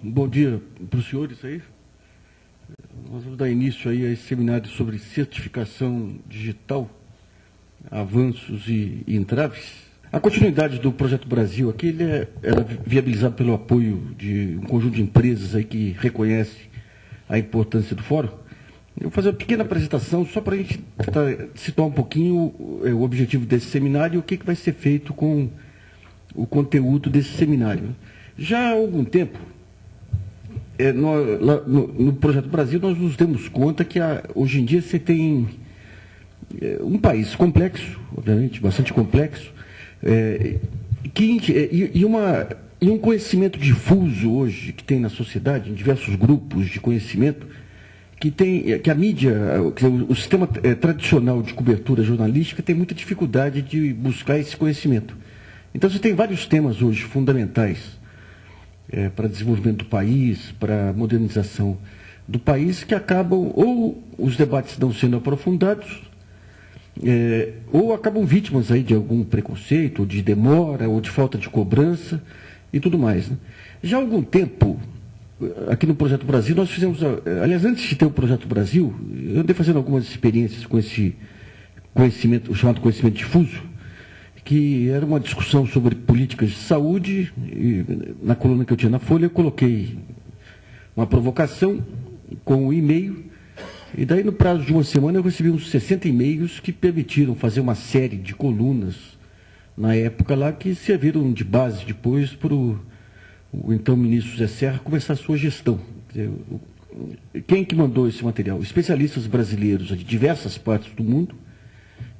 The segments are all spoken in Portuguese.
bom dia para os senhores aí. Nós vamos dar início aí a esse seminário sobre certificação digital, avanços e entraves. A continuidade do Projeto Brasil aqui, ele era viabilizado pelo apoio de um conjunto de empresas aí que reconhece a importância do fórum. Eu vou fazer uma pequena apresentação só para a gente situar um pouquinho o objetivo desse seminário e o que vai ser feito com o conteúdo desse seminário. Já há algum tempo, no Projeto Brasil, nós nos demos conta que hoje em dia você tem um país complexo, obviamente, bastante complexo, e um conhecimento difuso hoje que tem na sociedade, em diversos grupos de conhecimento, que a mídia, o sistema tradicional de cobertura jornalística tem muita dificuldade de buscar esse conhecimento. Então você tem vários temas hoje fundamentais para desenvolvimento do país, para a modernização do país, que acabam, ou os debates não sendo aprofundados, ou acabam vítimas aí de algum preconceito, ou de demora, ou de falta de cobrança e tudo mais, né? Já há algum tempo, aqui no Projeto Brasil, nós fizemos, aliás, antes de ter o Projeto Brasil, eu andei fazendo algumas experiências com esse conhecimento, o chamado conhecimento difuso, que era uma discussão sobre políticas de saúde, e na coluna que eu tinha na Folha, eu coloquei uma provocação com um e-mail, e daí no prazo de uma semana eu recebi uns 60 e-mails que permitiram fazer uma série de colunas, na época lá, que serviram de base depois para o então ministro José Serra começar a sua gestão. Quem que mandou esse material? Especialistas brasileiros de diversas partes do mundo,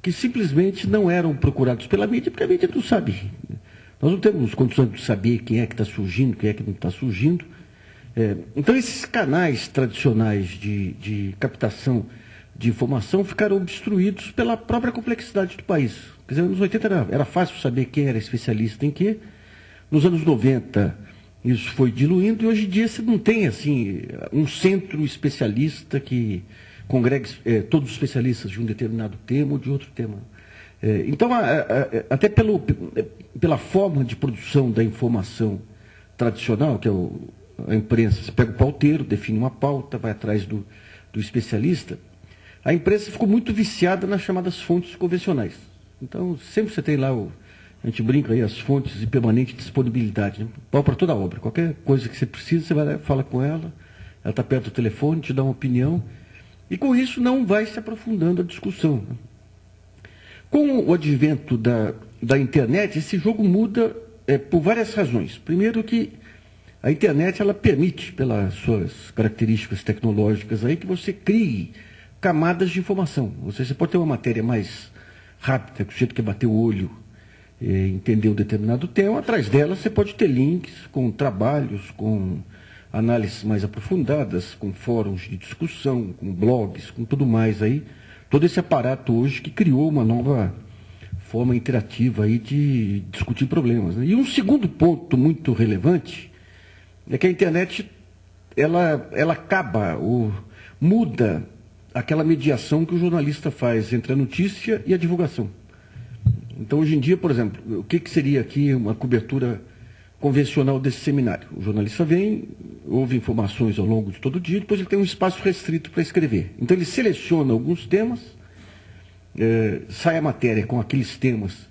que simplesmente não eram procurados pela mídia, porque a mídia não sabe. Nós não temos condições de saber quem é que está surgindo, quem é que não está surgindo. Então, esses canais tradicionais de captação de informação ficaram obstruídos pela própria complexidade do país. Quer dizer, nos anos 80 era fácil saber quem era especialista em quê. Nos anos 90, isso foi diluindo, e hoje em dia você não tem assim, um centro especialista que congregue todos os especialistas de um determinado tema ou de outro tema. Então, até pela forma de produção da informação tradicional, que é a imprensa, você pega o pauteiro, define uma pauta, vai atrás do especialista, a imprensa ficou muito viciada nas chamadas fontes convencionais. Então, sempre você tem lá, a gente brinca aí, as fontes de permanente disponibilidade, né? Pau para toda obra. Qualquer coisa que você precisa, você vai lá, fala com ela está perto do telefone, te dá uma opinião, e com isso não vai se aprofundando a discussão. Com o advento da internet, esse jogo muda por várias razões. Primeiro que a internet, ela permite, pelas suas características tecnológicas aí, que você crie camadas de informação. Você pode ter uma matéria mais rápida, que o sujeito quer bater o olho, entender um determinado tema, atrás dela você pode ter links com trabalhos, com análises mais aprofundadas, com fóruns de discussão, com blogs, com tudo mais aí. Todo esse aparato hoje que criou uma nova forma interativa aí de discutir problemas, né? E um segundo ponto muito relevante é que a internet, ela acaba ou muda aquela mediação que o jornalista faz entre a notícia e a divulgação. Então, hoje em dia, por exemplo, o que seria aqui uma cobertura convencional desse seminário? O jornalista vem, ouve informações ao longo de todo o dia, depois ele tem um espaço restrito para escrever. Então, ele seleciona alguns temas, sai a matéria com aqueles temas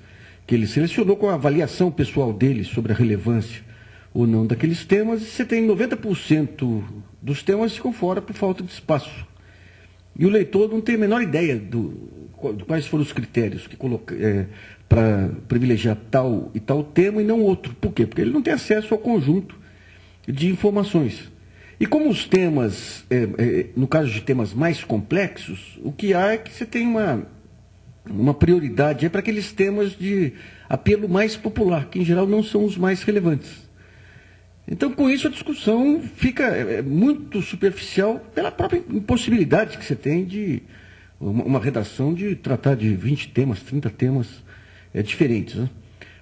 que ele selecionou, com a avaliação pessoal dele sobre a relevância ou não daqueles temas, e você tem 90% dos temas que ficam fora por falta de espaço. E o leitor não tem a menor ideia de quais foram os critérios que para privilegiar tal e tal tema e não outro. Por quê? Porque ele não tem acesso ao conjunto de informações. E como os temas, no caso de temas mais complexos, o que há é que você tem uma prioridade para aqueles temas de apelo mais popular, que em geral não são os mais relevantes. Então, com isso, a discussão fica muito superficial pela própria impossibilidade que você tem de uma redação de tratar de 20 temas, 30 temas diferentes, né?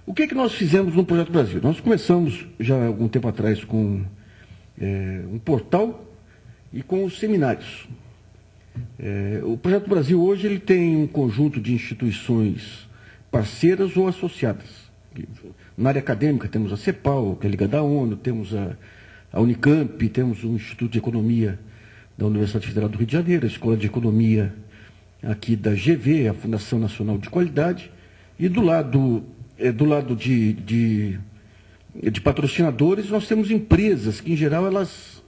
O que nós fizemos no Projeto Brasil? Nós começamos já há algum tempo atrás com um portal e com os seminários. O Projeto Brasil hoje ele tem um conjunto de instituições parceiras ou associadas. Na área acadêmica temos a CEPAL, que é ligada à ONU, temos a Unicamp, temos um Instituto de Economia da Universidade Federal do Rio de Janeiro, a Escola de Economia aqui da GV, a Fundação Nacional de Qualidade, e do lado de patrocinadores, nós temos empresas que, em geral, elas,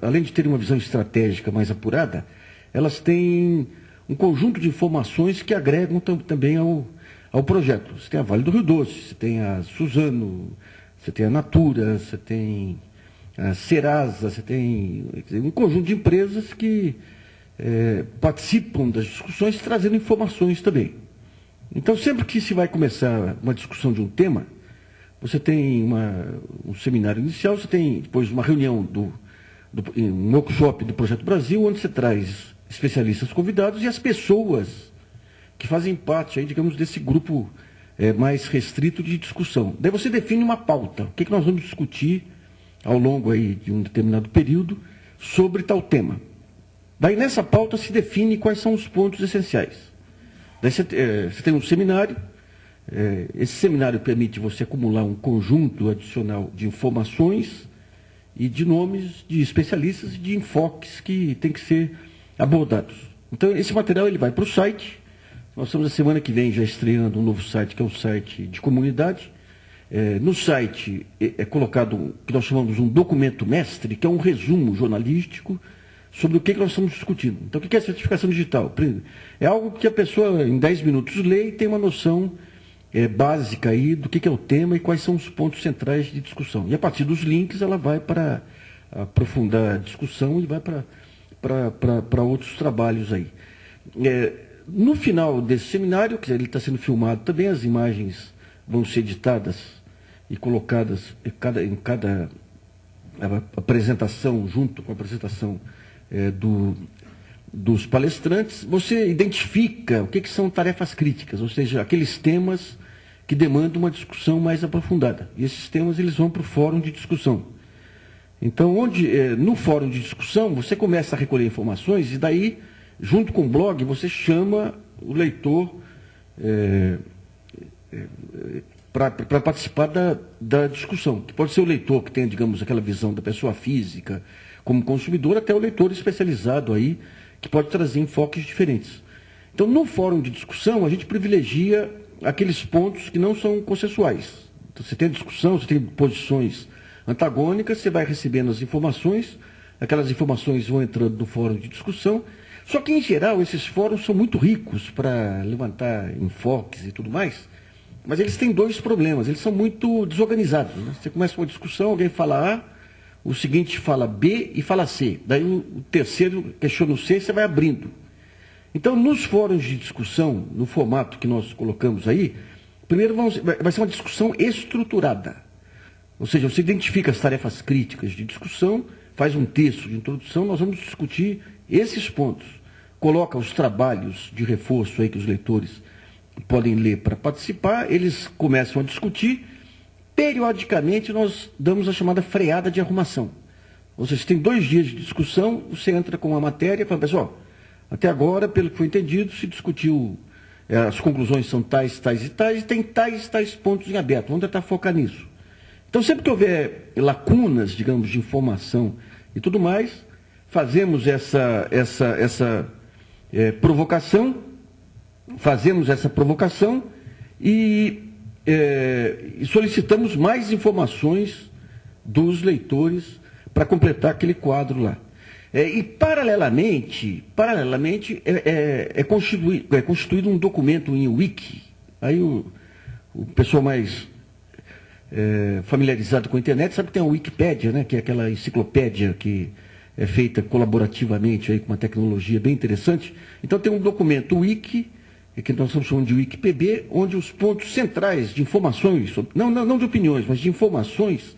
além de terem uma visão estratégica mais apurada, elas têm um conjunto de informações que agregam também ao projeto. Você tem a Vale do Rio Doce, você tem a Suzano, você tem a Natura, você tem a Serasa, você tem um conjunto de empresas que participam das discussões trazendo informações também. Então, sempre que se vai começar uma discussão de um tema, você tem um seminário inicial, você tem depois uma reunião, um workshop do Projeto Brasil, onde você traz especialistas convidados e as pessoas que fazem parte, aí, digamos, desse grupo mais restrito de discussão. Daí você define uma pauta, o que nós vamos discutir ao longo aí de um determinado período sobre tal tema. Daí nessa pauta se define quais são os pontos essenciais. Daí você tem um seminário, esse seminário permite você acumular um conjunto adicional de informações e de nomes de especialistas e de enfoques que têm que ser abordados. Então, esse material ele vai para o site. Nós estamos a semana que vem já estreando um novo site, que é o site de comunidade. No site é colocado o que nós chamamos de um documento mestre, que é um resumo jornalístico sobre o que nós estamos discutindo. Então, o que é a certificação digital? É algo que a pessoa, em 10 minutos, lê e tem uma noção básica aí do que é o tema e quais são os pontos centrais de discussão. E a partir dos links ela vai para aprofundar a discussão e vai para outros trabalhos aí. No final desse seminário, que ele está sendo filmado também, as imagens vão ser editadas e colocadas em cada apresentação, junto com a apresentação dos palestrantes. Você identifica o que são tarefas críticas, ou seja, aqueles temas que demandam uma discussão mais aprofundada. E esses temas eles vão para o fórum de discussão. Então, no fórum de discussão, você começa a recolher informações e daí, junto com o blog, você chama o leitor para participar da discussão. Que pode ser o leitor que tem, digamos, aquela visão da pessoa física como consumidor, até o leitor especializado aí, que pode trazer enfoques diferentes. Então, no fórum de discussão, a gente privilegia aqueles pontos que não são consensuais. Então, você tem discussão, você tem posições antagônicas, você vai recebendo as informações, aquelas informações vão entrando no fórum de discussão, só que, em geral, esses fóruns são muito ricos para levantar enfoques e tudo mais, mas eles têm dois problemas, eles são muito desorganizados. Né? Você começa uma discussão, alguém fala A, o seguinte fala B e fala C, daí o terceiro questiona o C e você vai abrindo. Então, nos fóruns de discussão, no formato que nós colocamos aí, primeiro vai ser uma discussão estruturada. Ou seja, você identifica as tarefas críticas de discussão, faz um texto de introdução, nós vamos discutir esses pontos. Coloca os trabalhos de reforço aí que os leitores podem ler para participar, eles começam a discutir. Periodicamente, nós damos a chamada freada de arrumação. Ou seja, tem 2 dias de discussão, você entra com uma matéria e fala, pessoal, até agora, pelo que foi entendido, se discutiu, as conclusões são tais, tais e tais, e tem tais pontos em aberto, vamos tentar focar nisso. Então, sempre que houver lacunas, digamos, de informação e tudo mais, fazemos essa provocação e solicitamos mais informações dos leitores para completar aquele quadro lá. E, paralelamente é constituído um documento em wiki. Aí o pessoal mais familiarizado com a internet sabe que tem a Wikipédia, né, que é aquela enciclopédia que é feita colaborativamente aí, com uma tecnologia bem interessante. Então tem um documento wiki, que nós estamos chamando de WikiPB, onde os pontos centrais de informações, não de opiniões, mas de informações,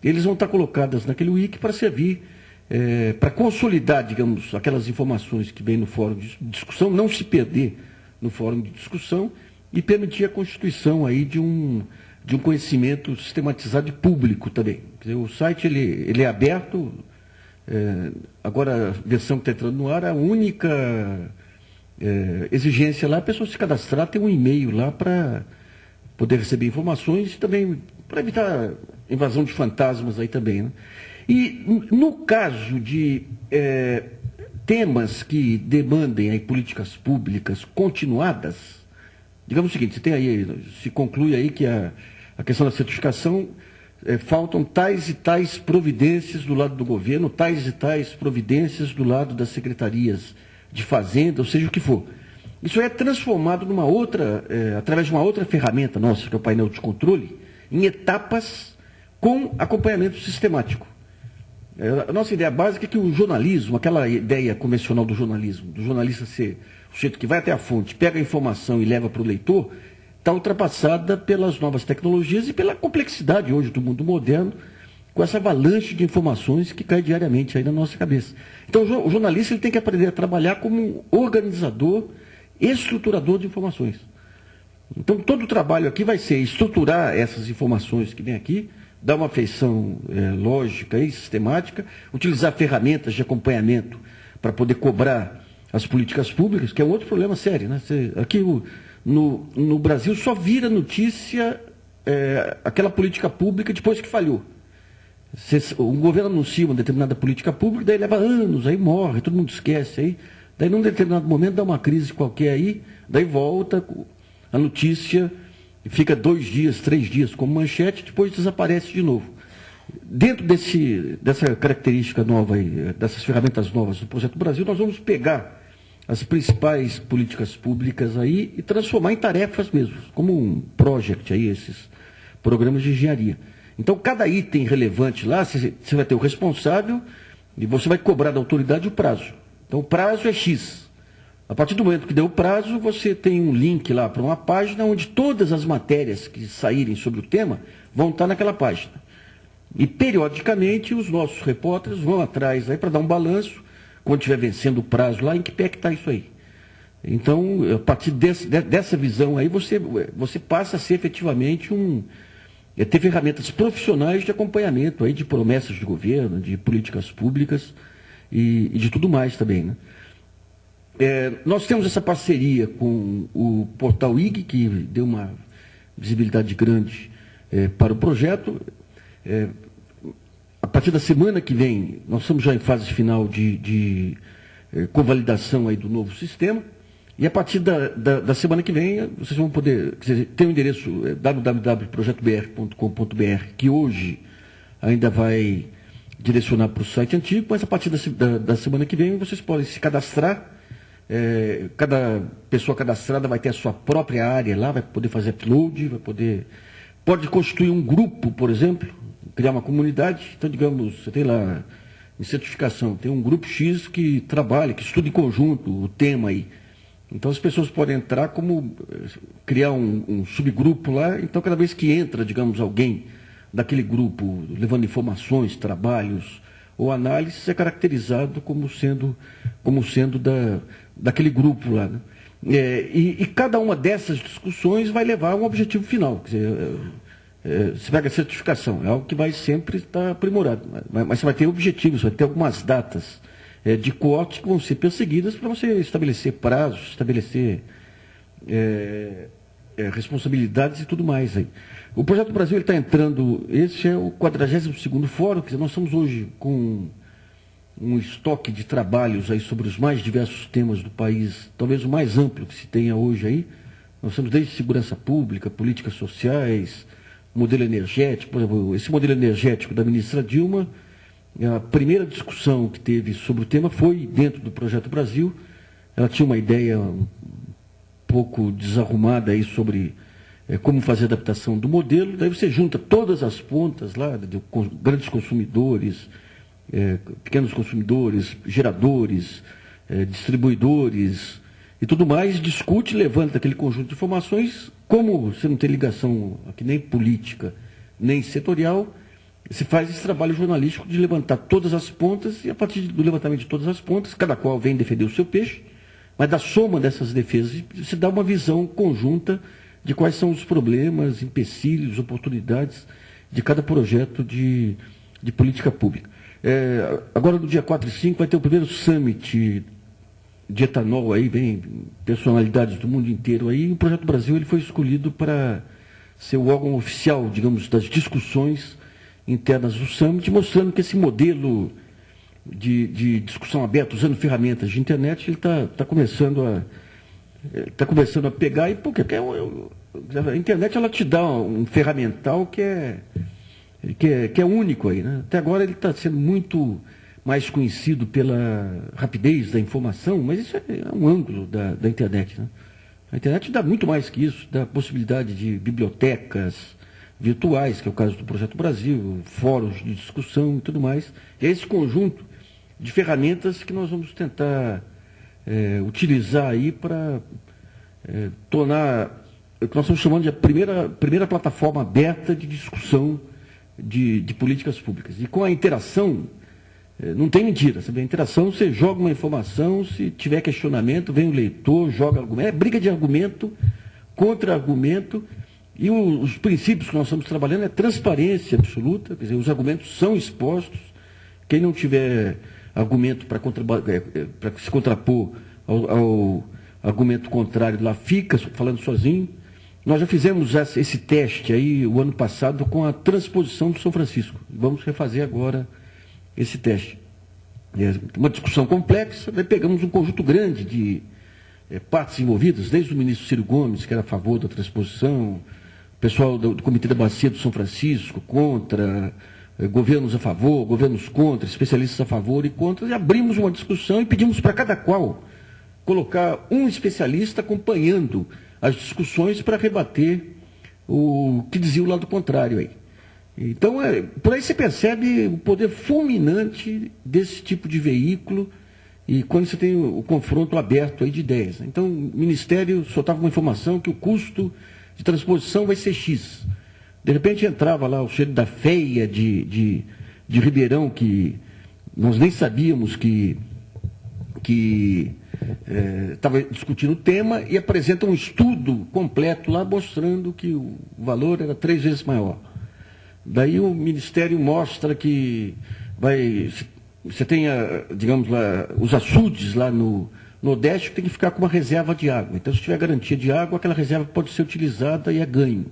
eles vão estar colocados naquele wiki para servir, para consolidar, digamos, aquelas informações que vêm no fórum de discussão, não se perder no fórum de discussão e permitir a constituição aí de um conhecimento sistematizado e público também. Quer dizer, o site ele é aberto, agora a versão que está entrando no ar, a única exigência lá, a pessoa se cadastrar, tem um e-mail lá para poder receber informações e também para evitar invasão de fantasmas aí também. Né? E no caso de temas que demandem aí políticas públicas continuadas, digamos o seguinte, você tem aí, se conclui aí que a questão da certificação, faltam tais e tais providências do lado do governo, tais e tais providências do lado das secretarias de Fazenda, ou seja, o que for. Isso é transformado numa outra, através de uma outra ferramenta nossa, que é o painel de controle, em etapas com acompanhamento sistemático. A nossa ideia básica é que o jornalismo, aquela ideia convencional do jornalista ser o sujeito que vai até a fonte, pega a informação e leva para o leitor, está ultrapassada pelas novas tecnologias e pela complexidade hoje do mundo moderno, com essa avalanche de informações que cai diariamente aí na nossa cabeça. Então, o jornalista ele tem que aprender a trabalhar como um organizador, estruturador de informações. Então, todo o trabalho aqui vai ser estruturar essas informações que vem aqui, dar uma feição lógica e sistemática, utilizar ferramentas de acompanhamento para poder cobrar as políticas públicas, que é um outro problema sério, né? Aqui no Brasil só vira notícia aquela política pública depois que falhou. Um governo anuncia uma determinada política pública, daí leva anos, aí morre, todo mundo esquece, aí, daí num determinado momento dá uma crise qualquer aí, daí volta a notícia, fica 2 dias, 3 dias como manchete, depois desaparece de novo. Dentro dessa característica nova aí, dessas ferramentas novas do Projeto Brasil, nós vamos pegar as principais políticas públicas aí e transformar em tarefas mesmo, como um project aí, esses programas de engenharia. Então, cada item relevante lá, você vai ter o responsável e você vai cobrar da autoridade o prazo. Então, o prazo é X. A partir do momento que deu o prazo, você tem um link lá para uma página onde todas as matérias que saírem sobre o tema vão estar naquela página. E, periodicamente, os nossos repórteres vão atrás aí para dar um balanço, quando estiver vencendo o prazo lá, em que pé que está isso aí. Então, a partir dessa visão aí, você passa a ser efetivamente ter ferramentas profissionais de acompanhamento aí de promessas de governo, de políticas públicas e de tudo mais também, né? Nós temos essa parceria com o Portal IG, que deu uma visibilidade grande para o projeto. A partir da semana que vem, nós estamos já em fase final de convalidação aí do novo sistema, e a partir da semana que vem, vocês vão poder, tem o endereço www.projetobr.com.br, que hoje ainda vai direcionar para o site antigo, mas a partir da semana que vem vocês podem se cadastrar. Cada pessoa cadastrada vai ter a sua própria área lá, vai poder fazer upload, pode constituir um grupo, por exemplo, criar uma comunidade. Então, digamos, você tem lá em certificação, tem um grupo X que trabalha, que estuda em conjunto o tema aí. Então, as pessoas podem entrar criar um subgrupo lá. Então, cada vez que entra, digamos, alguém daquele grupo, levando informações, trabalhos ou análises, é caracterizado como sendo daquele grupo lá, né? E cada uma dessas discussões vai levar a um objetivo final. Quer dizer, você pega a certificação, é algo que vai sempre estar aprimorado, mas você vai ter objetivos, vai ter algumas datas de corte que vão ser perseguidas para você estabelecer prazos, estabelecer responsabilidades e tudo mais aí. O Projeto Brasil está entrando, esse é o 42º Fórum, quer dizer, nós estamos hoje com um estoque de trabalhos aí sobre os mais diversos temas do país, talvez o mais amplo que se tenha hoje aí. Nós temos desde segurança pública, políticas sociais, modelo energético. Por exemplo, esse modelo energético da ministra Dilma, a primeira discussão que teve sobre o tema foi dentro do Projeto Brasil. Ela tinha uma ideia um pouco desarrumada aí sobre como fazer a adaptação do modelo. Daí você junta todas as pontas lá, de grandes consumidores, pequenos consumidores, geradores, distribuidores e tudo mais, discute, levanta aquele conjunto de informações. Como você não tem ligação aqui nem política, nem setorial, se faz esse trabalho jornalístico de levantar todas as pontas, e a partir do levantamento de todas as pontas, cada qual vem defender o seu peixe, mas da soma dessas defesas se dá uma visão conjunta de quais são os problemas, empecilhos, oportunidades de cada projeto de política pública. Agora, no dia 4 e 5, vai ter o primeiro summit de etanol, aí vem personalidades do mundo inteiro aí, e o Projeto Brasil ele foi escolhido para ser o órgão oficial, digamos, das discussões internas do Summit, mostrando que esse modelo de discussão aberta, usando ferramentas de internet, ele está começando a pegar, e porque a internet ela te dá um ferramental que é único aí, né? Até agora ele está sendo muito mais conhecido pela rapidez da informação, mas isso é um ângulo da internet, né? A internet dá muito mais que isso, dá possibilidade de bibliotecas virtuais, que é o caso do Projeto Brasil, fóruns de discussão e tudo mais. E é esse conjunto de ferramentas que nós vamos tentar utilizar aí para tornar o que nós estamos chamando de a primeira plataforma aberta de discussão de políticas públicas. E com a interação, não tem mentira, sabe? A interação, você joga uma informação, se tiver questionamento, vem o leitor, joga argumento, é briga de argumento, contra-argumento, e os princípios que nós estamos trabalhando é transparência absoluta, quer dizer, os argumentos são expostos, quem não tiver argumento para se contrapor ao argumento contrário lá, fica falando sozinho. Nós já fizemos esse teste aí o ano passado com a transposição do São Francisco. Vamos refazer agora esse teste. É uma discussão complexa, daí pegamos um conjunto grande de partes envolvidas, desde o ministro Ciro Gomes, que era a favor da transposição, o pessoal do Comitê da Bacia do São Francisco, contra, governos a favor, governos contra, especialistas a favor e contra, e abrimos uma discussão e pedimos para cada qual colocar um especialista acompanhando as discussões para rebater o que dizia o lado contrário aí. Então, por aí você percebe o poder fulminante desse tipo de veículo e quando você tem o confronto aberto aí de ideias. Então, o Ministério soltava uma informação que o custo de transposição vai ser X. De repente entrava lá o cheiro da FEA de Ribeirão, que nós nem sabíamos que estava discutindo o tema, e apresenta um estudo completo lá mostrando que o valor era 3 vezes maior. Daí o Ministério mostra que você tem, digamos lá, os açudes lá no Nordeste que tem que ficar com uma reserva de água. Então, se tiver garantia de água, aquela reserva pode ser utilizada e é ganho.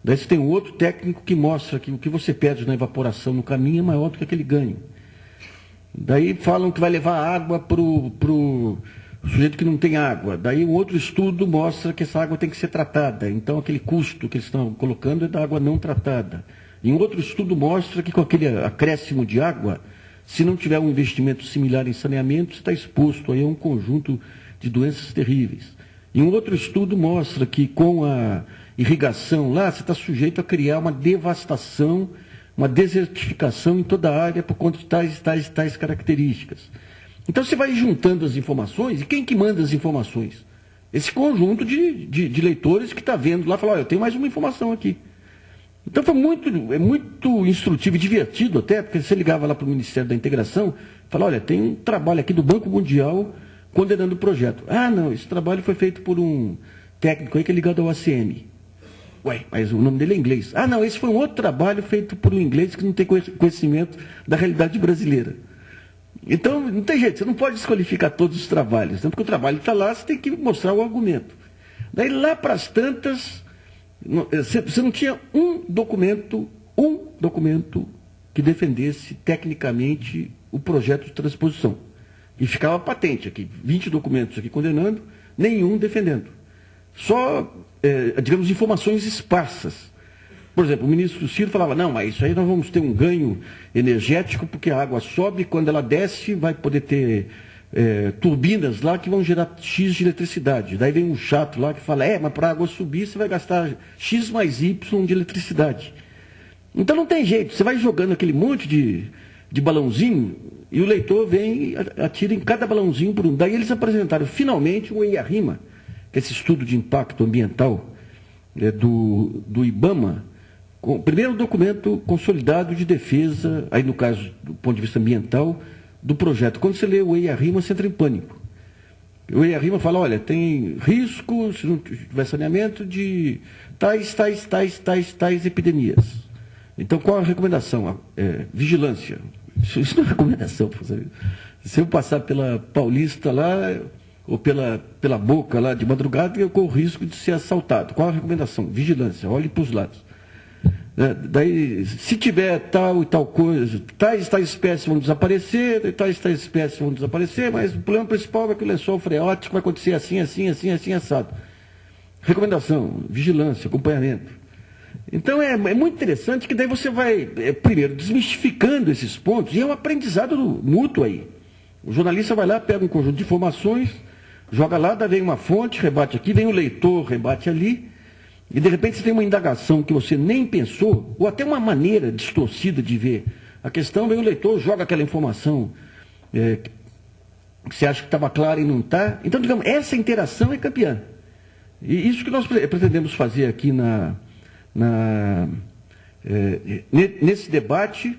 Daí você tem um outro técnico que mostra que o que você perde na evaporação no caminho é maior do que aquele ganho. Daí falam que vai levar água para o sujeito que não tem água. Daí um outro estudo mostra que essa água tem que ser tratada. Então, aquele custo que eles estão colocando é da água não tratada. E um outro estudo mostra que com aquele acréscimo de água, se não tiver um investimento similar em saneamento, você está exposto aí a um conjunto de doenças terríveis. E um outro estudo mostra que com a irrigação lá, você está sujeito a criar uma devastação, uma desertificação em toda a área por conta de tais características. Então você vai juntando as informações, e quem que manda as informações? Esse conjunto de leitores que está vendo lá, fala, olha, eu tenho mais uma informação aqui. Então é muito instrutivo e divertido até, porque você ligava lá para o Ministério da Integração, fala, olha, tem um trabalho aqui do Banco Mundial condenando o projeto. Ah, não, esse trabalho foi feito por um técnico aí que é ligado ao ACM. Ué, mas o nome dele é inglês. Ah, não, esse foi um outro trabalho feito por um inglês que não tem conhecimento da realidade brasileira. Então, não tem jeito, você não pode desqualificar todos os trabalhos, né? Porque o trabalho está lá, você tem que mostrar o argumento. Daí, lá para as tantas, você não tinha um documento que defendesse tecnicamente o projeto de transposição. E ficava patente aqui, 20 documentos aqui condenando, nenhum defendendo. Só, digamos, informações esparsas. Por exemplo, o ministro Ciro falava, não, mas isso aí nós vamos ter um ganho energético, porque a água sobe, quando ela desce, vai poder ter turbinas lá que vão gerar X de eletricidade. Daí vem um chato lá que fala, mas para a água subir você vai gastar X mais Y de eletricidade. Então não tem jeito, você vai jogando aquele monte de balãozinho e o leitor vem e atira em cada balãozinho por um. Daí eles apresentaram finalmente o EIA-RIMA, que é esse estudo de impacto ambiental do IBAMA, o primeiro documento consolidado de defesa, aí no caso do ponto de vista ambiental, do projeto. Quando você lê o EIA-RIMA, você entra em pânico. O EIA-RIMA fala, olha, tem risco, se não tiver saneamento, de tais epidemias. Então, qual a recomendação? Vigilância. Isso não é recomendação. Sabe? Se eu passar pela Paulista lá, ou pela Boca lá de madrugada, eu corro o risco de ser assaltado. Qual a recomendação? Vigilância, olhe para os lados. Daí, se tiver tal e tal coisa, tais espécies vão desaparecer, tais espécies vão desaparecer, mas o problema principal é que o lençol freático vai acontecer assim, assado. Recomendação, vigilância, acompanhamento. Então é muito interessante que daí você vai, primeiro, desmistificando esses pontos, e é um aprendizado mútuo aí. O jornalista vai lá, pega um conjunto de informações, joga lá, daí vem uma fonte, rebate aqui, vem o leitor, rebate ali, e de repente você tem uma indagação que você nem pensou, ou até uma maneira distorcida de ver a questão, vem o leitor, joga aquela informação que você acha que estava clara e não está. Então, digamos, essa interação é campeã. E isso que nós pretendemos fazer aqui nesse debate,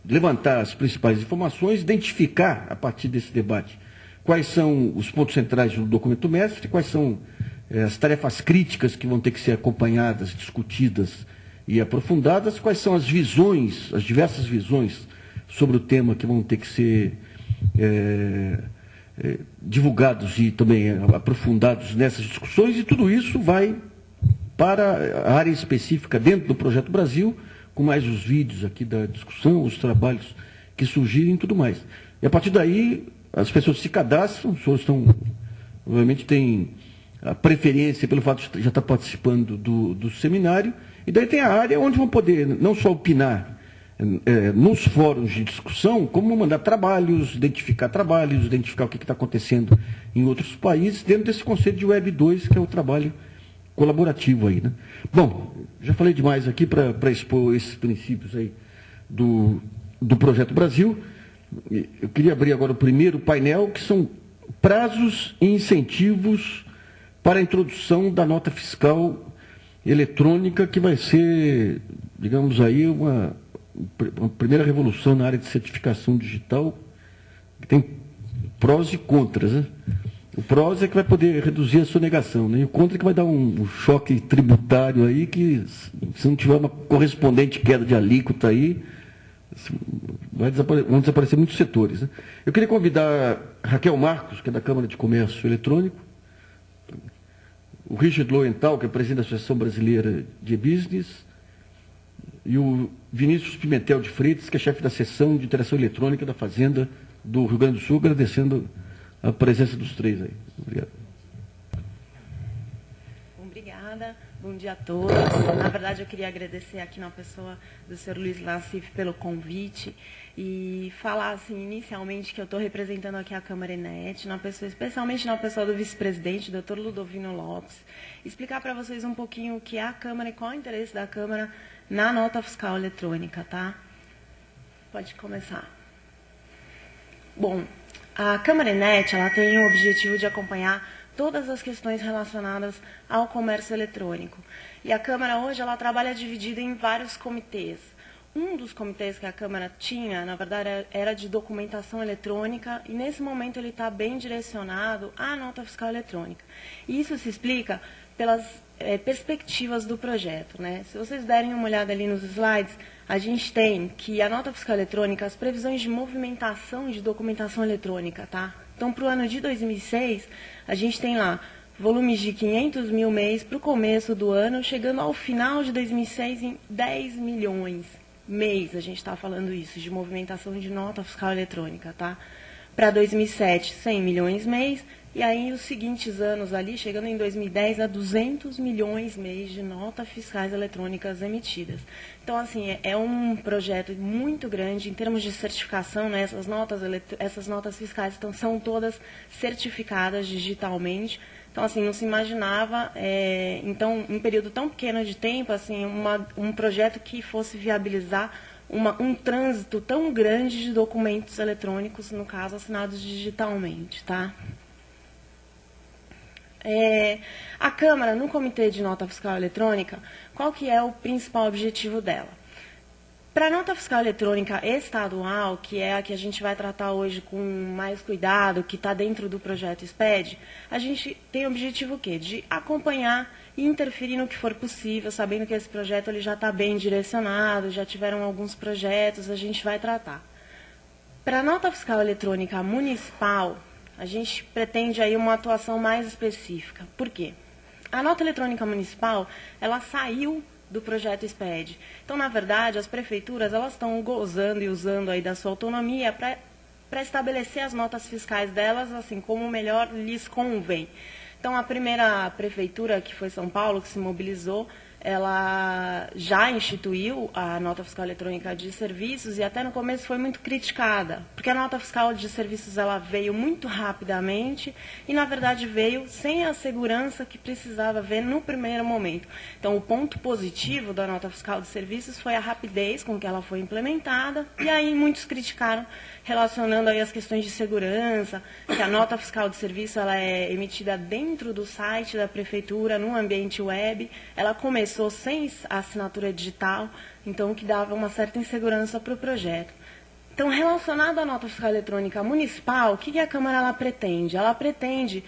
levantar as principais informações, identificar, a partir desse debate, quais são os pontos centrais do documento mestre, quais são as tarefas críticas que vão ter que ser acompanhadas, discutidas e aprofundadas, quais são as visões, as diversas visões sobre o tema que vão ter que ser divulgados e também aprofundados nessas discussões, e tudo isso vai para a área específica dentro do Projeto Brasil, com mais os vídeos aqui da discussão, os trabalhos que surgirem e tudo mais. E a partir daí, as pessoas se cadastram, os senhores obviamente têm a preferência pelo fato de já estar participando do seminário, e daí tem a área onde vão poder não só opinar nos fóruns de discussão, como mandar trabalhos, identificar o que está acontecendo em outros países, dentro desse conceito de Web 2, que é o trabalho colaborativo aí, né? Bom, já falei demais aqui para expor esses princípios aí do Projeto Brasil. Eu queria abrir agora o primeiro painel, que são prazos e incentivos para a introdução da nota fiscal eletrônica, que vai ser, digamos aí, uma primeira revolução na área de certificação digital, que tem prós e contras, né? O prós é que vai poder reduzir a sonegação, né? E o contra é que vai dar um choque tributário aí, que se não tiver uma correspondente queda de alíquota aí, vão desaparecer muitos setores, né? Eu queria convidar a Raquel Marcos, que é da Câmara de Comércio Eletrônico, o Richard Lowenthal, que é presidente da Associação Brasileira de E-Business, e o Vinícius Pimentel de Freitas, que é chefe da seção de interação eletrônica da Fazenda do Rio Grande do Sul, agradecendo a presença dos três aí. Obrigado. Obrigada, bom dia a todos. Na verdade, eu queria agradecer aqui na pessoa do Sr. Luiz Nassif pelo convite e falar, assim, inicialmente, que eu estou representando aqui a Câmara Enet, especialmente na pessoa do vice-presidente, Dr. Ludovino Lopes, explicar para vocês um pouquinho o que é a Câmara e qual é o interesse da Câmara na nota fiscal eletrônica, tá? Pode começar. Bom, a Câmara Enet, ela tem o objetivo de acompanhar todas as questões relacionadas ao comércio eletrônico. E a Câmara hoje, ela trabalha dividida em vários comitês. Um dos comitês que a Câmara tinha, na verdade, era de documentação eletrônica, e nesse momento ele está bem direcionado à nota fiscal eletrônica. E isso se explica pelas perspectivas do projeto, né? Se vocês derem uma olhada ali nos slides, a gente tem que a nota fiscal eletrônica, as previsões de movimentação de documentação eletrônica, tá? Então, para o ano de 2006, a gente tem lá volumes de 500 mil mês para o começo do ano, chegando ao final de 2006 em 10 milhões mês, a gente está falando isso, de movimentação de nota fiscal eletrônica, tá? Para 2007, 100 milhões mês, e aí os seguintes anos ali, chegando em 2010 a 200 milhões mês de notas fiscais eletrônicas emitidas. Então, assim, é um projeto muito grande em termos de certificação, né? Essas notas fiscais são todas certificadas digitalmente. Então, assim, não se imaginava, então, em um período tão pequeno de tempo, assim, um projeto que fosse viabilizar um trânsito tão grande de documentos eletrônicos, no caso, assinados digitalmente, tá? A Câmara, no Comitê de Nota Fiscal Eletrônica, qual que é o principal objetivo dela? Para a nota fiscal eletrônica estadual, que é a que a gente vai tratar hoje com mais cuidado, que está dentro do projeto SPED, a gente tem o objetivo o quê? De acompanhar e interferir no que for possível, sabendo que esse projeto ele já está bem direcionado, já tiveram alguns projetos, a gente vai tratar. Para a nota fiscal eletrônica municipal, a gente pretende aí uma atuação mais específica. Por quê? A nota eletrônica municipal, ela saiu do projeto SPED. Então, na verdade, as prefeituras elas estão gozando e usando aí da sua autonomia para estabelecer as notas fiscais delas, assim, como melhor lhes convém. Então, a primeira prefeitura, que foi São Paulo, que se mobilizou, ela já instituiu a nota fiscal eletrônica de serviços e até no começo foi muito criticada, porque a nota fiscal de serviços ela veio muito rapidamente e, na verdade, veio sem a segurança que precisava ver no primeiro momento. Então, o ponto positivo da nota fiscal de serviços foi a rapidez com que ela foi implementada e aí muitos criticaram, relacionando aí as questões de segurança, que a nota fiscal de serviço ela é emitida dentro do site da prefeitura, no ambiente web, ela começou sem assinatura digital, então o que dava uma certa insegurança para o projeto. Então, relacionado à nota fiscal eletrônica municipal, o que a Câmara ela pretende? Ela pretende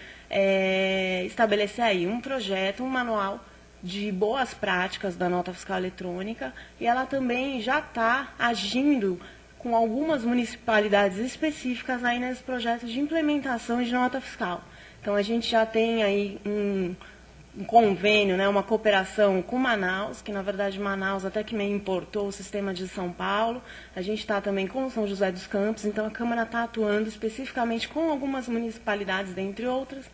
estabelecer aí um projeto, um manual de boas práticas da nota fiscal eletrônica e ela também já está agindo com algumas municipalidades específicas aí nesse projeto de implementação de nota fiscal. Então, a gente já tem aí um convênio, né, uma cooperação com Manaus, que na verdade Manaus até que meio importou o sistema de São Paulo. A gente está também com São José dos Campos, então a Câmara está atuando especificamente com algumas municipalidades, dentre outras,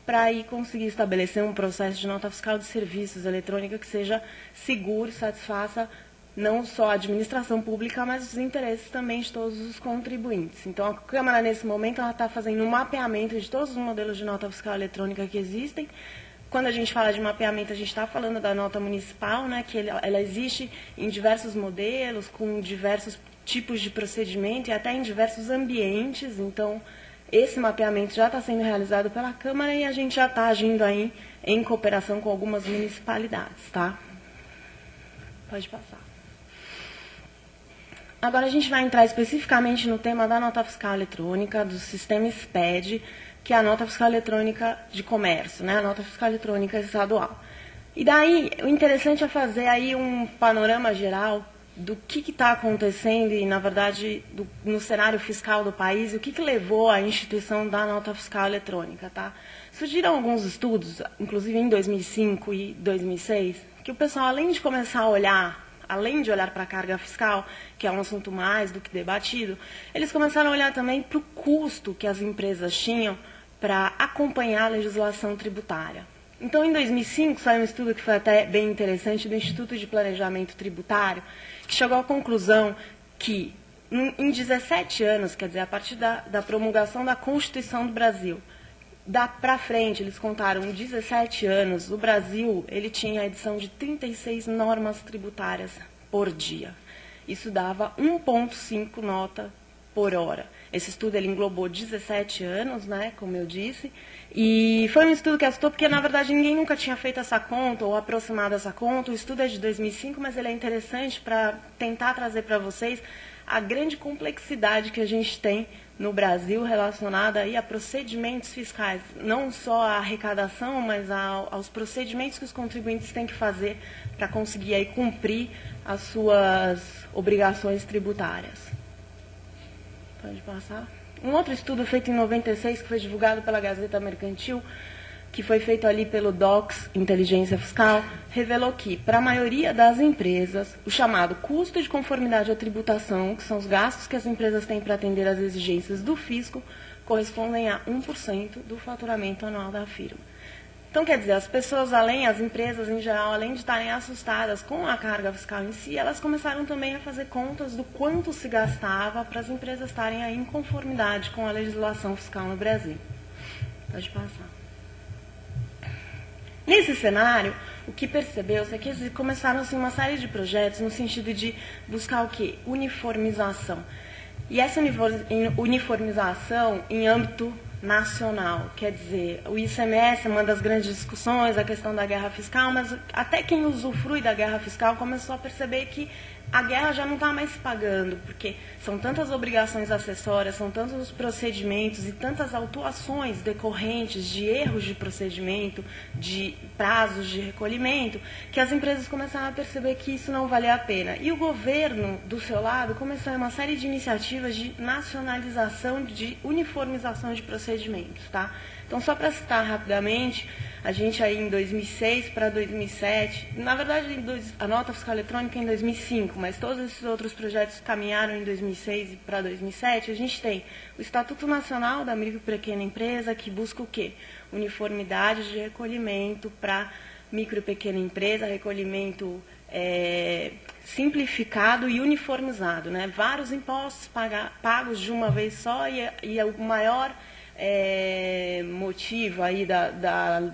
para aí conseguir estabelecer um processo de nota fiscal de serviços eletrônica que seja seguro e satisfaça não só a administração pública, mas os interesses também de todos os contribuintes. Então, a Câmara, nesse momento, ela está fazendo um mapeamento de todos os modelos de nota fiscal eletrônica que existem. Quando a gente fala de mapeamento, a gente está falando da nota municipal, né, que ela existe em diversos modelos, com diversos tipos de procedimento e até em diversos ambientes. Então, esse mapeamento já está sendo realizado pela Câmara e a gente já está agindo aí em cooperação com algumas municipalidades, tá? Pode passar. Agora a gente vai entrar especificamente no tema da nota fiscal eletrônica, do sistema SPED, que é a nota fiscal eletrônica de comércio, né? A nota fiscal eletrônica estadual. E daí, o interessante é fazer aí um panorama geral do que está acontecendo e, na verdade, no cenário fiscal do país, e o que levou à instituição da nota fiscal eletrônica, tá? Surgiram alguns estudos, inclusive em 2005 e 2006, que o pessoal, além de começar a olhar, além de olhar para a carga fiscal, que é um assunto mais do que debatido, eles começaram a olhar também para o custo que as empresas tinham para acompanhar a legislação tributária. Então, em 2005, saiu um estudo que foi até bem interessante do Instituto de Planejamento Tributário, que chegou à conclusão que, em 17 anos, quer dizer, a partir da promulgação da Constituição do Brasil, para frente, eles contaram, em 17 anos, o Brasil ele tinha a edição de 36 normas tributárias por dia. Isso dava 1,5 nota por hora. Esse estudo ele englobou 17 anos, né, como eu disse, e foi um estudo que assustou porque, na verdade, ninguém nunca tinha feito essa conta ou aproximado essa conta. O estudo é de 2005, mas ele é interessante para tentar trazer para vocês a grande complexidade que a gente tem no Brasil relacionada aí a procedimentos fiscais, não só a arrecadação, mas aos procedimentos que os contribuintes têm que fazer para conseguir aí cumprir as suas obrigações tributárias. Pode passar. Um outro estudo feito em 96, que foi divulgado pela Gazeta Mercantil, que foi feito ali pelo DOCS Inteligência Fiscal, revelou que, para a maioria das empresas, o chamado custo de conformidade à tributação, que são os gastos que as empresas têm para atender às exigências do fisco, correspondem a 1% do faturamento anual da firma. Então, quer dizer, as empresas em geral, além de estarem assustadas com a carga fiscal em si, elas começaram também a fazer contas do quanto se gastava para as empresas estarem aí em conformidade com a legislação fiscal no Brasil. Pode passar. Nesse cenário, o que percebeu-se é que começaram-se uma série de projetos no sentido de buscar o quê? Uniformização. E essa uniformização em âmbito nacional, quer dizer, o ICMS é uma das grandes discussões, a questão da guerra fiscal, mas até quem usufrui da guerra fiscal começou a perceber que a guerra já não está mais se pagando, porque são tantas obrigações acessórias, são tantos os procedimentos e tantas autuações decorrentes de erros de procedimento, de prazos de recolhimento, que as empresas começaram a perceber que isso não valia a pena. E o governo, do seu lado, começou uma série de iniciativas de nacionalização, de uniformização de procedimentos procedimentos, tá? Então, só para citar rapidamente, a gente aí em 2006 para 2007, na verdade a nota fiscal eletrônica em 2005, mas todos esses outros projetos caminharam em 2006 para 2007, a gente tem o Estatuto Nacional da Micro e Pequena Empresa, que busca o quê? Uniformidade de recolhimento para micro e pequena empresa, recolhimento simplificado e uniformizado, né? Vários impostos pagos de uma vez só e o maior motivo aí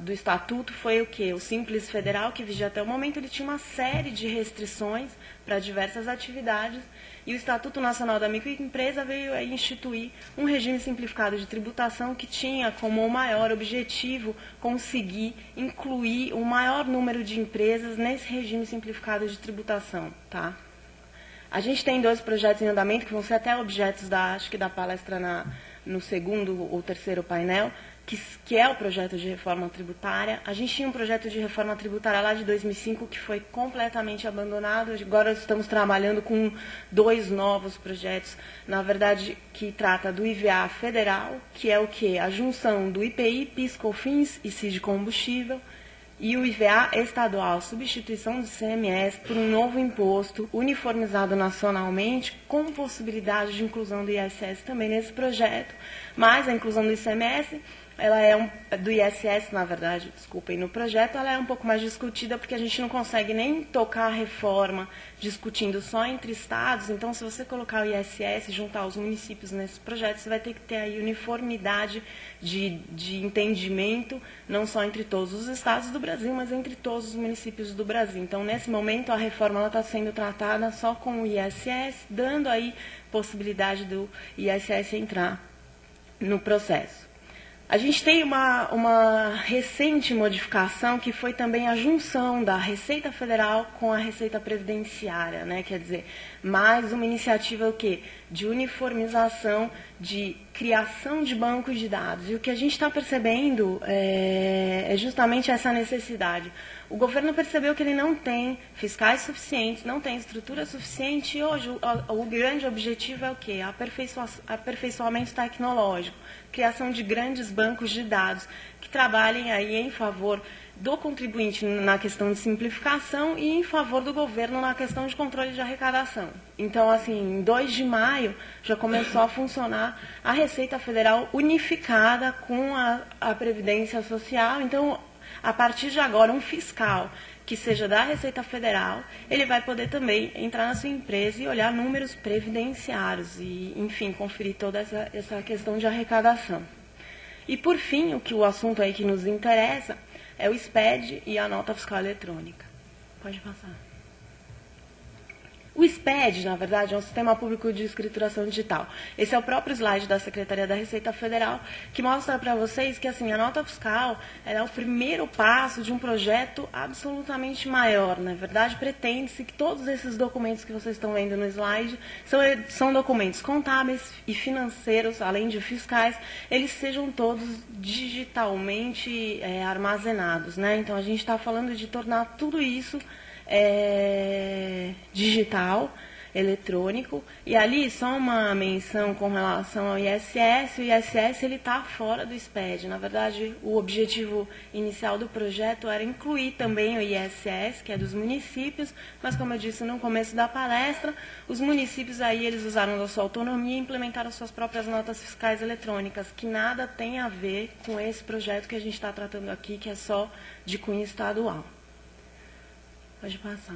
do Estatuto foi o quê? O Simples Federal, que vigia até o momento, ele tinha uma série de restrições para diversas atividades, e o Estatuto Nacional da Microempresa veio a instituir um regime simplificado de tributação que tinha como o maior objetivo conseguir incluir o maior número de empresas nesse regime simplificado de tributação, tá? A gente tem 2 projetos em andamento que vão ser até objetos acho que da palestra no segundo ou terceiro painel, que é o projeto de reforma tributária. A gente tinha um projeto de reforma tributária lá de 2005 que foi completamente abandonado. Agora estamos trabalhando com 2 novos projetos, na verdade, que trata do IVA federal, que é o quê? A junção do IPI, PIS, COFINS e CID combustível, e o IVA estadual, substituição do ICMS por um novo imposto uniformizado nacionalmente, com possibilidade de inclusão do ISS também nesse projeto, mas a inclusão do ICMS, ela do ISS, na verdade, desculpem, no projeto, ela é um pouco mais discutida, porque a gente não consegue nem tocar a reforma discutindo só entre estados. Então, se você colocar o ISS, juntar os municípios nesse projeto, você vai ter que ter aí uniformidade de entendimento, não só entre todos os estados do Brasil, mas entre todos os municípios do Brasil. Então, nesse momento, a reforma está sendo tratada só com o ISS, dando aí possibilidade do ISS entrar no processo. A gente tem uma recente modificação que foi também a junção da Receita Federal com a Receita Previdenciária, né? Quer dizer, mais uma iniciativa o quê? De uniformização, de criação de bancos de dados. E o que a gente está percebendo é justamente essa necessidade. O governo percebeu que ele não tem fiscais suficientes, não tem estrutura suficiente, e hoje o grande objetivo é o quê? Aperfeiçoamento tecnológico, criação de grandes bancos de dados que trabalhem aí em favor do contribuinte na questão de simplificação e em favor do governo na questão de controle de arrecadação. Então, assim, em 2 de maio já começou a funcionar a Receita Federal unificada com a Previdência Social. Então, a partir de agora, um fiscal que seja da Receita Federal, ele vai poder também entrar na sua empresa e olhar números previdenciários e, enfim, conferir toda essa questão de arrecadação. E, por fim, o assunto aí que nos interessa é o SPED e a nota fiscal eletrônica. Pode passar. O SPED, na verdade, é um Sistema Público de Escrituração Digital. Esse é o próprio slide da Secretaria da Receita Federal, que mostra para vocês que assim, a nota fiscal é o primeiro passo de um projeto absolutamente maior. Na verdade, pretende-se que todos esses documentos que vocês estão vendo no slide são documentos contábeis e financeiros, além de fiscais, eles sejam todos digitalmente armazenados, né? Então, a gente está falando de tornar tudo isso digital, eletrônico, e ali só uma menção com relação ao ISS. O ISS está fora do SPED. Na verdade, o objetivo inicial do projeto era incluir também o ISS, que é dos municípios, mas como eu disse no começo da palestra, os municípios aí eles usaram da sua autonomia e implementaram suas próprias notas fiscais eletrônicas, que nada tem a ver com esse projeto que a gente está tratando aqui, que é só de cunho estadual. Pode passar.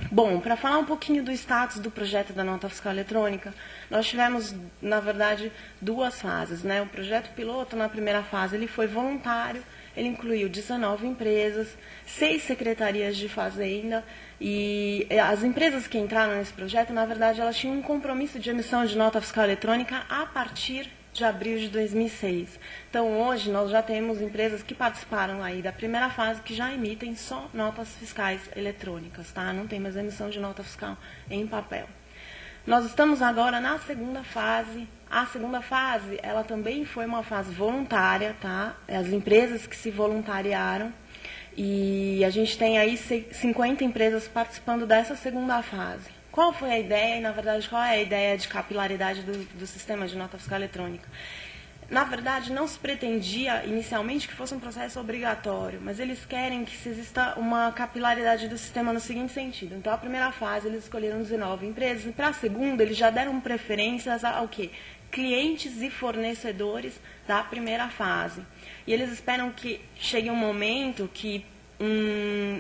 Bom, para falar um pouquinho do status do projeto da nota fiscal eletrônica, nós tivemos, na verdade, 2 fases, né? O projeto piloto, na primeira fase, ele foi voluntário, ele incluiu 19 empresas, 6 secretarias de fazenda, e as empresas que entraram nesse projeto, na verdade, elas tinham um compromisso de emissão de nota fiscal eletrônica a partir de abril de 2006. Então, hoje, nós já temos empresas que participaram aí da primeira fase que já emitem só notas fiscais eletrônicas, tá? Não tem mais emissão de nota fiscal em papel. Nós estamos agora na segunda fase. A segunda fase, ela também foi uma fase voluntária, tá? As empresas que se voluntariaram. E a gente tem aí 50 empresas participando dessa segunda fase. Qual foi a ideia e, na verdade, qual é a ideia de capilaridade do sistema de nota fiscal eletrônica? Na verdade, não se pretendia inicialmente que fosse um processo obrigatório, mas eles querem que exista uma capilaridade do sistema no seguinte sentido. Então, a primeira fase, eles escolheram 19 empresas, e para a segunda, eles já deram preferências ao quê? Clientes e fornecedores da primeira fase. E eles esperam que chegue um momento que,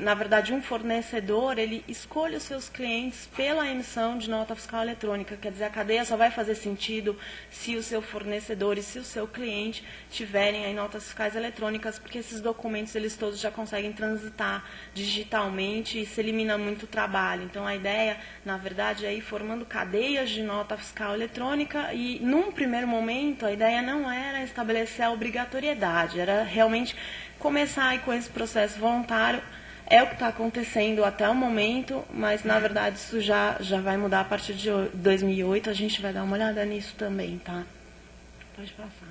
na verdade, um fornecedor, ele escolhe os seus clientes pela emissão de nota fiscal eletrônica. Quer dizer, a cadeia só vai fazer sentido se o seu fornecedor e se o seu cliente tiverem aí notas fiscais eletrônicas, porque esses documentos, eles todos já conseguem transitar digitalmente e se elimina muito trabalho. Então, a ideia, na verdade, é ir formando cadeias de nota fiscal eletrônica e, num primeiro momento, a ideia não era estabelecer a obrigatoriedade, era realmente começar aí com esse processo voluntário. É o que está acontecendo até o momento, mas, na verdade, isso já vai mudar a partir de 2008. A gente vai dar uma olhada nisso também, tá? Pode passar.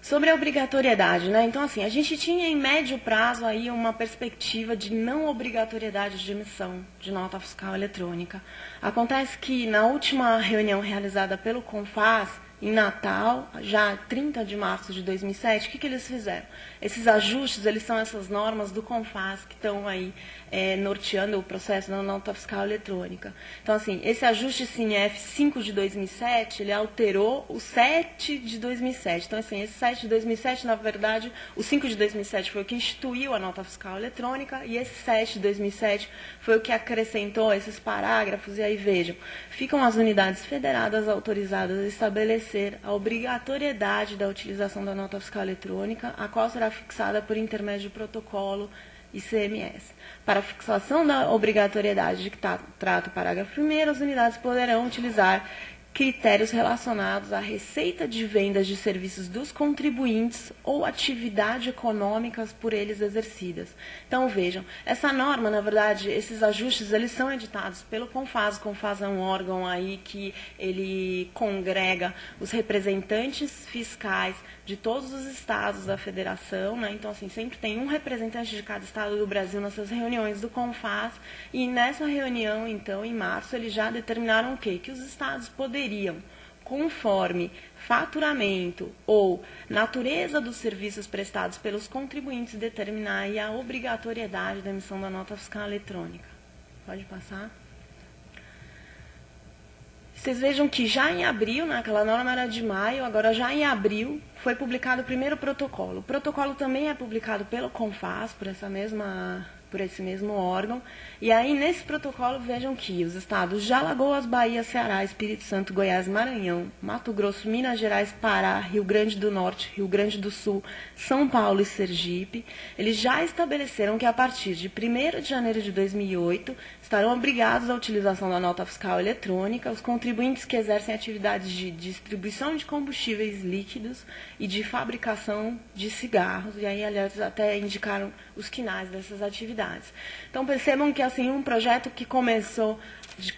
Sobre a obrigatoriedade, né? Então, assim, a gente tinha em médio prazo aí uma perspectiva de não obrigatoriedade de emissão de nota fiscal eletrônica. Acontece que na última reunião realizada pelo CONFAS, em Natal, já 30 de março de 2007, o que eles fizeram? Esses ajustes, eles são essas normas do CONFAS que estão aí norteando o processo da nota fiscal eletrônica. Então, assim, esse ajuste CINEF 5 de 2007, ele alterou o 7 de 2007. Então, assim, esse 7 de 2007, na verdade, o 5 de 2007 foi o que instituiu a nota fiscal eletrônica e esse 7 de 2007 foi o que acrescentou esses parágrafos. E aí, vejam, ficam as unidades federadas autorizadas a estabelecer a obrigatoriedade da utilização da nota fiscal eletrônica, a qual será fixada por intermédio de protocolo ICMS. Para a fixação da obrigatoriedade de que trata o parágrafo 1º, as unidades poderão utilizar critérios relacionados à receita de vendas de serviços dos contribuintes ou atividade econômicas por eles exercidas. Então, vejam, essa norma, na verdade, esses ajustes, eles são editados pelo CONFAS. O CONFAS é um órgão aí que ele congrega os representantes fiscais de todos os estados da federação, né? Então, assim, sempre tem um representante de cada estado do Brasil nessas reuniões do CONFAS, e nessa reunião, então, em março, eles já determinaram o quê? Que os estados poderiam, conforme faturamento ou natureza dos serviços prestados pelos contribuintes, determinar aí a obrigatoriedade da emissão da nota fiscal eletrônica. Pode passar. Vocês vejam que já em abril, né, aquela norma era de maio, agora já em abril foi publicado o primeiro protocolo. O protocolo também é publicado pelo CONFAS, por esse mesmo órgão. E aí, nesse protocolo, vejam que os estados de Alagoas, Bahia, Ceará, Espírito Santo, Goiás, Maranhão, Mato Grosso, Minas Gerais, Pará, Rio Grande do Norte, Rio Grande do Sul, São Paulo e Sergipe, eles já estabeleceram que a partir de 1º de janeiro de 2008 estarão obrigados à utilização da nota fiscal eletrônica os contribuintes que exercem atividades de distribuição de combustíveis líquidos e de fabricação de cigarros. E aí, aliás, até indicaram os quinais dessas atividades. Então, percebam que, assim, um projeto que começou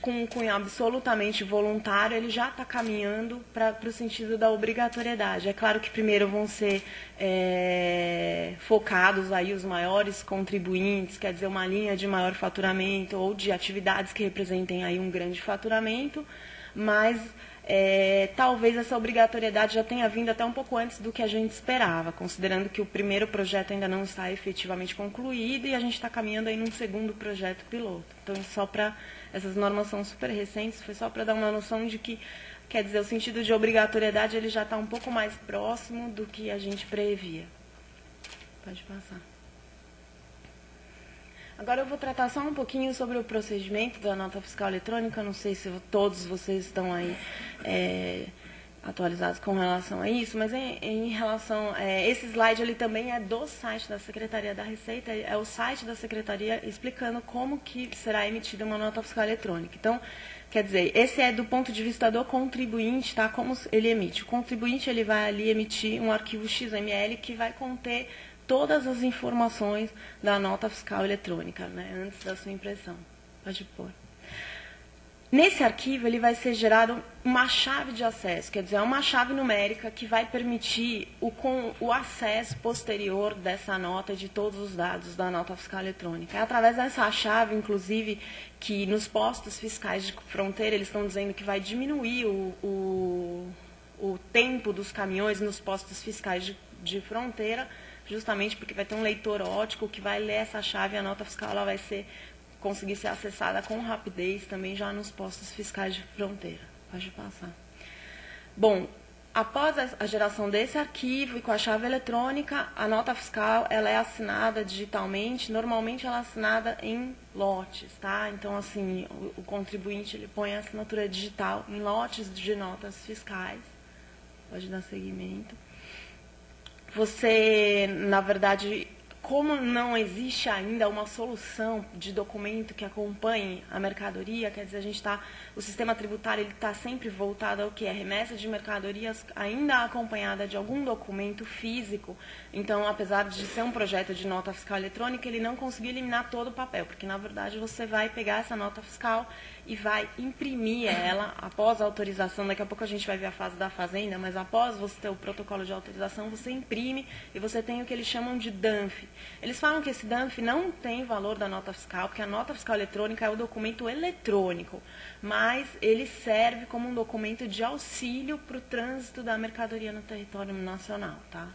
com um cunho absolutamente voluntário, ele já está caminhando para o sentido da obrigatoriedade. É claro que primeiro vão ser focados aí os maiores contribuintes, quer dizer, uma linha de maior faturamento ou de atividades que representem aí um grande faturamento, mas talvez essa obrigatoriedade já tenha vindo até um pouco antes do que a gente esperava, considerando que o primeiro projeto ainda não está efetivamente concluído e a gente está caminhando aí num segundo projeto piloto. Então, essas normas são super recentes, foi só para dar uma noção de que, quer dizer, o sentido de obrigatoriedade ele já está um pouco mais próximo do que a gente previa. Pode passar. Agora eu vou tratar só um pouquinho sobre o procedimento da nota fiscal eletrônica. Não sei se todos vocês estão aí atualizados com relação a isso, mas em relação... esse slide ele também é do site da Secretaria da Receita, é o site da Secretaria explicando como que será emitida uma nota fiscal eletrônica. Então, quer dizer, esse é do ponto de vista do contribuinte, tá? Como ele emite. O contribuinte ele vai ali emitir um arquivo XML que vai conter todas as informações da nota fiscal eletrônica, né, antes da sua impressão. Pode pôr. Nesse arquivo, ele vai ser gerado uma chave de acesso, quer dizer, é uma chave numérica que vai permitir o acesso posterior dessa nota e de todos os dados da nota fiscal eletrônica. É através dessa chave, inclusive, que nos postos fiscais de fronteira, eles estão dizendo que vai diminuir o tempo dos caminhões nos postos fiscais de fronteira, justamente porque vai ter um leitor óptico que vai ler essa chave e a nota fiscal ela vai conseguir ser acessada com rapidez também já nos postos fiscais de fronteira. Pode passar. Bom, após a geração desse arquivo e com a chave eletrônica, a nota fiscal ela é assinada digitalmente. Normalmente ela é assinada em lotes, tá? Então, assim, o contribuinte ele põe a assinatura digital em lotes de notas fiscais. Pode dar seguimento. Você, na verdade, como não existe ainda uma solução de documento que acompanhe a mercadoria, quer dizer, o sistema tributário ele está sempre voltado ao que é remessa de mercadorias ainda acompanhada de algum documento físico. Então, apesar de ser um projeto de nota fiscal eletrônica, ele não conseguiu eliminar todo o papel, porque, na verdade, você vai pegar essa nota fiscal e vai imprimir ela após a autorização. Daqui a pouco a gente vai ver a fase da fazenda, mas após você ter o protocolo de autorização, você imprime e você tem o que eles chamam de DANF. Eles falam que esse DANF não tem valor da nota fiscal, porque a nota fiscal eletrônica é o documento eletrônico, mas ele serve como um documento de auxílio para o trânsito da mercadoria no território nacional, tá?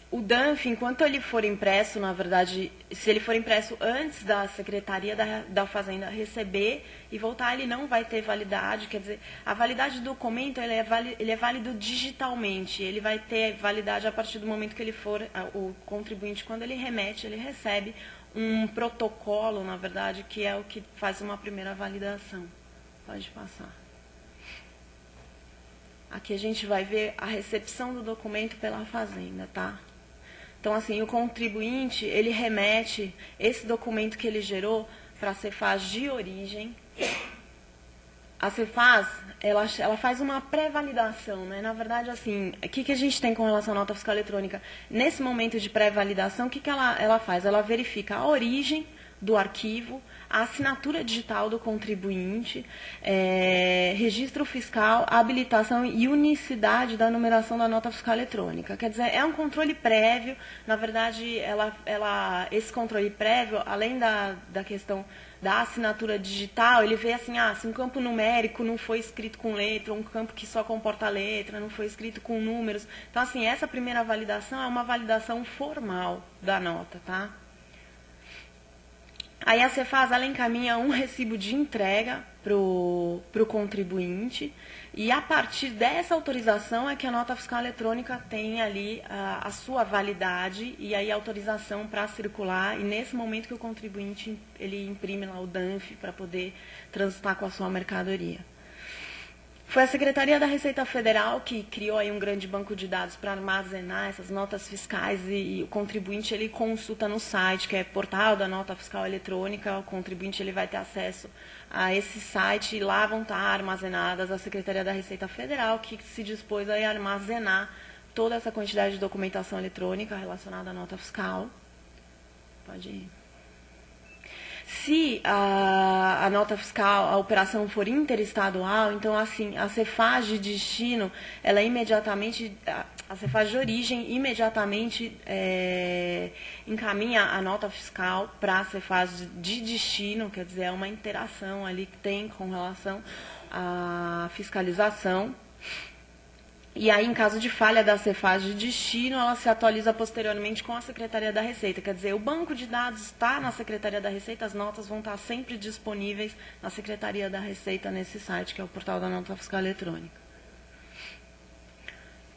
O DANF, enquanto ele for impresso, na verdade, se ele for impresso antes da Secretaria da Fazenda receber e voltar, ele não vai ter validade. Quer dizer, a validade do documento ele é válido digitalmente. Ele vai ter validade a partir do momento que ele for, o contribuinte, quando ele remete, ele recebe um protocolo, na verdade, que é o que faz uma primeira validação. Pode passar. Aqui a gente vai ver a recepção do documento pela Fazenda, tá? Então, assim, o contribuinte, ele remete esse documento que ele gerou para a Cefaz de origem. A Cefaz, ela faz uma pré-validação, né? Na verdade, assim, o que a gente tem com relação à nota fiscal eletrônica? Nesse momento de pré-validação, o que ela faz? Ela verifica a origem do arquivo, a assinatura digital do contribuinte, registro fiscal, habilitação e unicidade da numeração da nota fiscal eletrônica. Quer dizer, é um controle prévio. Na verdade, esse controle prévio, além da questão da assinatura digital, ele vê assim, se um campo numérico não foi escrito com letra, um campo que só comporta letra, não foi escrito com números. Então, assim, essa primeira validação é uma validação formal da nota, tá? Aí a Cefaz ela encaminha um recibo de entrega para o contribuinte e a partir dessa autorização é que a nota fiscal eletrônica tem ali a sua validade e aí a autorização para circular e nesse momento que o contribuinte ele imprime lá o DANF para poder transitar com a sua mercadoria. Foi a Secretaria da Receita Federal que criou aí um grande banco de dados para armazenar essas notas fiscais e o contribuinte ele consulta no site, que é Portal da Nota Fiscal Eletrônica. O contribuinte ele vai ter acesso a esse site e lá vão estar armazenadas a Secretaria da Receita Federal, que se dispôs a armazenar toda essa quantidade de documentação eletrônica relacionada à nota fiscal. Pode ir. Se a nota fiscal, a operação for interestadual, então, assim, a Cefaz de destino, ela imediatamente, a Cefaz de origem, imediatamente encaminha a nota fiscal para a Cefaz de destino, quer dizer, é uma interação ali que tem com relação à fiscalização. E aí, em caso de falha da Cefaz de destino, ela se atualiza posteriormente com a Secretaria da Receita. Quer dizer, o banco de dados está na Secretaria da Receita, as notas vão estar sempre disponíveis na Secretaria da Receita nesse site, que é o Portal da Nota Fiscal Eletrônica.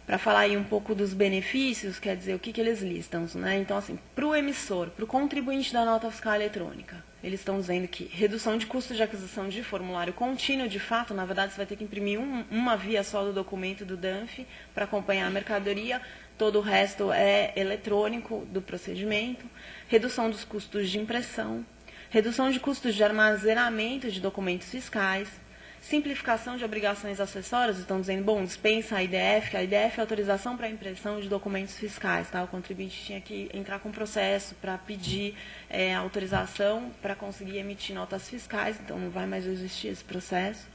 Para falar aí um pouco dos benefícios, quer dizer, o que eles listam, né? Então, assim, para o emissor, para o contribuinte da nota fiscal eletrônica, eles estão dizendo que redução de custo de aquisição de formulário contínuo, de fato, na verdade, você vai ter que imprimir uma via só do documento do DANF para acompanhar a mercadoria, todo o resto é eletrônico do procedimento, redução dos custos de impressão, redução de custos de armazenamento de documentos fiscais, simplificação de obrigações acessórias, estão dizendo, bom, dispensa a IDF, que a IDF é autorização para impressão de documentos fiscais, tá? O contribuinte tinha que entrar com processo para pedir autorização para conseguir emitir notas fiscais, então não vai mais existir esse processo.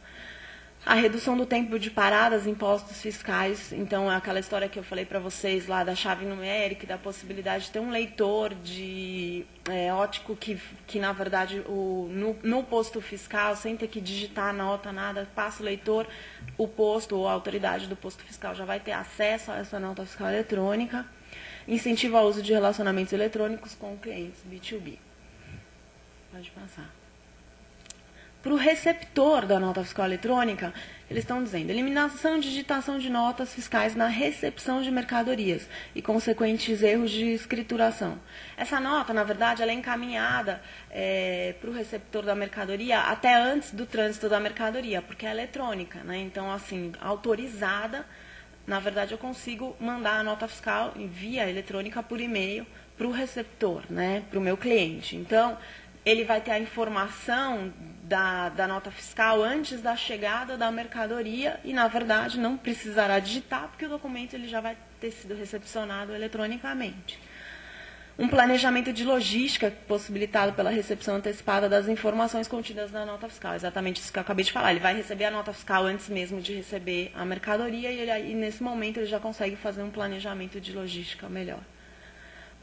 A redução do tempo de paradas em postos fiscais, então, é aquela história que eu falei para vocês lá da chave numérica, da possibilidade de ter um leitor de ótico que na verdade, no posto fiscal, sem ter que digitar nota, nada, passa o leitor, o posto ou a autoridade do posto fiscal já vai ter acesso a essa nota fiscal eletrônica. Incentiva ao uso de relacionamentos eletrônicos com clientes B2B. Pode passar. Para o receptor da nota fiscal eletrônica, eles estão dizendo eliminação e digitação de notas fiscais na recepção de mercadorias e consequentes erros de escrituração. Essa nota, na verdade, ela é encaminhada para o receptor da mercadoria até antes do trânsito da mercadoria, porque é eletrônica, né? Então, assim, autorizada, na verdade, eu consigo mandar a nota fiscal via eletrônica por e-mail para o receptor, né? Para o meu cliente. Então, ele vai ter a informação da nota fiscal antes da chegada da mercadoria e, na verdade, não precisará digitar, porque o documento ele já vai ter sido recepcionado eletronicamente. Um planejamento de logística possibilitado pela recepção antecipada das informações contidas na nota fiscal. Exatamente isso que eu acabei de falar. Ele vai receber a nota fiscal antes mesmo de receber a mercadoria e nesse momento, ele já consegue fazer um planejamento de logística melhor.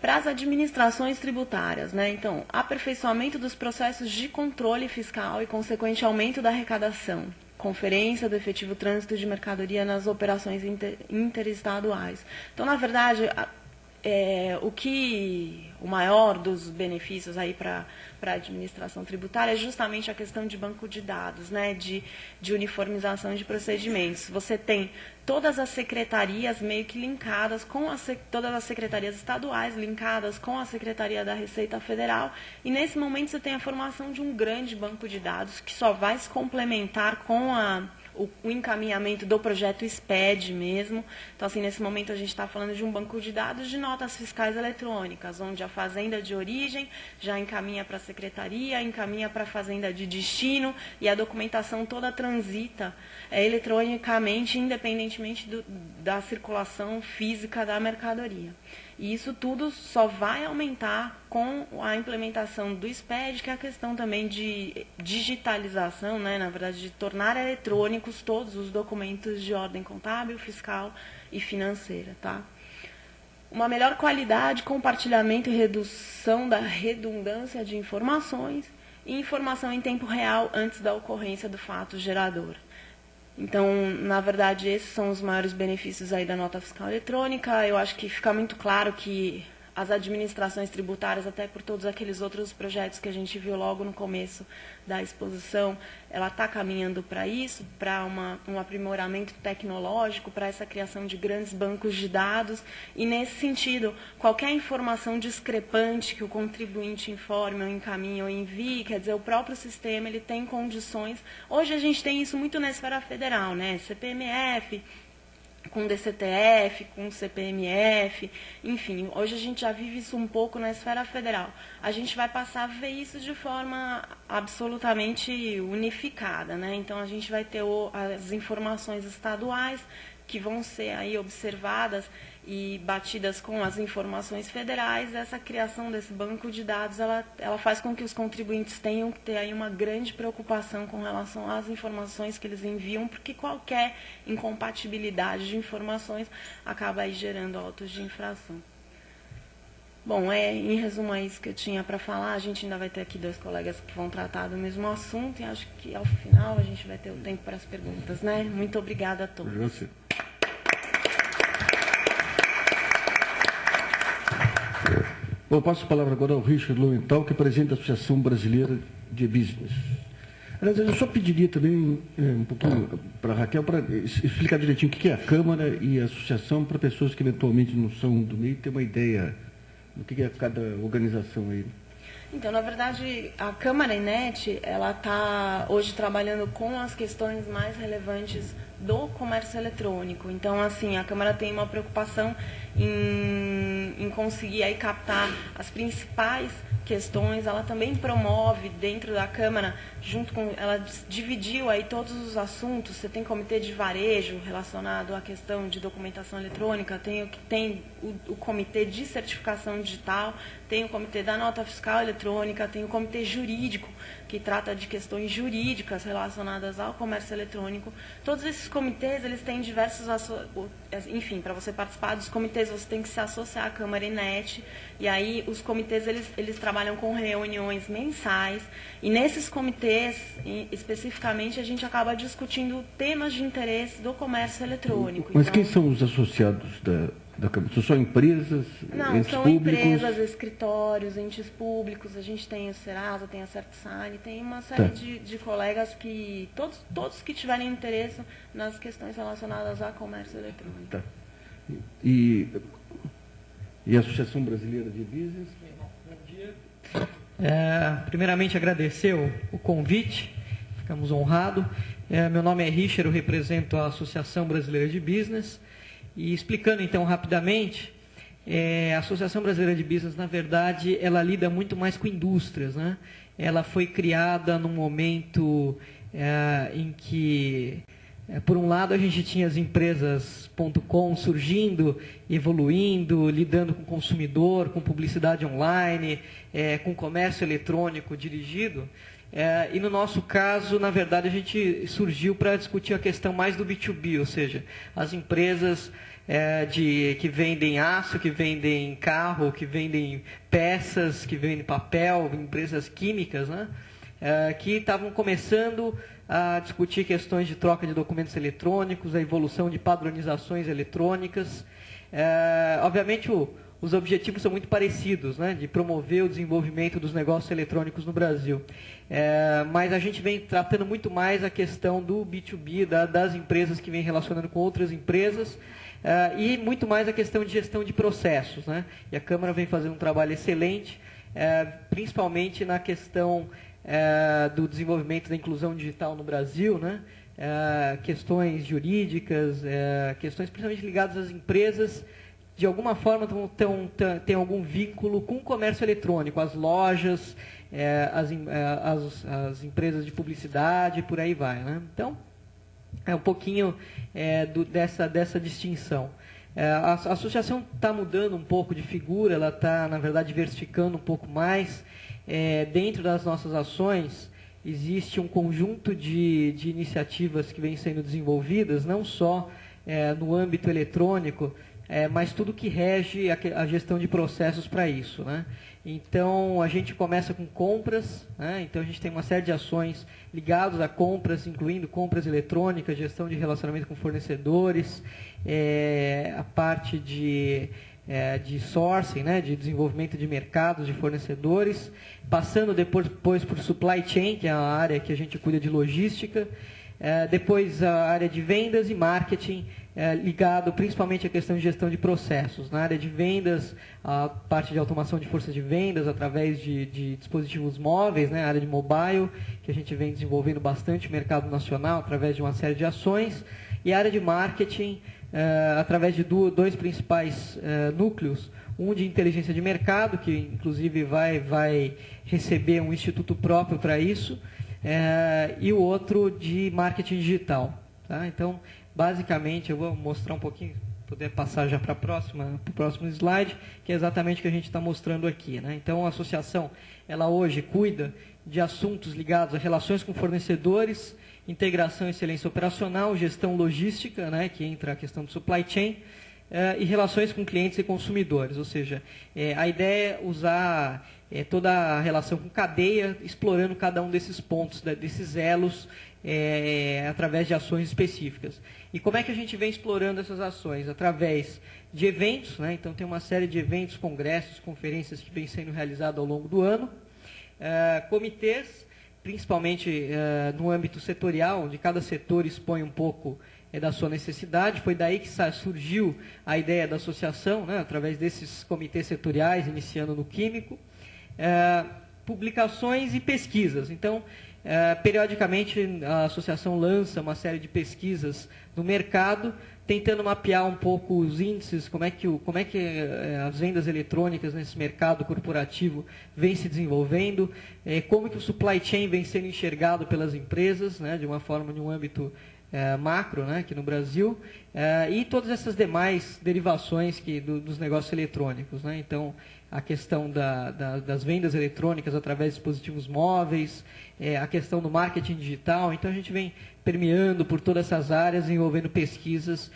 Para as administrações tributárias, né? Então, aperfeiçoamento dos processos de controle fiscal e consequente aumento da arrecadação, conferência do efetivo trânsito de mercadoria nas operações interestaduais. Então, na verdade, o maior dos benefícios aí para a administração tributária é justamente a questão de banco de dados, né? De uniformização de procedimentos. Você tem todas as secretarias meio que linkadas com todas as secretarias estaduais linkadas com a Secretaria da Receita Federal, e nesse momento você tem a formação de um grande banco de dados que só vai se complementar com o encaminhamento do projeto SPED mesmo. Então, assim, nesse momento a gente está falando de um banco de dados de notas fiscais eletrônicas, onde a fazenda de origem já encaminha para a secretaria, encaminha para a fazenda de destino, e a documentação toda transita eletronicamente, independentemente da circulação física da mercadoria. E isso tudo só vai aumentar com a implementação do SPED, que é a questão também de digitalização, né? Na verdade, de tornar eletrônicos todos os documentos de ordem contábil, fiscal e financeira. Tá? Uma melhor qualidade, compartilhamento e redução da redundância de informações e informação em tempo real antes da ocorrência do fato gerador. Então, na verdade, esses são os maiores benefícios aí da nota fiscal eletrônica. Eu acho que fica muito claro que as administrações tributárias, até por todos aqueles outros projetos que a gente viu logo no começo da exposição, ela está caminhando para isso, para um aprimoramento tecnológico, para essa criação de grandes bancos de dados. E, nesse sentido, qualquer informação discrepante que o contribuinte informe, ou encaminhe, ou envie, quer dizer, o próprio sistema ele tem condições. Hoje a gente tem isso muito na esfera federal, né? CPMF, com DCTF, com CPMF, enfim, hoje a gente já vive isso um pouco na esfera federal. A gente vai passar a ver isso de forma absolutamente unificada, né? Então, a gente vai ter as informações estaduais que vão ser aí observadas e batidas com as informações federais. Essa criação desse banco de dados, ela faz com que os contribuintes tenham que ter aí uma grande preocupação com relação às informações que eles enviam, porque qualquer incompatibilidade de informações acaba aí gerando autos de infração. Bom, em resumo é isso que eu tinha para falar. A gente ainda vai ter aqui 2 colegas que vão tratar do mesmo assunto, e acho que ao final a gente vai ter o tempo para as perguntas, né? Muito obrigada a todos. Bom, passo a palavra agora ao Richard Lowenthal, que é presidente da Associação Brasileira de Business. Aliás, eu só pediria também um pouquinho para a Raquel, para explicar direitinho o que é a Câmara e a Associação, para pessoas que eventualmente não são do meio, ter uma ideia do que é cada organização aí. Então, na verdade, a Câmara Enet, ela está hoje trabalhando com as questões mais relevantes do comércio eletrônico. Então, assim, a Câmara tem uma preocupação em conseguir aí captar as principais questões, ela também promove dentro da Câmara, ela dividiu aí todos os assuntos. Você tem comitê de varejo relacionado à questão de documentação eletrônica, tem o comitê de certificação digital, tem o comitê da nota fiscal eletrônica, tem o comitê jurídico, que trata de questões jurídicas relacionadas ao comércio eletrônico. Todos esses comitês, eles têm diversos... Enfim, para você participar dos comitês, você tem que se associar à Câmara Enet. E aí, os comitês, eles trabalham com reuniões mensais. E nesses comitês, especificamente, a gente acaba discutindo temas de interesse do comércio eletrônico. Mas quem são os associados da Câmara? São só empresas, não, entes são públicos? Empresas, escritórios, entes públicos. A gente tem o Serasa, tem a Certsign, tem uma série de colegas que, todos que tiverem interesse nas questões relacionadas ao comércio eletrônico. Tá. E a Associação Brasileira de Business? Bom dia. Primeiramente, agradecer o convite, ficamos honrados. Meu nome é Richard, eu represento a Associação Brasileira de Business. E explicando, então, rapidamente, a Associação Brasileira de Business, na verdade, ela lida muito mais com indústrias, né? Ela foi criada num momento em que, por um lado, a gente tinha as empresas.com surgindo, evoluindo, lidando com o consumidor, com publicidade online, com comércio eletrônico dirigido. E no nosso caso, na verdade, a gente surgiu para discutir a questão mais do B2B, ou seja, as empresas que vendem aço, que vendem carro, que vendem peças, que vendem papel, empresas químicas, né? Que estavam começando a discutir questões de troca de documentos eletrônicos, a evolução de padronizações eletrônicas. Obviamente, os objetivos são muito parecidos, né, de promover o desenvolvimento dos negócios eletrônicos no Brasil. Mas a gente vem tratando muito mais a questão do B2B, das empresas que vêm relacionando com outras empresas, e muito mais a questão de gestão de processos, né? E a Câmara vem fazendo um trabalho excelente, principalmente na questão do desenvolvimento da inclusão digital no Brasil, né? Questões jurídicas, questões principalmente ligadas às empresas, de alguma forma tem algum vínculo com o comércio eletrônico, as lojas, as empresas de publicidade, por aí vai, né? Então, é um pouquinho dessa distinção. A associação está mudando um pouco de figura, ela está, na verdade, diversificando um pouco mais. Dentro das nossas ações, existe um conjunto de iniciativas que vêm sendo desenvolvidas, não só no âmbito eletrônico, mas tudo que rege a gestão de processos para isso, né? Então, a gente começa com compras, né? Então a gente tem uma série de ações ligadas a compras, incluindo compras eletrônicas, gestão de relacionamento com fornecedores, a parte de sourcing, né? De desenvolvimento de mercados, de fornecedores, passando depois por supply chain, que é a área que a gente cuida de logística, depois a área de vendas e marketing, ligado principalmente à questão de gestão de processos. Na área de vendas, a parte de automação de forças de vendas através de dispositivos móveis, né, a área de mobile, que a gente vem desenvolvendo bastante no mercado nacional através de uma série de ações, e a área de marketing, através de dois principais núcleos, um de inteligência de mercado, que inclusive vai receber um instituto próprio para isso, e o outro de marketing digital. Tá? Então, basicamente, eu vou mostrar um pouquinho, poder passar já para o próximo slide, que é exatamente o que a gente está mostrando aqui, né? Então, a associação, ela hoje cuida de assuntos ligados a relações com fornecedores, integração e excelência operacional, gestão logística, né, que entra a questão do supply chain, e relações com clientes e consumidores. Ou seja, a ideia é usar toda a relação com cadeia, explorando cada um desses pontos, desses elos, através de ações específicas. E como é que a gente vem explorando essas ações? Através de eventos, né? Então tem uma série de eventos, congressos, conferências que vem sendo realizados ao longo do ano, comitês, principalmente no âmbito setorial, onde cada setor expõe um pouco da sua necessidade. Foi daí que surgiu a ideia da associação, né? Através desses comitês setoriais, iniciando no químico, publicações e pesquisas. Então, periodicamente, a associação lança uma série de pesquisas no mercado, tentando mapear um pouco os índices, como é que as vendas eletrônicas nesse mercado corporativo vem se desenvolvendo, como que o supply chain vem sendo enxergado pelas empresas, né, de uma forma, de um âmbito macro, né, aqui no Brasil, e todas essas demais derivações dos negócios eletrônicos, né? Então, a questão das vendas eletrônicas através de dispositivos móveis, a questão do marketing digital. Então, a gente vem permeando por todas essas áreas, desenvolvendo pesquisas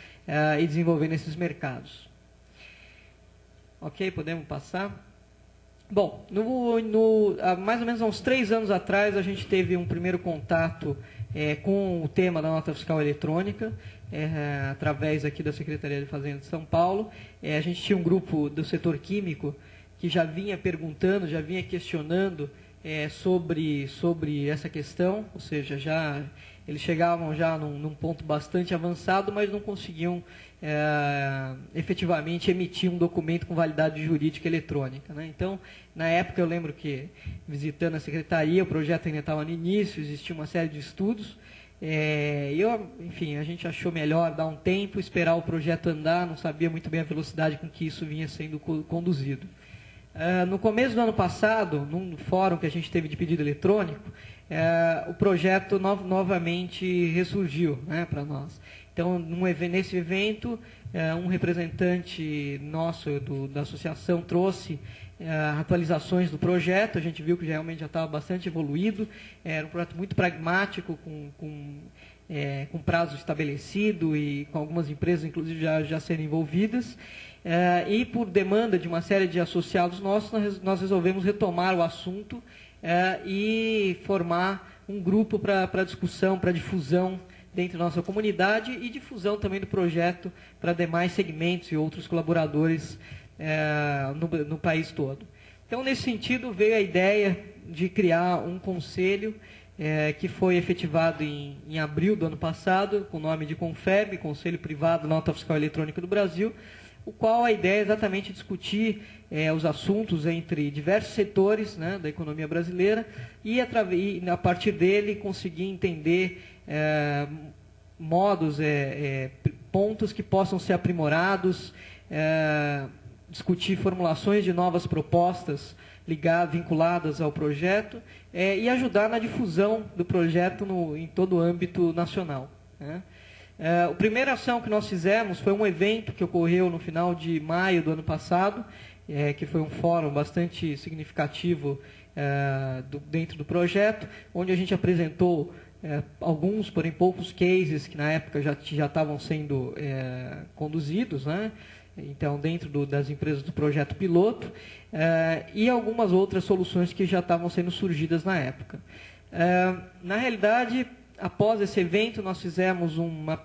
e desenvolvendo esses mercados. Ok, podemos passar? Bom, há mais ou menos uns 3 anos atrás, a gente teve um primeiro contato com o tema da nota fiscal eletrônica, através aqui da Secretaria de Fazenda de São Paulo. A gente tinha um grupo do setor químico que já vinha perguntando, já vinha questionando sobre essa questão, ou seja, eles chegavam já num ponto bastante avançado, mas não conseguiam efetivamente emitir um documento com validade jurídica eletrônica, né? Então, na época, eu lembro que, visitando a Secretaria, o projeto ainda estava no início, existia uma série de estudos, enfim, a gente achou melhor dar um tempo, esperar o projeto andar, não sabia muito bem a velocidade com que isso vinha sendo conduzido. No começo do ano passado, num fórum que a gente teve de pedido eletrônico, o projeto novamente ressurgiu, né, para nós. Então, nesse evento, um representante nosso da associação trouxe atualizações do projeto. A gente viu que realmente já estava bastante evoluído, era um projeto muito pragmático, com prazo estabelecido e com algumas empresas, inclusive, já serem envolvidas. E por demanda de uma série de associados nossos, nós resolvemos retomar o assunto e formar um grupo para discussão, para difusão dentro da nossa comunidade e difusão também do projeto para demais segmentos e outros colaboradores no país todo. Então, nesse sentido, veio a ideia de criar um conselho que foi efetivado em abril do ano passado, com o nome de CONFEB, Conselho Privado da Nota Fiscal Eletrônica do Brasil, o qual a ideia é exatamente discutir os assuntos entre diversos setores, né, da economia brasileira e, a partir dele, conseguir entender modos, pontos que possam ser aprimorados, discutir formulações de novas propostas vinculadas ao projeto e ajudar na difusão do projeto em todo o âmbito nacional, né? A primeira ação que nós fizemos foi um evento que ocorreu no final de maio do ano passado, que foi um fórum bastante significativo dentro do projeto, onde a gente apresentou alguns, porém poucos cases que na época já estavam sendo conduzidos, né? Então, dentro das empresas do projeto piloto, e algumas outras soluções que já estavam sendo surgidas na época. Na realidade, após esse evento, nós fizemos uma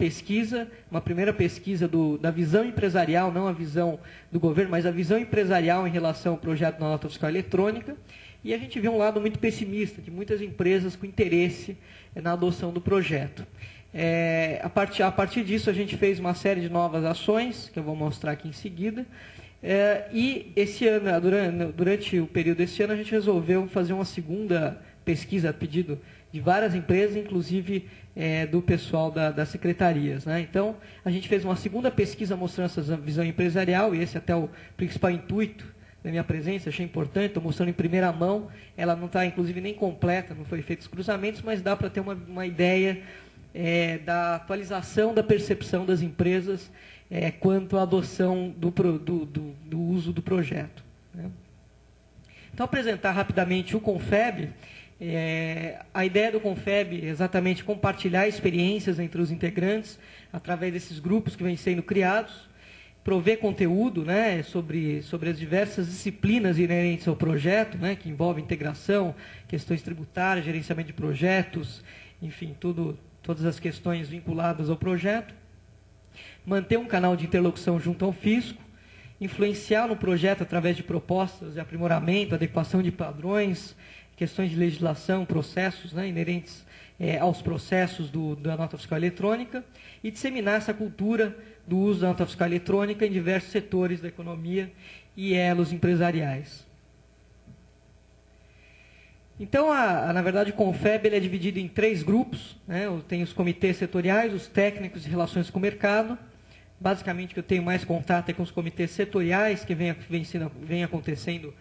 primeira pesquisa da visão empresarial, não a visão do governo, mas a visão empresarial em relação ao projeto da nota fiscal eletrônica, e a gente viu um lado muito pessimista, de muitas empresas com interesse na adoção do projeto. A partir disso, a gente fez uma série de novas ações, que eu vou mostrar aqui em seguida, e esse ano, durante o período desse ano, a gente resolveu fazer uma segunda pesquisa a pedido de várias empresas, inclusive do pessoal das secretarias, né? Então, a gente fez uma segunda pesquisa mostrando essa visão empresarial, e esse até o principal intuito da minha presença, achei importante, estou mostrando em primeira mão, ela não está, inclusive, nem completa, não foi feito os cruzamentos, mas dá para ter uma ideia da atualização da percepção das empresas quanto à adoção do uso do projeto, né? Então, apresentar rapidamente o CONFEB. A ideia do CONFEB é exatamente compartilhar experiências entre os integrantes, através desses grupos que vêm sendo criados, prover conteúdo, né, sobre as diversas disciplinas inerentes ao projeto, né, que envolvem integração, questões tributárias, gerenciamento de projetos, enfim, todas as questões vinculadas ao projeto. Manter um canal de interlocução junto ao fisco, influenciar no projeto através de propostas de aprimoramento, adequação de padrões, questões de legislação, processos, né, inerentes aos processos da nota fiscal eletrônica, e disseminar essa cultura do uso da nota fiscal eletrônica em diversos setores da economia e elos empresariais. Então, na verdade, o CONFEB é dividido em 3 grupos, né? Tem os comitês setoriais, os técnicos de relações com o mercado, basicamente que eu tenho mais contato é com os comitês setoriais, que vem acontecendo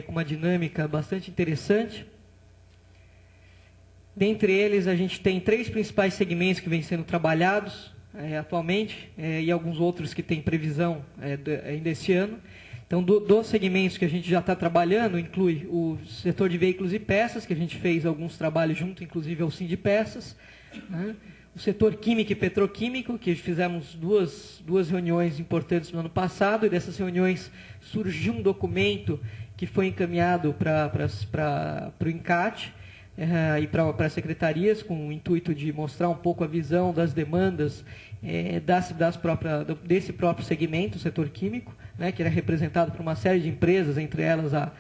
com uma dinâmica bastante interessante. Dentre eles, a gente tem 3 principais segmentos que vêm sendo trabalhados atualmente, e alguns outros que têm previsão ainda esse ano. Então, dos segmentos que a gente já está trabalhando, inclui o setor de veículos e peças, que a gente fez alguns trabalhos junto, inclusive ao Sindipessas, né? O setor químico e petroquímico, que fizemos duas reuniões importantes no ano passado, e dessas reuniões surgiu um documento que foi encaminhado para o INCAT e para as secretarias, com o intuito de mostrar um pouco a visão das demandas desse próprio segmento, o setor químico, né, que era representado por uma série de empresas, entre elas a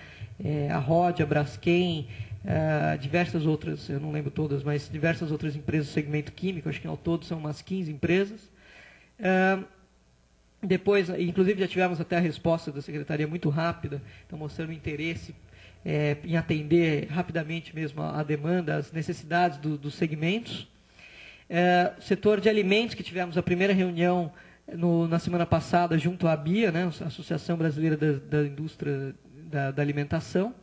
ROD, a Braskem, diversas outras, eu não lembro todas, mas diversas outras empresas do segmento químico, acho que ao todo são umas 15 empresas. Depois, inclusive, já tivemos até a resposta da secretaria muito rápida, então mostrando interesse em atender rapidamente mesmo a demanda, as necessidades dos segmentos. O setor de alimentos, que tivemos a primeira reunião na semana passada junto à ABIA, né, a Associação Brasileira da Indústria da Alimentação.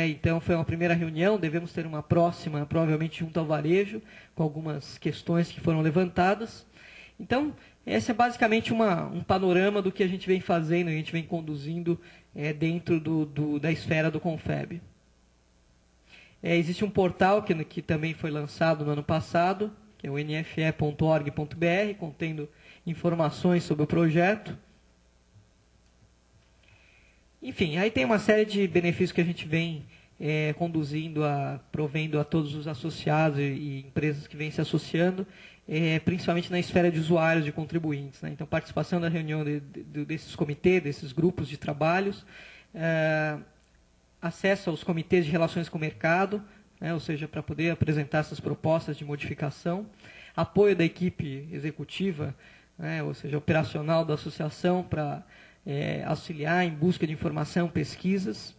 Então, foi uma primeira reunião, devemos ter uma próxima, provavelmente junto ao varejo, com algumas questões que foram levantadas. Então, esse é basicamente um panorama do que a gente vem fazendo, a gente vem conduzindo dentro da esfera do Confeb. Existe um portal que também foi lançado no ano passado, que é o nfe.org.br, contendo informações sobre o projeto. Enfim, aí tem uma série de benefícios que a gente vem provendo a todos os associados e empresas que vêm se associando, principalmente na esfera de usuários, de contribuintes, né? Então, participação da reunião desses comitês, desses grupos de trabalhos, acesso aos comitês de relações com o mercado, né? Ou seja, para poder apresentar essas propostas de modificação, apoio da equipe executiva, né? Ou seja, operacional da associação para auxiliar em busca de informação, pesquisas,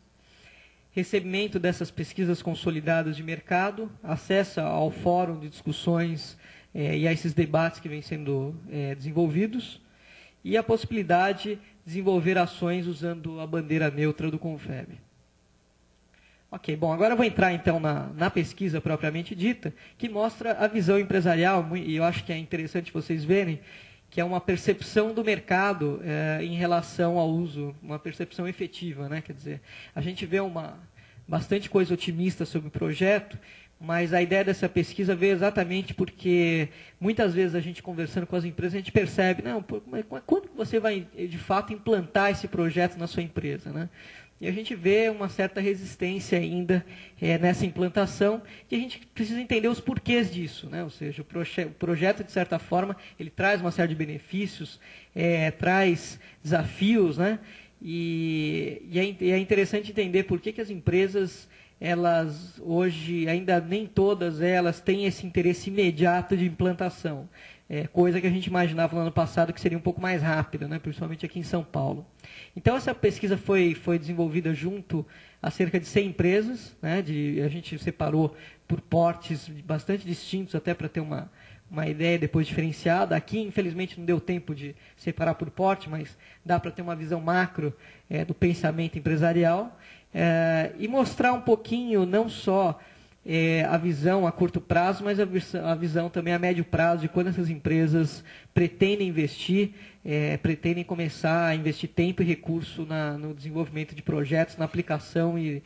recebimento dessas pesquisas consolidadas de mercado, acesso ao fórum de discussões e a esses debates que vêm sendo desenvolvidos, e a possibilidade de desenvolver ações usando a bandeira neutra do Confeb. Ok, bom, agora eu vou entrar então na pesquisa propriamente dita, que mostra a visão empresarial, e eu acho que é interessante vocês verem, que é uma percepção do mercado em relação ao uso, uma percepção efetiva, né? Quer dizer, a gente vê bastante coisa otimista sobre o projeto, mas a ideia dessa pesquisa veio exatamente porque muitas vezes a gente conversando com as empresas, a gente percebe, não, quando você vai de fato implantar esse projeto na sua empresa, né? E a gente vê uma certa resistência ainda nessa implantação, e a gente precisa entender os porquês disso, né? Ou seja, o projeto, de certa forma, ele traz uma série de benefícios, traz desafios, né? E é interessante entender por que as empresas, elas hoje, ainda nem todas elas têm esse interesse imediato de implantação. Coisa que a gente imaginava no ano passado que seria um pouco mais rápida, né, principalmente aqui em São Paulo. Então, essa pesquisa foi desenvolvida junto a cerca de 100 empresas, né, a gente separou por portes bastante distintos, até para ter uma ideia depois diferenciada. Aqui, infelizmente, não deu tempo de separar por porte, mas dá para ter uma visão macro do pensamento empresarial e mostrar um pouquinho, não só a visão a curto prazo, mas a visão também a médio prazo de quando essas empresas pretendem investir, pretendem começar a investir tempo e recurso no desenvolvimento de projetos, na aplicação e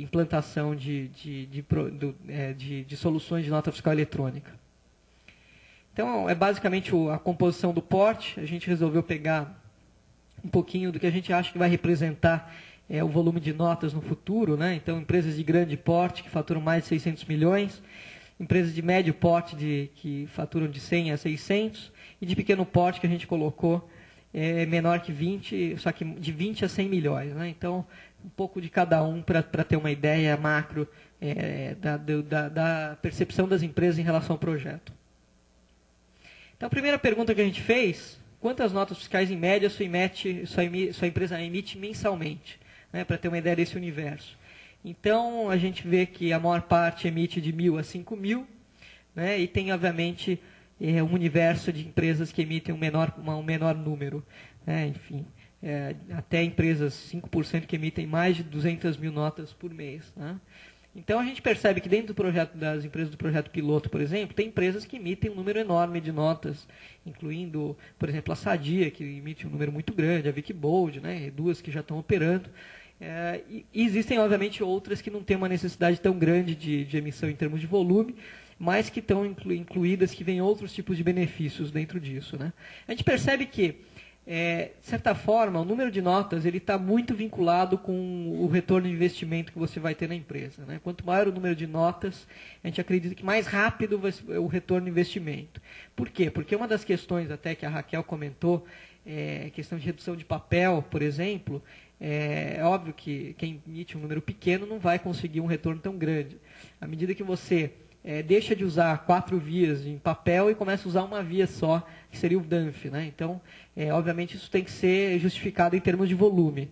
implantação de soluções de nota fiscal eletrônica. Então, é basicamente a composição do porte. A gente resolveu pegar um pouquinho do que a gente acha que vai representar o volume de notas no futuro, né? Então, empresas de grande porte que faturam mais de 600 milhões, empresas de médio porte que faturam de 100 a 600, e de pequeno porte que a gente colocou menor que 20, só que de 20 a 100 milhões. Né? Então, um pouco de cada um para ter uma ideia macro da percepção das empresas em relação ao projeto. Então, a primeira pergunta que a gente fez: quantas notas fiscais em média sua empresa emite mensalmente? Né, para ter uma ideia desse universo. Então, a gente vê que a maior parte emite de 1.000 a 5.000, né, e tem, obviamente, um universo de empresas que emitem um menor número. Enfim, até empresas 5% que emitem mais de 200 mil notas por mês. Né? Então, a gente percebe que dentro do projeto, das empresas do projeto piloto, por exemplo, tem empresas que emitem um número enorme de notas, incluindo, por exemplo, a Sadia, que emite um número muito grande, a Wikibold, né, 2 que já estão operando. E existem, obviamente, outras que não têm uma necessidade tão grande de emissão em termos de volume, mas que estão incluídas, que vêm outros tipos de benefícios dentro disso. Né? A gente percebe que, de certa forma, o número de notas está muito vinculado com o retorno de investimento que você vai ter na empresa. Né? Quanto maior o número de notas, a gente acredita que mais rápido vai ser o retorno de investimento. Por quê? Porque uma das questões até que a Raquel comentou, questão de redução de papel, por exemplo, é óbvio que quem emite um número pequeno não vai conseguir um retorno tão grande. À medida que você deixa de usar 4 vias em papel e começa a usar uma via só, que seria o DANF. Né? Então, obviamente, isso tem que ser justificado em termos de volume.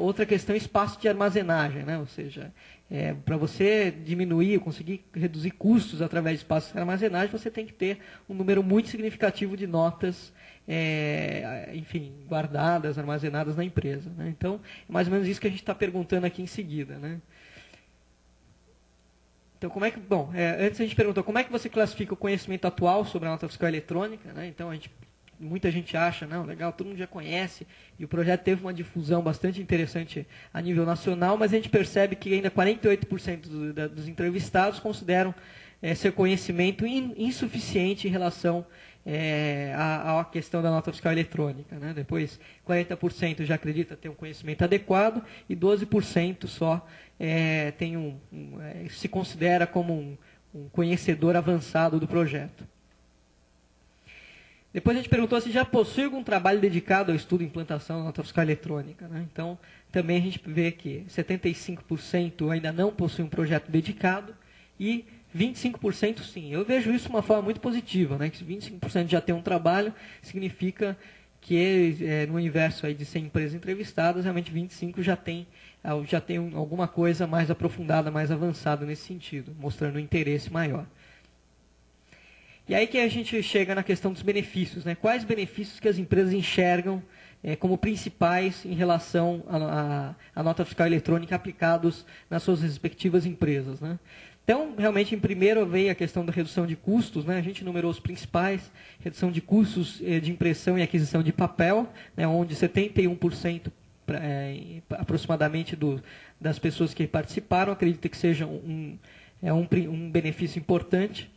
Outra questão é espaço de armazenagem, né? Ou seja, para você diminuir, conseguir reduzir custos através de espaço de armazenagem, você tem que ter um número muito significativo de notas, enfim, guardadas, armazenadas na empresa. Né? Então, é mais ou menos isso que a gente está perguntando aqui em seguida. Né? Então, antes a gente perguntou como é que você classifica o conhecimento atual sobre a nota fiscal eletrônica. Né? Então, muita gente acha, não, legal, todo mundo já conhece, e o projeto teve uma difusão bastante interessante a nível nacional, mas a gente percebe que ainda 48% dos entrevistados consideram seu conhecimento insuficiente em relação à questão da nota fiscal eletrônica. Né? Depois, 40% já acredita ter um conhecimento adequado e 12% só se considera como um conhecedor avançado do projeto. Depois a gente perguntou se já possui algum trabalho dedicado ao estudo e implantação da nota fiscal eletrônica. Né? Então, também a gente vê que 75% ainda não possui um projeto dedicado e 25% sim. Eu vejo isso de uma forma muito positiva. Né? Que se 25% já tem um trabalho, significa que no universo aí de 100 empresas entrevistadas, realmente 25% já tem alguma coisa mais aprofundada, mais avançada nesse sentido, mostrando um interesse maior. E aí que a gente chega na questão dos benefícios. Né? Quais benefícios que as empresas enxergam como principais em relação à nota fiscal eletrônica aplicados nas suas respectivas empresas. Né? Então, realmente, em primeiro veio a questão da redução de custos. Né? A gente numerou os principais: redução de custos de impressão e aquisição de papel, né? Onde 71% aproximadamente das pessoas que participaram acredita que seja um benefício importante.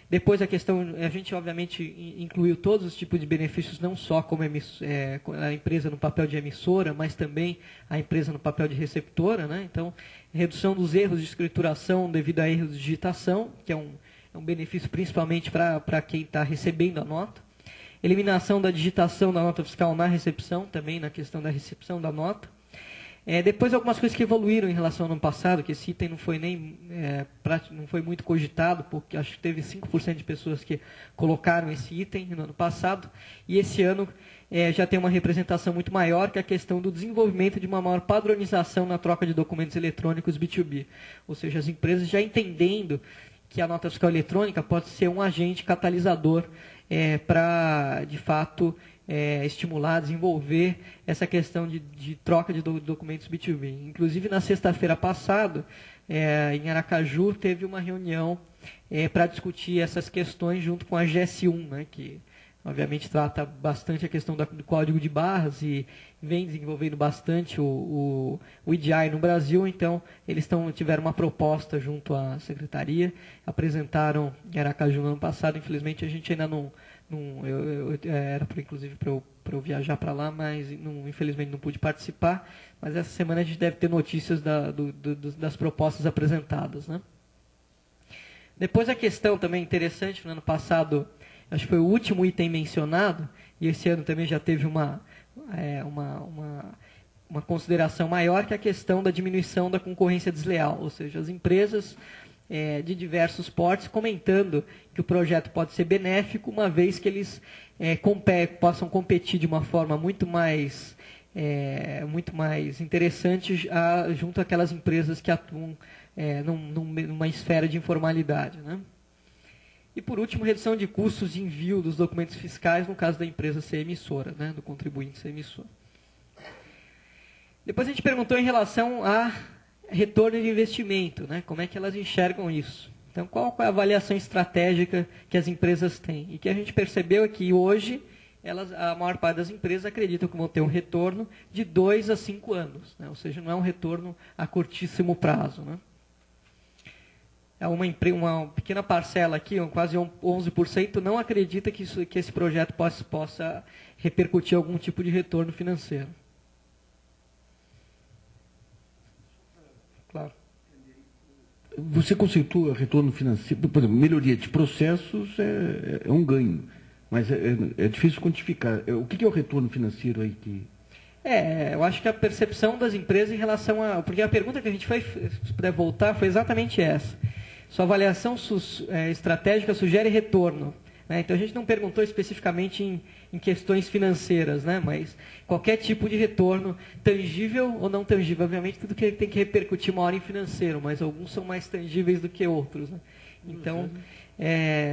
Depois a gente obviamente incluiu todos os tipos de benefícios, não só como a empresa no papel de emissora, mas também a empresa no papel de receptora. Né? Então, redução dos erros de escrituração devido a erros de digitação, que é um benefício principalmente para quem está recebendo a nota. Eliminação da digitação da nota fiscal na recepção, também na questão da recepção da nota. Depois algumas coisas que evoluíram em relação ao ano passado, que esse item não foi muito cogitado, porque acho que teve 5% de pessoas que colocaram esse item no ano passado, e esse ano já tem uma representação muito maior, que é a questão do desenvolvimento de uma maior padronização na troca de documentos eletrônicos B2B. Ou seja, as empresas já entendendo que a nota fiscal eletrônica pode ser um agente catalisador para, de fato, estimular, desenvolver essa questão de troca de documentos B2B. Inclusive, na sexta-feira passada, em Aracaju, teve uma reunião para discutir essas questões junto com a GS1, né, que obviamente trata bastante a questão do código de barras e vem desenvolvendo bastante o EDI no Brasil. Então, eles tiveram uma proposta junto à secretaria, apresentaram em Aracaju no ano passado. Infelizmente, a gente ainda não era inclusive para eu viajar para lá, mas infelizmente não pude participar. Mas essa semana a gente deve ter notícias das propostas apresentadas. Né? Depois a questão também interessante, no ano passado, acho que foi o último item mencionado, e esse ano também já teve uma consideração maior, que é a questão da diminuição da concorrência desleal, ou seja, as empresas de diversos portes comentando que o projeto pode ser benéfico, uma vez que eles possam competir de uma forma muito mais interessante junto àquelas empresas que atuam numa esfera de informalidade. Né? E, por último, redução de custos de envio dos documentos fiscais, no caso da empresa ser emissora, né, do contribuinte ser emissor. Depois a gente perguntou em relação a retorno de investimento, né, como é que elas enxergam isso. Então, qual é a avaliação estratégica que as empresas têm? E que a gente percebeu é que hoje, a maior parte das empresas acreditam que vão ter um retorno de 2 a 5 anos, né, ou seja, não é um retorno a curtíssimo prazo, né. Uma pequena parcela aqui, quase 11%, não acredita que esse projeto possa repercutir algum tipo de retorno financeiro. Claro. Você conceitua retorno financeiro, por exemplo, melhoria de processos é um ganho, mas é difícil quantificar. O que é o retorno financeiro aí que... Eu acho que a percepção das empresas em relação a... Porque a pergunta que a gente fez, se puder voltar, foi exatamente essa. Sua avaliação estratégica sugere retorno, né? Então, a gente não perguntou especificamente em questões financeiras, né? Mas qualquer tipo de retorno, tangível ou não tangível. Obviamente, tudo que tem que repercutir uma hora em financeiro, mas alguns são mais tangíveis do que outros, né? Então,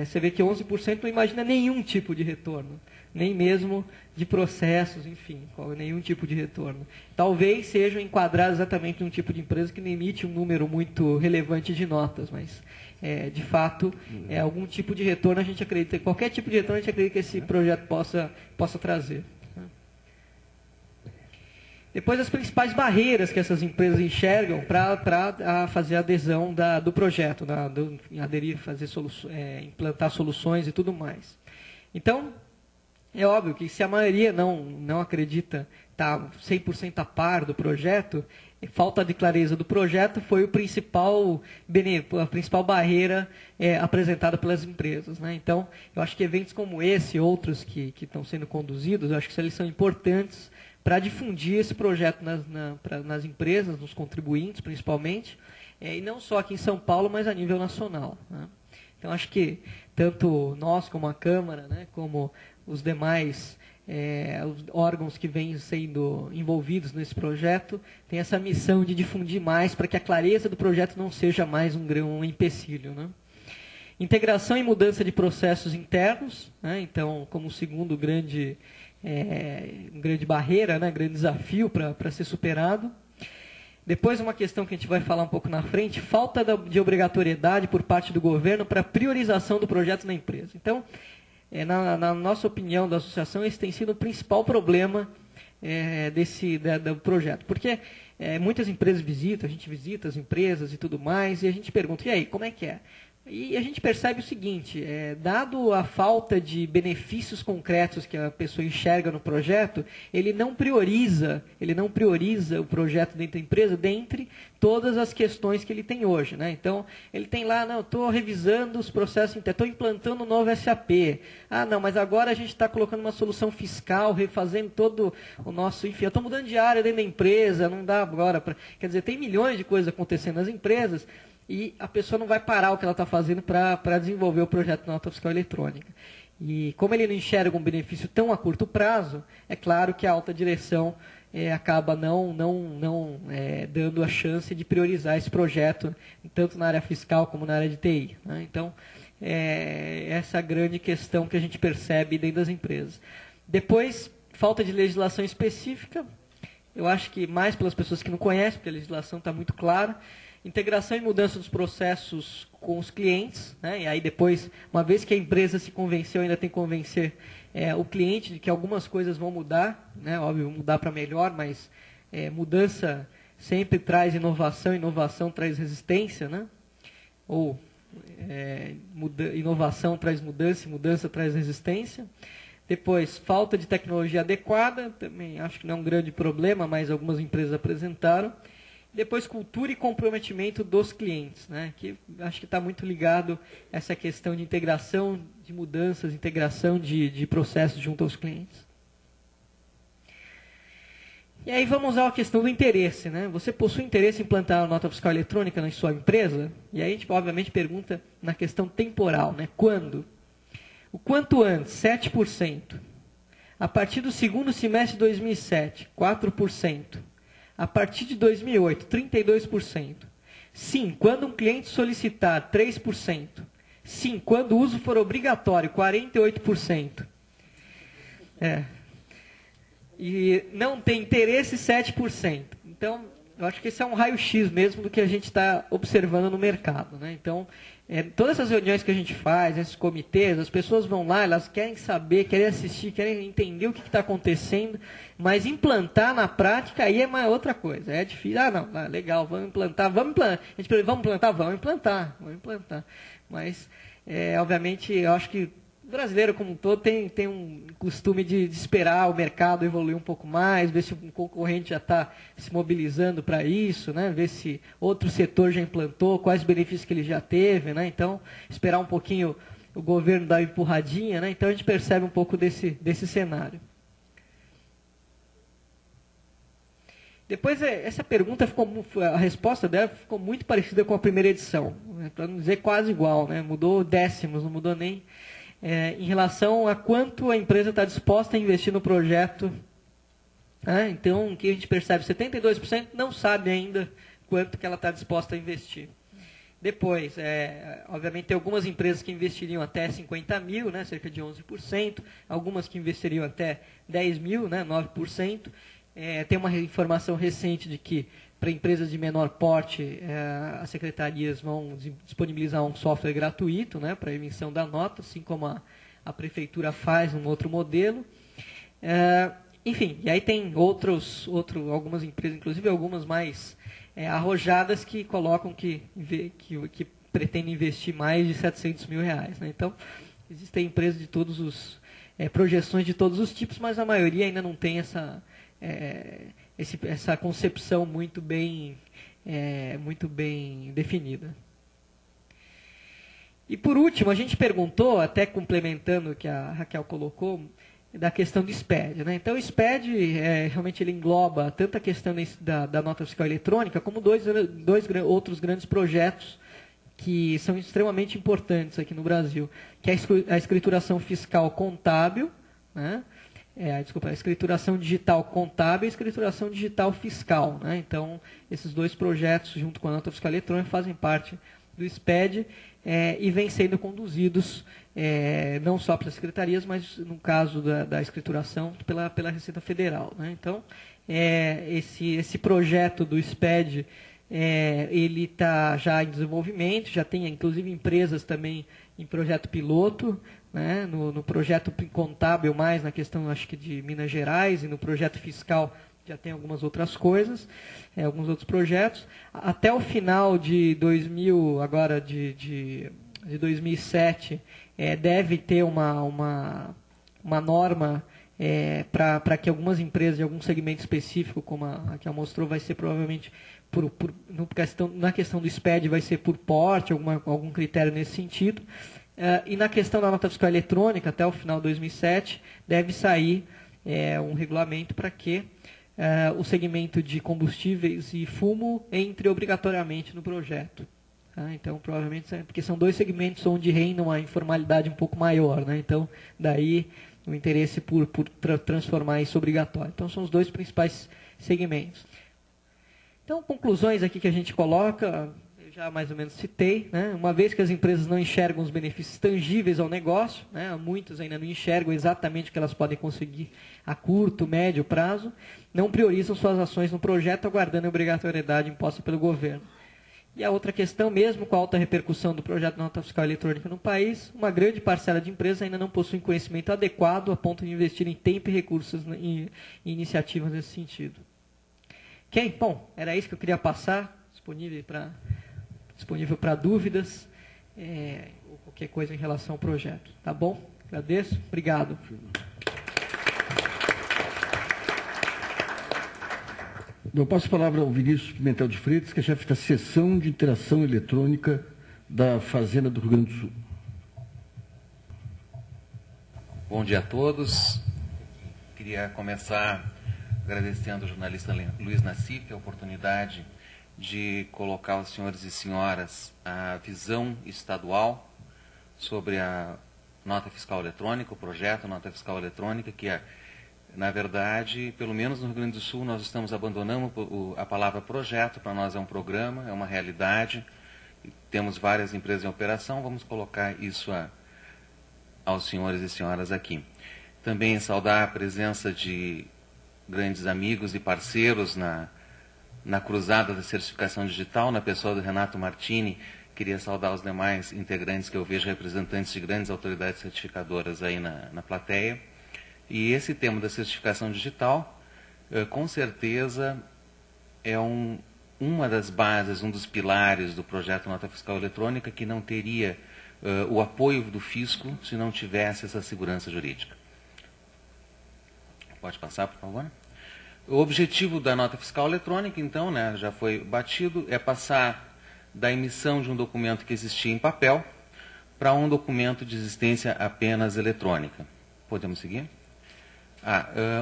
você vê que 11% não imagina nenhum tipo de retorno, nem mesmo de processos, enfim, nenhum tipo de retorno. Talvez sejam enquadrados exatamente num tipo de empresa que não emite um número muito relevante de notas, mas, de fato, algum tipo de retorno a gente acredita, qualquer tipo de retorno a gente acredita que esse projeto possa trazer. Depois, as principais barreiras que essas empresas enxergam para fazer a adesão do projeto, aderir, implantar soluções e tudo mais. Então, é óbvio que se a maioria não acredita estar 100% a par do projeto, falta de clareza do projeto foi a principal barreira apresentada pelas empresas, né? Então, eu acho que eventos como esse e outros que estão sendo conduzidos, eu acho que eles são importantes para difundir esse projeto nas empresas, nos contribuintes principalmente, e não só aqui em São Paulo, mas a nível nacional, né? Então, acho que tanto nós como a Câmara, né, como os demais os órgãos que vêm sendo envolvidos nesse projeto, têm essa missão de difundir mais para que a clareza do projeto não seja mais um empecilho, né? Integração e mudança de processos internos, né? Então, como segundo grande barreira, né? Grande desafio para ser superado. Depois, uma questão que a gente vai falar um pouco na frente, falta de obrigatoriedade por parte do governo para priorização do projeto na empresa. Então, na nossa opinião da associação, esse tem sido o principal problema do projeto. Porque muitas empresas a gente visita as empresas e tudo mais, e a gente pergunta, e aí, como é que é? E a gente percebe o seguinte, dado a falta de benefícios concretos que a pessoa enxerga no projeto, ele não prioriza o projeto dentro da empresa, dentre todas as questões que ele tem hoje, né? Então, ele tem lá, estou revisando os processos internos, estou implantando um novo SAP. Mas agora a gente está colocando uma solução fiscal, refazendo todo o nosso... Enfim, eu estou mudando de área dentro da empresa, não dá agora para... Quer dizer, tem milhões de coisas acontecendo nas empresas, e a pessoa não vai parar o que ela está fazendo para desenvolver o projeto de nota fiscal eletrônica. E como ele não enxerga um benefício tão a curto prazo, é claro que a alta direção acaba não dando a chance de priorizar esse projeto, tanto na área fiscal como na área de TI, né? Então, essa é a grande questão que a gente percebe dentro das empresas. Depois, falta de legislação específica, eu acho que mais pelas pessoas que não conhecem, porque a legislação está muito clara. Integração e mudança dos processos com os clientes, né? E aí depois, uma vez que a empresa se convenceu, ainda tem que convencer o cliente de que algumas coisas vão mudar, né? Óbvio, mudar para melhor, mas mudança sempre traz inovação, inovação traz resistência, né? Ou inovação traz mudança, e mudança traz resistência. Depois, falta de tecnologia adequada, também acho que não é um grande problema, mas algumas empresas apresentaram. Depois, cultura e comprometimento dos clientes, né? Que acho que está muito ligado a essa questão de integração de mudanças, integração de processos junto aos clientes. E aí vamos à questão do interesse, né? Você possui interesse em implantar a nota fiscal eletrônica na sua empresa? E aí a gente, obviamente, pergunta na questão temporal, né? Quando? O quanto antes? 7%. A partir do segundo semestre de 2007, 4%. A partir de 2008, 32%. Sim, quando um cliente solicitar 3%. Sim, quando o uso for obrigatório, 48%. E não tem interesse, 7%. Então, eu acho que esse é um raio-x mesmo do que a gente está observando no mercado, né? Então, todas essas reuniões que a gente faz, esses comitês, as pessoas vão lá, elas querem saber, querem assistir, querem entender o que está acontecendo, mas implantar na prática aí é uma outra coisa. É difícil. Não, legal, vamos implantar. A gente pergunta, vamos implantar? Vamos implantar. Mas, obviamente, eu acho que o brasileiro como um todo tem um costume de esperar o mercado evoluir um pouco mais, ver se um concorrente já está se mobilizando para isso, né? Ver se outro setor já implantou, quais benefícios que ele já teve, né? Então, esperar um pouquinho o governo dar uma empurradinha, né? Então a gente percebe um pouco desse cenário. Depois, essa pergunta, a resposta dela ficou muito parecida com a primeira edição, né? Para não dizer quase igual, né? Mudou décimos, não mudou nem... em relação a quanto a empresa está disposta a investir no projeto. Então, o que a gente percebe? 72% não sabe ainda quanto que ela está disposta a investir. Depois, obviamente, tem algumas empresas que investiriam até 50 mil, né, cerca de 11%, algumas que investiriam até 10 mil, né, 9%. Tem uma informação recente de que, para empresas de menor porte, as secretarias vão disponibilizar um software gratuito, né, para emissão da nota, assim como a prefeitura faz um outro modelo. Enfim, e aí tem algumas empresas, inclusive algumas mais arrojadas, que colocam que pretendem investir mais de 700 mil reais. Né? Então, existem empresas de todos os... projeções de todos os tipos, mas a maioria ainda não tem essa concepção muito bem definida. E por último, a gente perguntou, até complementando o que a Raquel colocou, da questão do SPED. Né? Então, o SPED realmente ele engloba tanto a questão da nota fiscal eletrônica, como dois outros grandes projetos que são extremamente importantes aqui no Brasil, que é a escrituração fiscal contábil, né? A escrituração digital contábil e a escrituração digital fiscal. Né? Então, esses dois projetos, junto com a nota fiscal eletrônica, fazem parte do SPED e vêm sendo conduzidos não só pelas secretarias, mas, no caso da escrituração, pela Receita Federal. Né? Então, esse projeto do SPED, ele está já em desenvolvimento, já tem, inclusive, empresas também em projeto piloto, né, no projeto contábil mais na questão, acho que de Minas Gerais, e no projeto fiscal já tem algumas outras coisas, alguns outros projetos. Até o final de 2007, deve ter uma norma para que algumas empresas de algum segmento específico, como a que ela mostrou, vai ser provavelmente, na questão do SPED, vai ser por porte, algum critério nesse sentido. E na questão da nota fiscal eletrônica, até o final de 2007, deve sair um regulamento para que o segmento de combustíveis e fumo entre obrigatoriamente no projeto. Tá? Então, provavelmente, porque são dois segmentos onde reina uma informalidade um pouco maior. Né? Então, daí o interesse por transformar isso obrigatório. Então, são os dois principais segmentos. Então, conclusões aqui que a gente coloca... já mais ou menos citei, né? Uma vez que as empresas não enxergam os benefícios tangíveis ao negócio, né? Muitos ainda não enxergam exatamente o que elas podem conseguir a curto, médio prazo, não priorizam suas ações no projeto, aguardando a obrigatoriedade imposta pelo governo. E a outra questão, mesmo com a alta repercussão do projeto da nota fiscal eletrônica no país, uma grande parcela de empresas ainda não possui conhecimento adequado a ponto de investir em tempo e recursos em iniciativas nesse sentido. Ok? Bom, era isso que eu queria passar, disponível para dúvidas ou qualquer coisa em relação ao projeto. Tá bom? Agradeço. Obrigado. Eu passo a palavra ao Vinícius Pimentel de Freitas, que é chefe da seção de interação eletrônica da Fazenda do Rio Grande do Sul. Bom dia a todos. Queria começar agradecendo ao jornalista Luiz Nassif a oportunidade de colocar aos senhores e senhoras a visão estadual sobre a nota fiscal eletrônica, o projeto Nota Fiscal Eletrônica, que na verdade, pelo menos no Rio Grande do Sul, nós estamos abandonando a palavra projeto, para nós é um programa, é uma realidade, temos várias empresas em operação, vamos colocar isso aos senhores e senhoras aqui. Também saudar a presença de grandes amigos e parceiros na cruzada da certificação digital, na pessoa do Renato Martini. Queria saudar os demais integrantes que eu vejo, representantes de grandes autoridades certificadoras aí na plateia. E esse tema da certificação digital, com certeza, é uma das bases, um dos pilares do projeto Nota Fiscal Eletrônica, que não teria o apoio do fisco se não tivesse essa segurança jurídica. Pode passar, por favor? O objetivo da nota fiscal eletrônica, então, né, já foi batido, é passar da emissão de um documento que existia em papel para um documento de existência apenas eletrônica. Podemos seguir?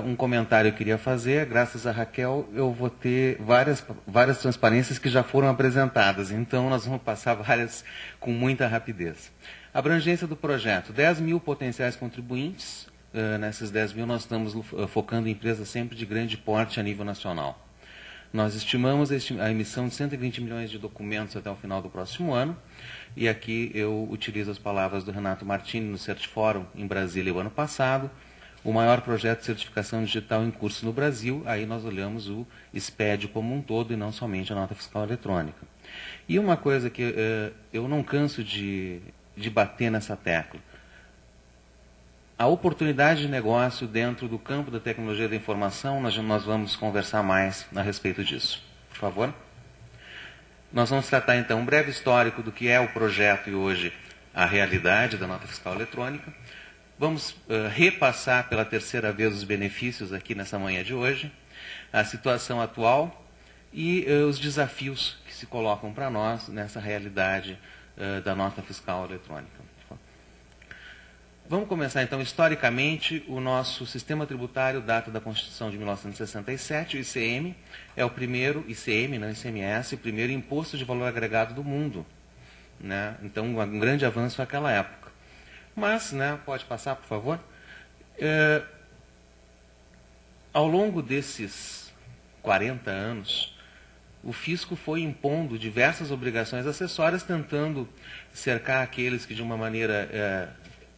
Um comentário eu queria fazer. Graças a Raquel, eu vou ter várias transparências que já foram apresentadas, então nós vamos passar várias com muita rapidez. Abrangência do projeto: 10 mil potenciais contribuintes. Nesses 10 mil, nós estamos focando em empresas sempre de grande porte a nível nacional. Nós estimamos a emissão de 120 milhões de documentos até o final do próximo ano, e aqui eu utilizo as palavras do Renato Martini no Certifórum em Brasília o ano passado, o maior projeto de certificação digital em curso no Brasil. Aí nós olhamos o SPED como um todo e não somente a nota fiscal eletrônica. E uma coisa que eu não canso de bater nessa tecla: a oportunidade de negócio dentro do campo da tecnologia da informação, nós vamos conversar mais a respeito disso. Por favor. Nós vamos tratar, então, um breve histórico do que é o projeto e hoje a realidade da nota fiscal eletrônica. Vamos repassar pela terceira vez os benefícios aqui nessa manhã de hoje, a situação atual e os desafios que se colocam para nós nessa realidade da nota fiscal eletrônica. Vamos começar, então, historicamente. O nosso sistema tributário data da Constituição de 1967. O ICM é o primeiro, ICM, não ICMS, o primeiro imposto de valor agregado do mundo, né? Então, um grande avanço naquela época. Mas, né, pode passar, por favor? Ao longo desses 40 anos, o fisco foi impondo diversas obrigações acessórias, tentando cercar aqueles que, de uma maneira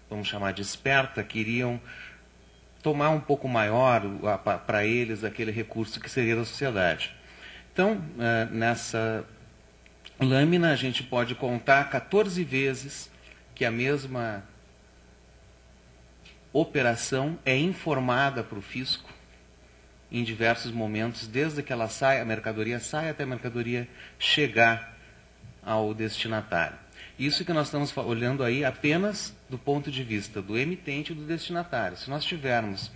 vamos chamar de esperta, queriam tomar um pouco maior para eles aquele recurso que seria da sociedade. Então, nessa lâmina, a gente pode contar 14 vezes que a mesma operação é informada para o fisco em diversos momentos, desde que ela sai, a mercadoria sai até a mercadoria chegar ao destinatário. Isso que nós estamos olhando aí apenas do ponto de vista do emitente e do destinatário. Se nós tivermos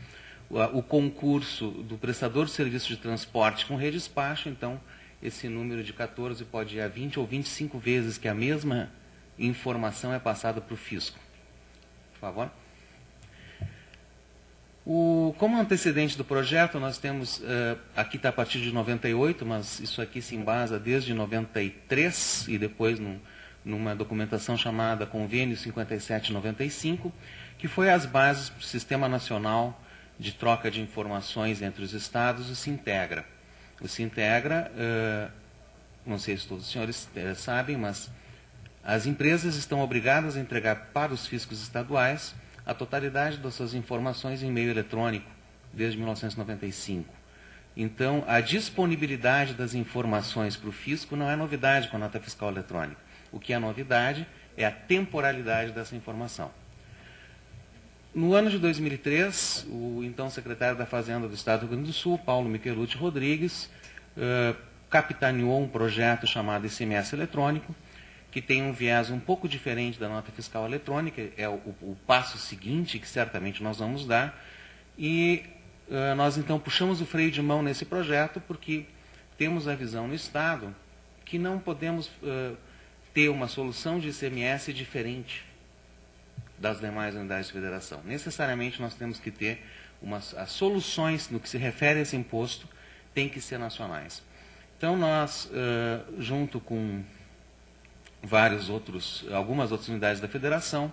o concurso do prestador de serviço de transporte com redespacho, então esse número de 14 pode ir a 20 ou 25 vezes que a mesma informação é passada para o fisco. Por favor. Como antecedente do projeto, nós temos, aqui está a partir de 98, mas isso aqui se embasa desde 93 e depois numa documentação chamada Convênio 5795, que foi as bases para o Sistema Nacional de Troca de Informações entre os Estados, o SINTEGRA. O SINTEGRA, não sei se todos os senhores sabem, mas as empresas estão obrigadas a entregar para os fiscos estaduais a totalidade das suas informações em meio eletrônico, desde 1995. Então, a disponibilidade das informações para o fisco não é novidade com a nota fiscal eletrônica. O que é novidade é a temporalidade dessa informação. No ano de 2003, o então secretário da Fazenda do Estado do Rio Grande do Sul, Paulo Michelucci Rodrigues, capitaneou um projeto chamado ICMS eletrônico, que tem um viés um pouco diferente da nota fiscal eletrônica, é o passo seguinte que certamente nós vamos dar, e nós então puxamos o freio de mão nesse projeto porque temos a visão no Estado que não podemos ter uma solução de ICMS diferente das demais unidades de federação. Necessariamente nós temos que ter as soluções no que se refere a esse imposto têm que ser nacionais. Então nós, junto com algumas outras unidades da federação,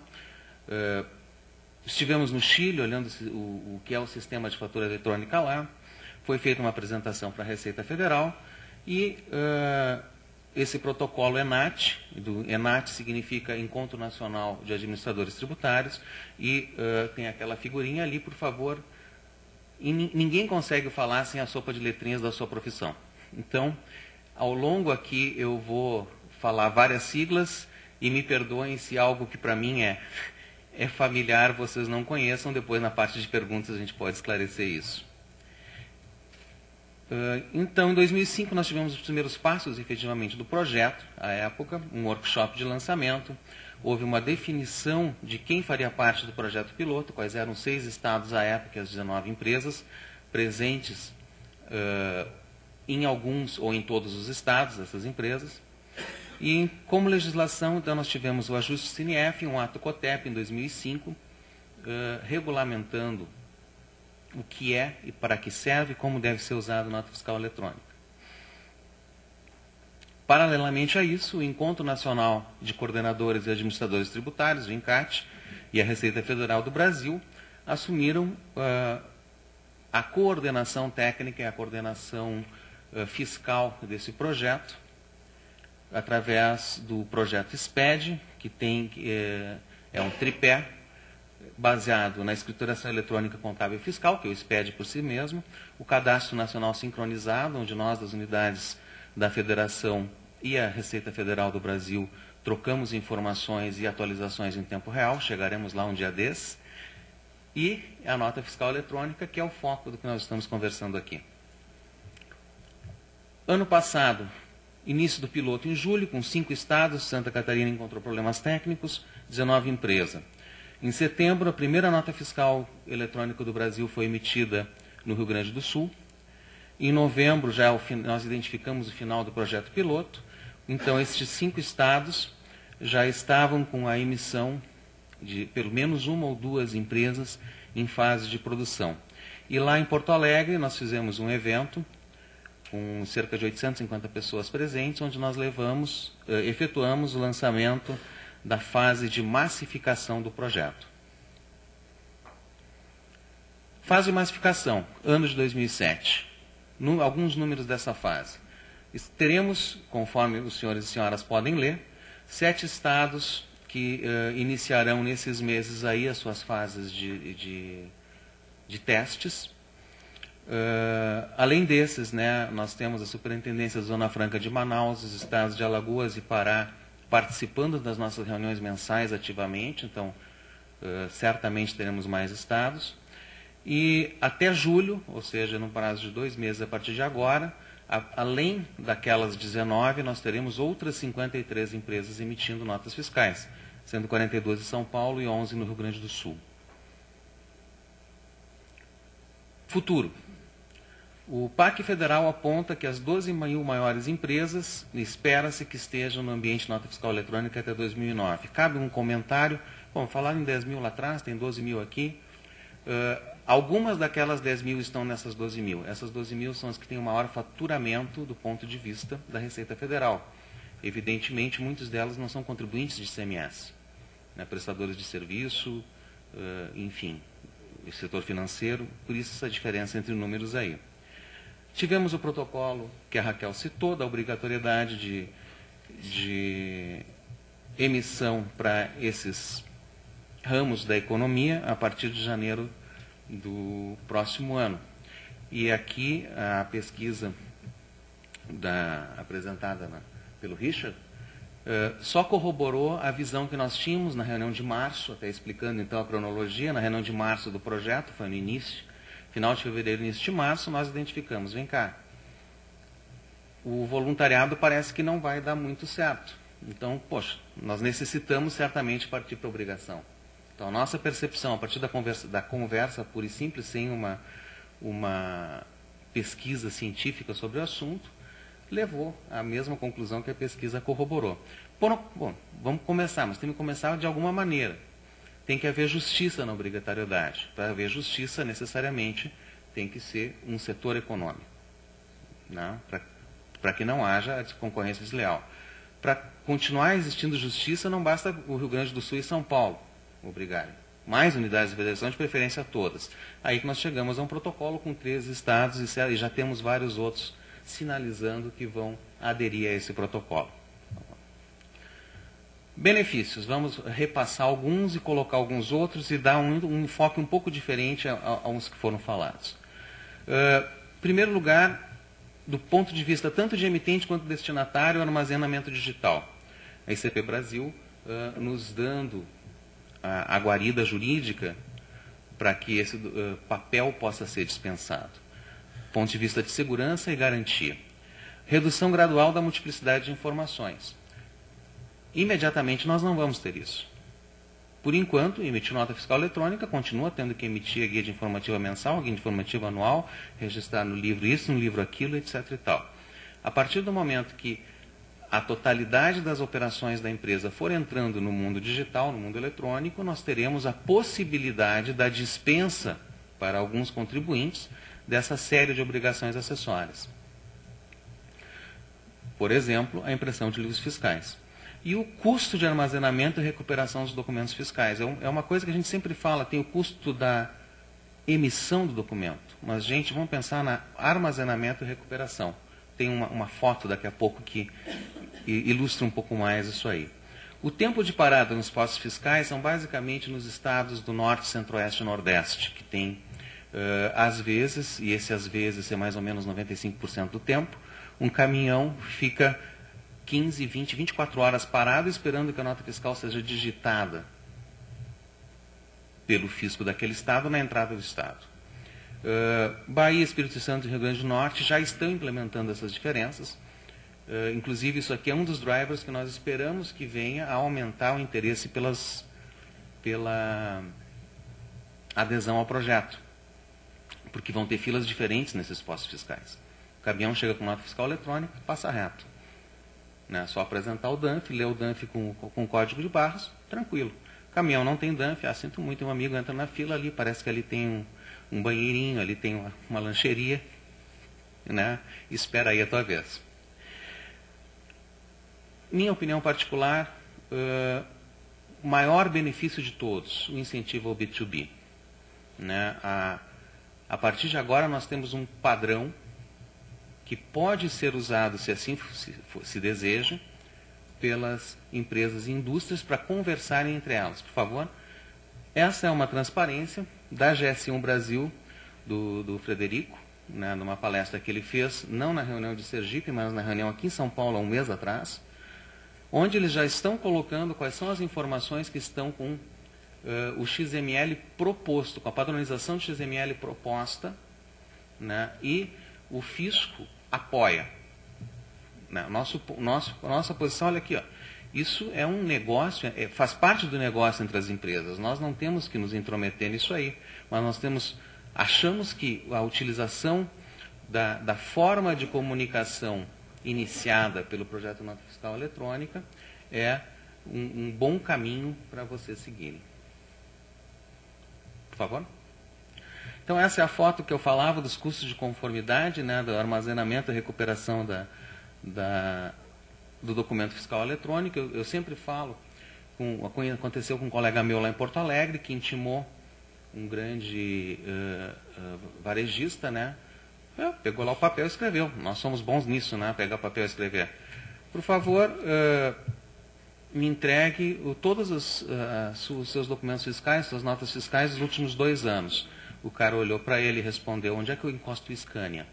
estivemos no Chile olhando o que é o sistema de fatura eletrônica lá, foi feita uma apresentação para a Receita Federal e esse protocolo ENAT, do ENAT significa Encontro Nacional de Administradores Tributários, e tem aquela figurinha ali, por favor. E ninguém consegue falar sem a sopa de letrinhas da sua profissão. Então, ao longo aqui eu vou falar várias siglas, e me perdoem se algo que para mim é familiar, vocês não conheçam, depois na parte de perguntas a gente pode esclarecer isso. Então, em 2005, nós tivemos os primeiros passos, efetivamente, do projeto, à época, um workshop de lançamento. Houve uma definição de quem faria parte do projeto piloto, quais eram os 6 estados à época e as 19 empresas presentes em alguns ou em todos os estados dessas empresas. E, como legislação, então, nós tivemos o ajuste CINIEF, um ato COTEP, em 2005, regulamentando o que é e para que serve e como deve ser usado a nota fiscal eletrônica. Paralelamente a isso, o Encontro Nacional de Coordenadores e Administradores Tributários, o ENCAT, e a Receita Federal do Brasil assumiram a coordenação técnica e a coordenação fiscal desse projeto, através do projeto SPED, que é um tripé, baseado na escrituração eletrônica contábil e fiscal, que é o SPED por si mesmo, o Cadastro Nacional Sincronizado, onde nós, das unidades da Federação e a Receita Federal do Brasil, trocamos informações e atualizações em tempo real, chegaremos lá um dia desses, e a nota fiscal eletrônica, que é o foco do que nós estamos conversando aqui. Ano passado, início do piloto em julho, com 5 estados, Santa Catarina encontrou problemas técnicos, 19 empresas. Em setembro, a primeira nota fiscal eletrônica do Brasil foi emitida no Rio Grande do Sul. Em novembro, nós identificamos o final do projeto piloto. Então, estes 5 estados já estavam com a emissão de pelo menos 1 ou 2 empresas em fase de produção. E lá em Porto Alegre, nós fizemos um evento com cerca de 850 pessoas presentes, onde nós efetuamos o lançamento da fase de massificação do projeto. Fase de massificação, ano de 2007. Alguns números dessa fase. Teremos, conforme os senhores e senhoras podem ler, 7 estados que iniciarão nesses meses aí as suas fases de testes. Além desses, né, nós temos a Superintendência da Zona Franca de Manaus, os estados de Alagoas e Pará, participando das nossas reuniões mensais ativamente, então certamente teremos mais estados. E até julho, ou seja, no prazo de 2 meses a partir de agora, além daquelas 19, nós teremos outras 53 empresas emitindo notas fiscais, sendo 42 em São Paulo e 11 no Rio Grande do Sul. Futuro. O PAC federal aponta que as 12 mil maiores empresas espera-se que estejam no ambiente de nota fiscal eletrônica até 2009. Cabe um comentário. Bom, falaram em 10 mil lá atrás, tem 12 mil aqui. Algumas daquelas 10 mil estão nessas 12 mil. Essas 12 mil são as que têm o maior faturamento do ponto de vista da Receita Federal. Evidentemente, muitas delas não são contribuintes de ICMS, né, prestadores de serviço, enfim, o setor financeiro, por isso essa diferença entre números aí. Tivemos o protocolo que a Raquel citou, da obrigatoriedade de emissão para esses ramos da economia a partir de janeiro do próximo ano. E aqui a pesquisa apresentada pelo Richard só corroborou a visão que nós tínhamos na reunião de março, até explicando então a cronologia, na reunião de março do projeto, foi no início, final de fevereiro, início de março, nós identificamos, vem cá, o voluntariado parece que não vai dar muito certo. Então, poxa, nós necessitamos certamente partir para a obrigação. Então, a nossa percepção, a partir da conversa pura e simples, sem uma pesquisa científica sobre o assunto, levou à mesma conclusão que a pesquisa corroborou. Bom, vamos começar, mas tem que começar de alguma maneira. Tem que haver justiça na obrigatoriedade. Para haver justiça, necessariamente, tem que ser um setor econômico, né? Para que não haja concorrência desleal. Para continuar existindo justiça, não basta o Rio Grande do Sul e São Paulo obrigarem. Mais unidades de federação, de preferência todas. Aí que nós chegamos a um protocolo com 13 estados e já temos vários outros sinalizando que vão aderir a esse protocolo. Benefícios, vamos repassar alguns e colocar alguns outros e dar um enfoque um pouco diferente a uns que foram falados. Em primeiro lugar, do ponto de vista tanto de emitente quanto destinatário, o armazenamento digital. A ICP Brasil nos dando a guarida jurídica para que esse papel possa ser dispensado. Ponto de vista de segurança e garantia. Redução gradual da multiplicidade de informações. Imediatamente nós não vamos ter isso. Por enquanto, emitir nota fiscal eletrônica, continua tendo que emitir a guia de informativa mensal, a guia de informativa anual, registrar no livro isso, no livro aquilo, etc. e tal. A partir do momento que a totalidade das operações da empresa for entrando no mundo digital, no mundo eletrônico, nós teremos a possibilidade da dispensa para alguns contribuintes dessa série de obrigações acessórias. Por exemplo, a impressão de livros fiscais. E o custo de armazenamento e recuperação dos documentos fiscais. É uma coisa que a gente sempre fala, tem o custo da emissão do documento. Mas, gente, vamos pensar na armazenamento e recuperação. Tem uma foto daqui a pouco que ilustra um pouco mais isso aí. O tempo de parada nos postos fiscais são basicamente nos estados do Norte, Centro-Oeste e Nordeste, que tem, às vezes, e esse às vezes é mais ou menos 95% do tempo, um caminhão fica 15, 20, 24 horas parado esperando que a nota fiscal seja digitada pelo fisco daquele estado na entrada do estado. Bahia, Espírito Santo e Rio Grande do Norte já estão implementando essas diferenças. Inclusive, isso aqui é um dos drivers que nós esperamos que venha a aumentar o interesse pela adesão ao projeto, porque vão ter filas diferentes nesses postos fiscais. O caminhão chega com nota fiscal eletrônica, passa reto. Né? Só apresentar o DANF, ler o DANF com código de barras, tranquilo. Caminhão não tem DANF, sinto muito, um amigo entra na fila ali, parece que ali tem um banheirinho, ali tem uma lancheria, né? Espera aí a tua vez. Minha opinião particular, o maior benefício de todos, o incentivo ao B2B. Né? A partir de agora nós temos um padrão que pode ser usado, se assim se deseja, pelas empresas e indústrias para conversarem entre elas. Por favor, essa é uma transparência da GS1 Brasil, do Frederico, né, numa palestra que ele fez, não na reunião de Sergipe, mas na reunião aqui em São Paulo, há um mês atrás, onde eles já estão colocando quais são as informações que estão com o XML proposto, com a padronização de XML proposta, né, e o fisco apoia. Nossa posição, olha aqui, ó, isso é um negócio, faz parte do negócio entre as empresas. Nós não temos que nos intrometer nisso aí, mas nós achamos que a utilização da forma de comunicação iniciada pelo projeto Nota Fiscal Eletrônica é um bom caminho para vocês seguirem. Por favor. Então, essa é a foto que eu falava dos custos de conformidade, né, do armazenamento e recuperação do documento fiscal eletrônico. Eu sempre falo, aconteceu com um colega meu lá em Porto Alegre, que intimou um grande varejista, né, pegou lá o papel e escreveu. Nós somos bons nisso, né, pegar o papel e escrever. Por favor, me entregue todos os seus documentos fiscais, suas notas fiscais dos últimos 2 anos. O cara olhou para ele e respondeu: onde é que eu encosto o Scania?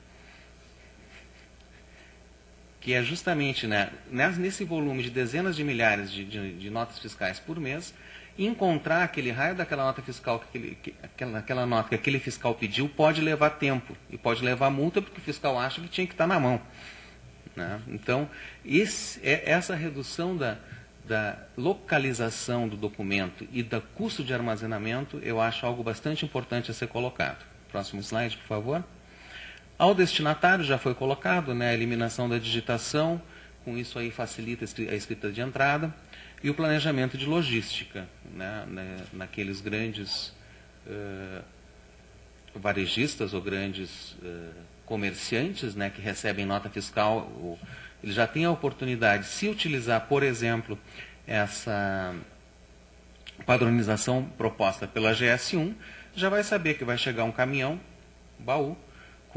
Que é justamente, né, nesse volume de dezenas de milhares de notas fiscais por mês, encontrar aquele raio daquela nota fiscal, aquela nota que aquele fiscal pediu, pode levar tempo. E pode levar multa porque o fiscal acha que tinha que estar na mão. Né? Então, essa redução da localização do documento e do custo de armazenamento, eu acho algo bastante importante a ser colocado. Próximo slide, por favor. Ao destinatário já foi colocado, né, a eliminação da digitação, com isso aí facilita a escrita de entrada, e o planejamento de logística, né, naqueles grandes varejistas ou grandes comerciantes, né, que recebem nota fiscal. Ele já tem a oportunidade, se utilizar, por exemplo, essa padronização proposta pela GS1, já vai saber que vai chegar um caminhão, baú,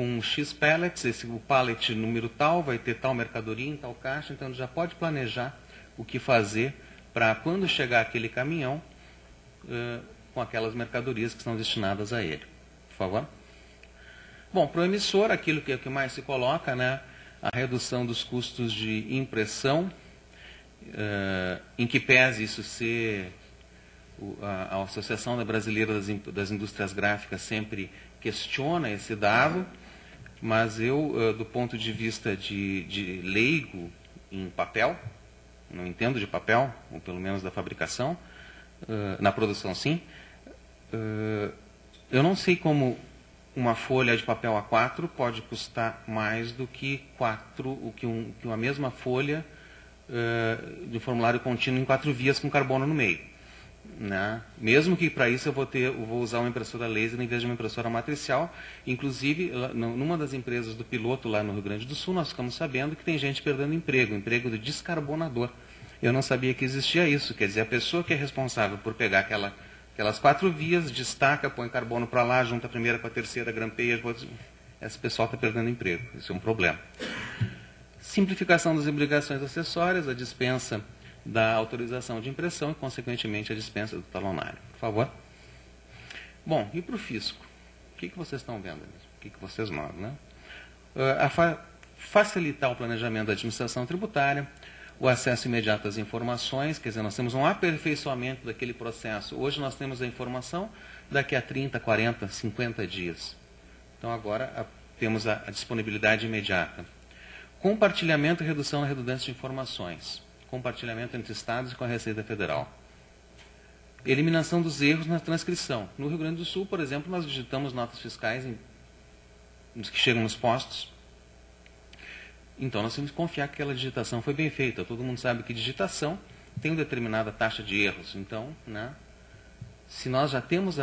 com X pallets, o pallet número tal vai ter tal mercadoria em tal caixa, então ele já pode planejar o que fazer para quando chegar aquele caminhão com aquelas mercadorias que são destinadas a ele. Por favor. Bom, para o emissor, aquilo que é o que mais se coloca, né, a redução dos custos de impressão, em que pese isso ser a Associação Brasileira das Indústrias Gráficas sempre questiona esse dado, mas eu, do ponto de vista de leigo em papel, não entendo de papel, ou pelo menos da fabricação, na produção sim, eu não sei como uma folha de papel A4 pode custar mais do que uma mesma folha de formulário contínuo em 4 vias com carbono no meio. Né? Mesmo que para isso eu vou usar uma impressora laser em vez de uma impressora matricial. Inclusive, numa das empresas do piloto lá no Rio Grande do Sul, nós ficamos sabendo que tem gente perdendo emprego de descarbonador. Eu não sabia que existia isso. Quer dizer, a pessoa que é responsável por pegar aquelas 4 vias, destaca, põe carbono para lá, junta a primeira com a terceira, grampeia, esse pessoal está perdendo emprego. Isso é um problema. Simplificação das obrigações acessórias, a dispensa da autorização de impressão e, consequentemente, a dispensa do talonário. Por favor. Bom, e para o fisco? O que vocês estão vendo? O que vocês notam? Né? Facilitar o planejamento da administração tributária, o acesso imediato às informações, quer dizer, nós temos um aperfeiçoamento daquele processo. Hoje nós temos a informação daqui a 30, 40, 50 dias. Então, agora temos a disponibilidade imediata. Compartilhamento e redução da redundância de informações. Compartilhamento entre estados e com a Receita Federal. Eliminação dos erros na transcrição. No Rio Grande do Sul, por exemplo, nós digitamos notas fiscais que chegam nos postos. Então, nós temos que confiar que aquela digitação foi bem feita. Todo mundo sabe que digitação tem uma determinada taxa de erros. Então, né, se nós já temos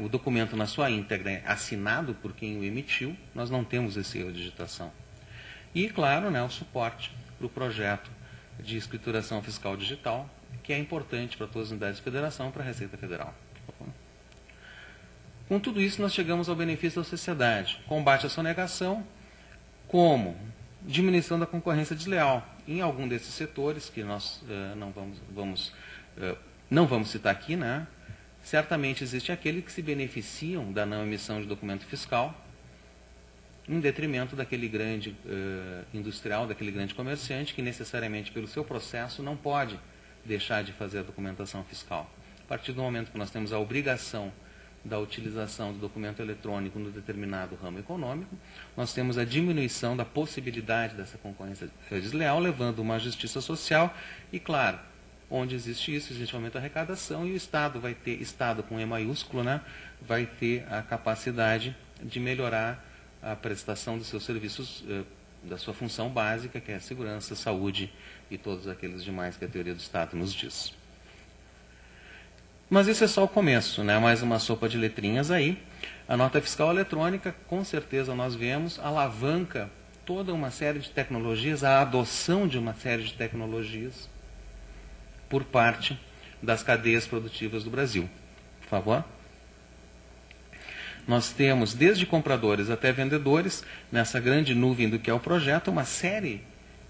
o documento na sua íntegra assinado por quem o emitiu, nós não temos esse erro de digitação. E, claro, né, o suporte para o projeto de escrituração fiscal digital, que é importante para todas as unidades de federação, para a Receita Federal. Com tudo isso, nós chegamos ao benefício da sociedade. Combate à sonegação, como diminuição da concorrência desleal. Em algum desses setores, que nós não vamos citar aqui, né, certamente existe aqueles que se beneficiam da não emissão de documento fiscal, em detrimento daquele grande industrial, daquele grande comerciante, que necessariamente, pelo seu processo, não pode deixar de fazer a documentação fiscal. A partir do momento que nós temos a obrigação da utilização do documento eletrônico no determinado ramo econômico, nós temos a diminuição da possibilidade dessa concorrência desleal, levando uma justiça social e, claro, onde existe isso, existe um aumento da arrecadação e o Estado vai ter, Estado com E maiúsculo, né, vai ter a capacidade de melhorar a prestação dos seus serviços, da sua função básica, que é a segurança, saúde e todos aqueles demais que a teoria do Estado nos diz. Mas isso é só o começo, né? Mais uma sopa de letrinhas aí. A nota fiscal eletrônica, com certeza nós vemos, alavanca toda uma série de tecnologias, a adoção de uma série de tecnologias por parte das cadeias produtivas do Brasil. Por favor. Nós temos, desde compradores até vendedores, nessa grande nuvem do que é o projeto, uma série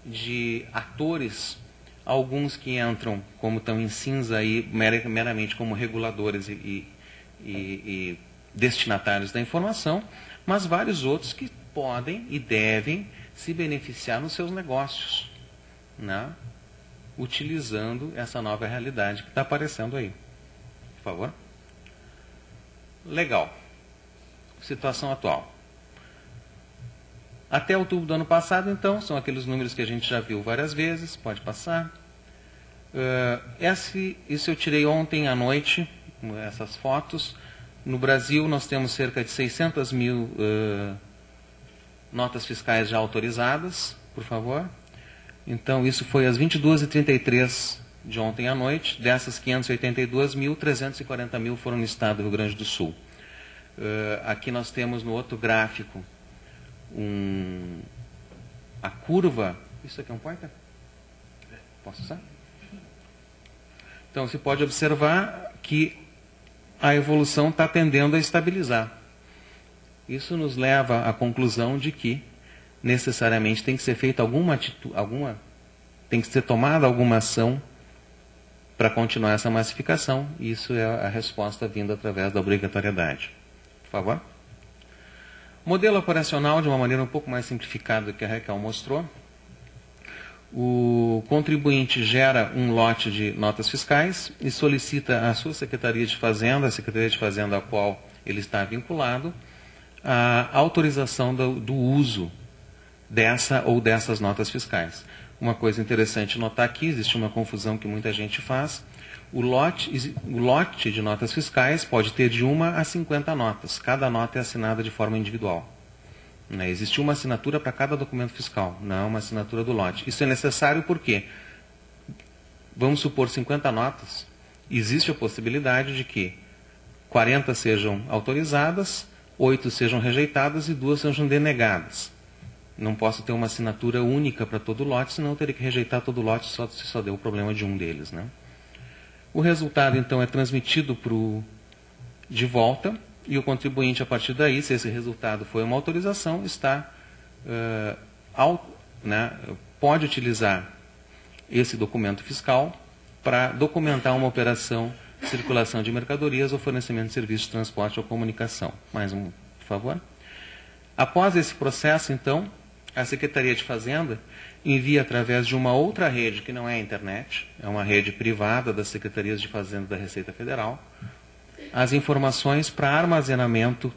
de atores, alguns que entram, como estão em cinza aí, meramente como reguladores e destinatários da informação, mas vários outros que podem e devem se beneficiar nos seus negócios, né? Utilizando essa nova realidade que está aparecendo aí. Por favor. Legal. Situação atual. Até outubro do ano passado, então, são aqueles números que a gente já viu várias vezes. Pode passar. Isso eu tirei ontem à noite, essas fotos. No Brasil, nós temos cerca de 600 mil notas fiscais já autorizadas, por favor. Então, isso foi às 22h33 de ontem à noite. Dessas 582 mil, 340 mil foram no estado do Rio Grande do Sul. Aqui nós temos no outro gráfico a curva. Isso aqui é um pointer? Posso usar? Então, você pode observar que a evolução está tendendo a estabilizar. Isso nos leva à conclusão de que necessariamente tem que ser feita tem que ser tomada alguma ação para continuar essa massificação. Isso é a resposta vinda através da obrigatoriedade. Por favor. Modelo operacional, de uma maneira um pouco mais simplificada do que a Raquel mostrou. O contribuinte gera um lote de notas fiscais e solicita à sua Secretaria de Fazenda, a Secretaria de Fazenda a qual ele está vinculado, a autorização do uso dessa ou dessas notas fiscais. Uma coisa interessante notar aqui, existe uma confusão que muita gente faz. O lote de notas fiscais pode ter de 1 a 50 notas. Cada nota é assinada de forma individual. Existe uma assinatura para cada documento fiscal, não uma assinatura do lote. Isso é necessário porque, vamos supor 50 notas, existe a possibilidade de que 40 sejam autorizadas, 8 sejam rejeitadas e 2 sejam denegadas. Não posso ter uma assinatura única para todo o lote, senão eu teria que rejeitar todo o lote se só deu o problema de um deles. O resultado, então, é transmitido de volta, e o contribuinte, a partir daí, se esse resultado foi uma autorização, pode utilizar esse documento fiscal para documentar uma operação de circulação de mercadorias ou fornecimento de serviços de transporte ou comunicação. Mais um, por favor. Após esse processo, então, a Secretaria de Fazenda envia através de uma outra rede, que não é a internet, é uma rede privada das Secretarias de Fazenda da Receita Federal, as informações para armazenamento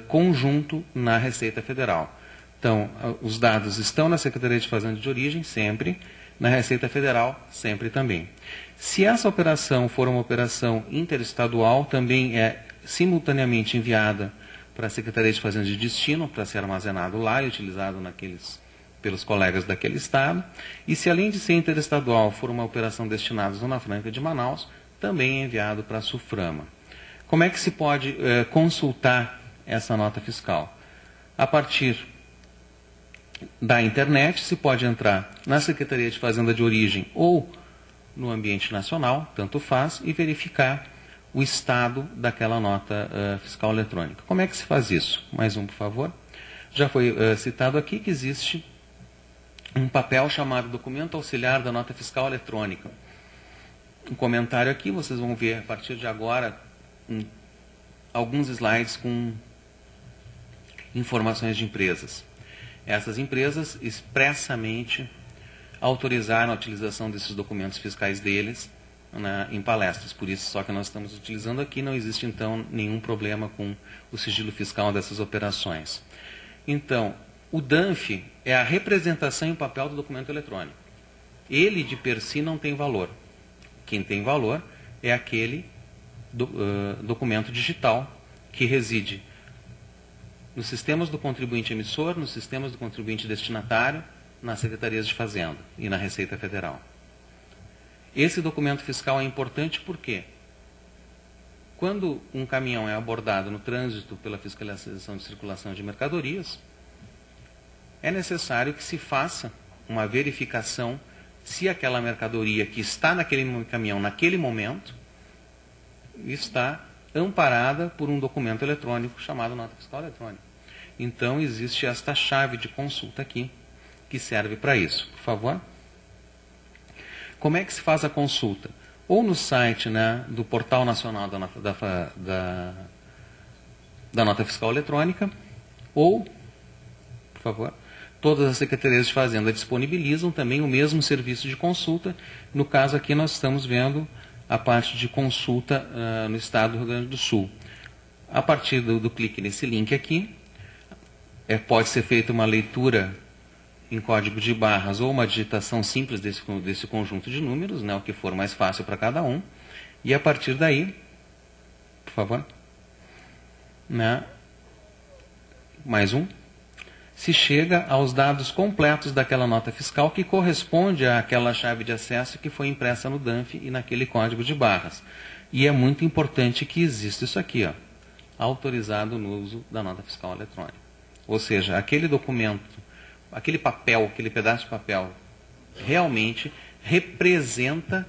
conjunto na Receita Federal. Então, os dados estão na Secretaria de Fazenda de origem, sempre, na Receita Federal, sempre também. Se essa operação for uma operação interestadual, também é simultaneamente enviada para a Secretaria de Fazenda de destino, para ser armazenado lá e utilizado pelos colegas daquele estado. E se, além de ser interestadual, for uma operação destinada à Zona Franca de Manaus, também é enviado para a SUFRAMA. Como é que se pode consultar essa nota fiscal? A partir da internet, se pode entrar na Secretaria de Fazenda de origem ou no ambiente nacional, tanto faz, e verificar o estado daquela nota fiscal eletrônica. Como é que se faz isso? Mais um, por favor. Já foi citado aqui que existe um papel chamado Documento Auxiliar da Nota Fiscal Eletrônica. Um comentário aqui, vocês vão ver a partir de agora alguns slides com informações de empresas. Essas empresas expressamente autorizaram a utilização desses documentos fiscais deles em palestras. Por isso, só que nós estamos utilizando aqui, não existe então nenhum problema com o sigilo fiscal dessas operações. Então, o DANF é a representação em papel do documento eletrônico. Ele, de per si, não tem valor. Quem tem valor é aquele documento digital que reside nos sistemas do contribuinte emissor, nos sistemas do contribuinte destinatário, nas secretarias de Fazenda e na Receita Federal. Esse documento fiscal é importante porque, quando um caminhão é abordado no trânsito pela fiscalização de circulação de mercadorias, é necessário que se faça uma verificação se aquela mercadoria que está naquele caminhão naquele momento está amparada por um documento eletrônico chamado nota fiscal eletrônica. Então, existe esta chave de consulta aqui, que serve para isso. Por favor. Como é que se faz a consulta? Ou no site do Portal Nacional da Nota Fiscal Eletrônica, ou, por favor, todas as secretarias de Fazenda disponibilizam também o mesmo serviço de consulta. No caso aqui nós estamos vendo a parte de consulta no estado do Rio Grande do Sul. A partir do clique nesse link aqui, pode ser feita uma leitura em código de barras ou uma digitação simples desse conjunto de números, o que for mais fácil para cada um. E a partir daí, por favor, mais um, se chega aos dados completos daquela nota fiscal que corresponde àquela chave de acesso que foi impressa no DANF e naquele código de barras. E é muito importante que exista isso aqui, autorizado no uso da nota fiscal eletrônica. Ou seja, aquele documento, aquele papel, aquele pedaço de papel, realmente representa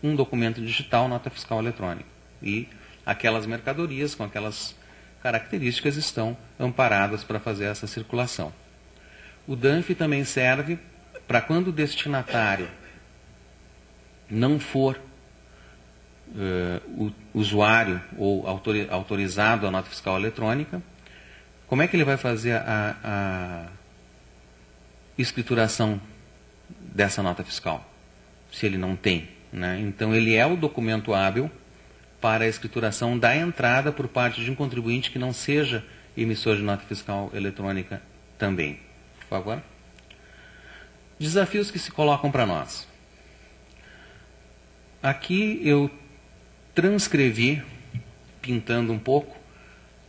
um documento digital, nota fiscal eletrônica. E aquelas mercadorias com aquelas características estão amparadas para fazer essa circulação. O DANF também serve para quando o destinatário não for o usuário ou autorizado à nota fiscal eletrônica, como é que ele vai fazer a escrituração dessa nota fiscal, se ele não tem, né? Então, ele é o documento hábil para a escrituração da entrada por parte de um contribuinte que não seja emissor de nota fiscal eletrônica também. Por favor. Desafios que se colocam para nós. Aqui eu transcrevi, pintando um pouco,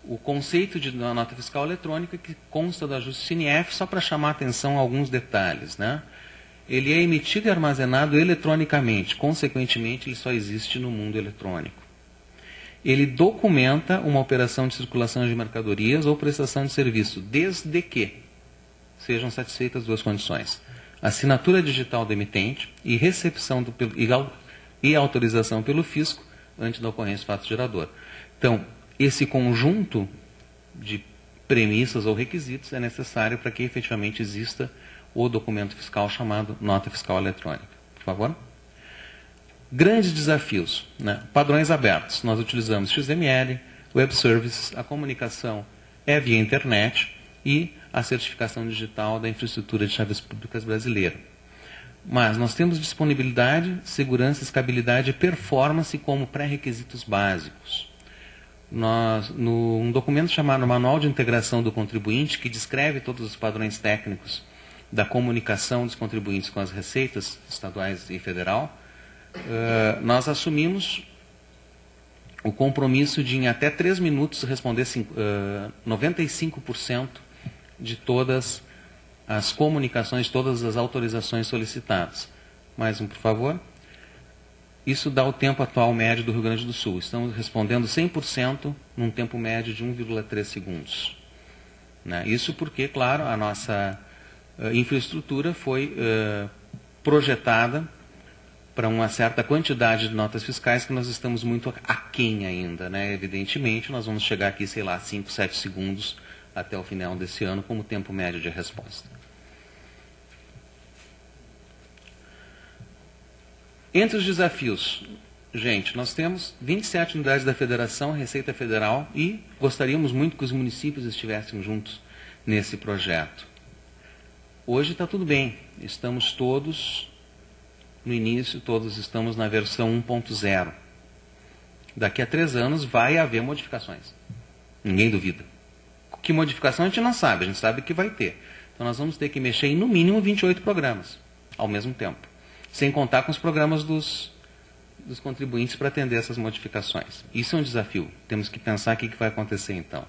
o conceito de nota fiscal eletrônica que consta da Justinef, só para chamar a atenção a alguns detalhes, né? Ele é emitido e armazenado eletronicamente, consequentemente ele só existe no mundo eletrônico. Ele documenta uma operação de circulação de mercadorias ou prestação de serviço, desde que sejam satisfeitas duas condições: assinatura digital do emitente e recepção e autorização pelo fisco antes da ocorrência do fato gerador. Então, esse conjunto de premissas ou requisitos é necessário para que efetivamente exista o documento fiscal chamado nota fiscal eletrônica. Por favor. Grandes desafios, né? Padrões abertos. Nós utilizamos XML, Web Services, a comunicação é via internet e a certificação digital da infraestrutura de chaves públicas brasileira. Mas nós temos disponibilidade, segurança, escalabilidade e performance como pré-requisitos básicos. Um documento chamado Manual de Integração do Contribuinte, que descreve todos os padrões técnicos da comunicação dos contribuintes com as receitas estaduais e federal, nós assumimos o compromisso de, em até 3 minutos, responder 95% de todas as comunicações, todas as autorizações solicitadas. Mais um, por favor. Isso dá o tempo atual médio do Rio Grande do Sul. Estamos respondendo 100% num tempo médio de 1,3 segundos. Né? Isso porque, claro, a nossa infraestrutura foi projetada para uma certa quantidade de notas fiscais que nós estamos muito aquém ainda, né? Evidentemente, nós vamos chegar aqui, sei lá, 5, 7 segundos até o final desse ano como tempo médio de resposta. Entre os desafios, gente, nós temos 27 unidades da Federação, Receita Federal, e gostaríamos muito que os municípios estivessem juntos nesse projeto. Hoje está tudo bem, estamos todos no início, todos estamos na versão 1.0. Daqui a 3 anos vai haver modificações. Ninguém duvida. Que modificação a gente não sabe, a gente sabe que vai ter. Então nós vamos ter que mexer em no mínimo 28 programas ao mesmo tempo. Sem contar com os programas dos contribuintes para atender essas modificações. Isso é um desafio. Temos que pensar o que vai acontecer então.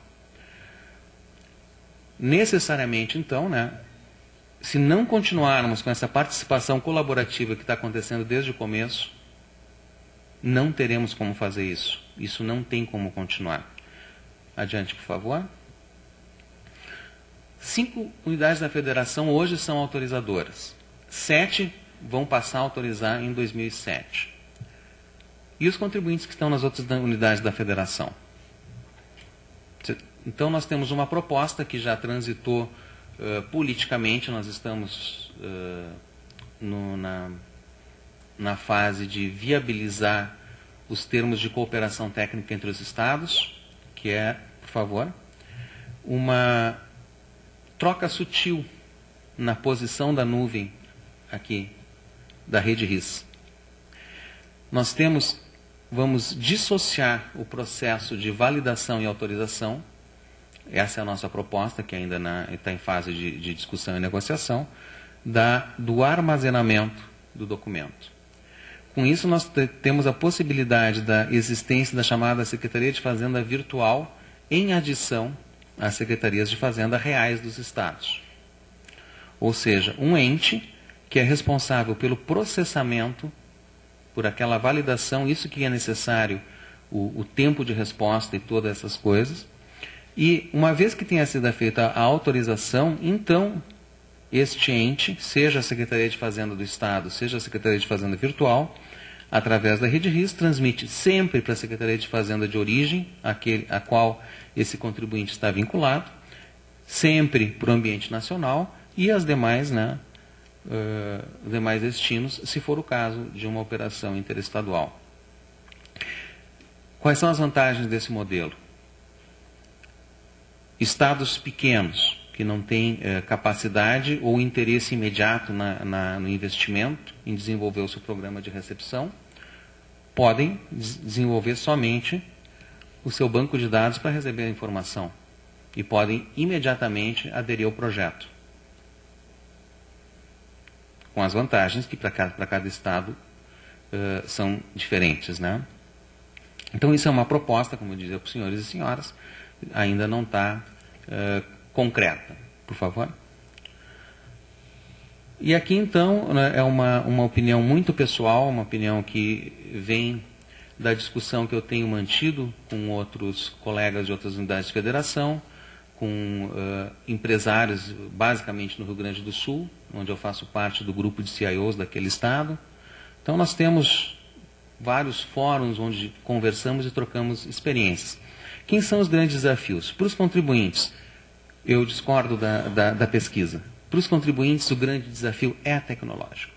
Necessariamente então, né? Se não continuarmos com essa participação colaborativa que está acontecendo desde o começo, não teremos como fazer isso. Isso não tem como continuar. Adiante, por favor. 5 unidades da Federação hoje são autorizadoras. 7 vão passar a autorizar em 2007. E os contribuintes que estão nas outras unidades da Federação? Então, nós temos uma proposta que já transitou politicamente, nós estamos na fase de viabilizar os termos de cooperação técnica entre os estados, que é, por favor, uma troca sutil na posição da nuvem aqui, da rede RIS. Nós vamos dissociar o processo de validação e autorização. Essa é a nossa proposta, que ainda está em fase de discussão e negociação, do armazenamento do documento. Com isso, nós temos a possibilidade da existência da chamada Secretaria de Fazenda Virtual, em adição às Secretarias de Fazenda reais dos estados. Ou seja, um ente que é responsável pelo processamento, por aquela validação, isso que é necessário, o tempo de resposta e todas essas coisas. E uma vez que tenha sido feita a autorização, então este ente, seja a Secretaria de Fazenda do Estado, seja a Secretaria de Fazenda Virtual, através da rede RIS, transmite sempre para a Secretaria de Fazenda de origem, a qual esse contribuinte está vinculado, sempre para o ambiente nacional e as demais, demais destinos, se for o caso de uma operação interestadual. Quais são as vantagens desse modelo? Estados pequenos, que não têm capacidade ou interesse imediato no investimento, em desenvolver o seu programa de recepção, podem desenvolver somente o seu banco de dados para receber a informação e podem imediatamente aderir ao projeto, com as vantagens que para cada estado são diferentes, né? Então, isso é uma proposta, como eu dizia para os senhores e senhoras, ainda não está concreta. Por favor. E aqui, então, né, é uma opinião muito pessoal, uma opinião que vem da discussão que eu tenho mantido com outros colegas de outras unidades de federação, com empresários, basicamente no Rio Grande do Sul, onde eu faço parte do grupo de CIOs daquele estado. Então, nós temos vários fóruns onde conversamos e trocamos experiências. Quem são os grandes desafios? Para os contribuintes, eu discordo da pesquisa. Para os contribuintes, o grande desafio é tecnológico.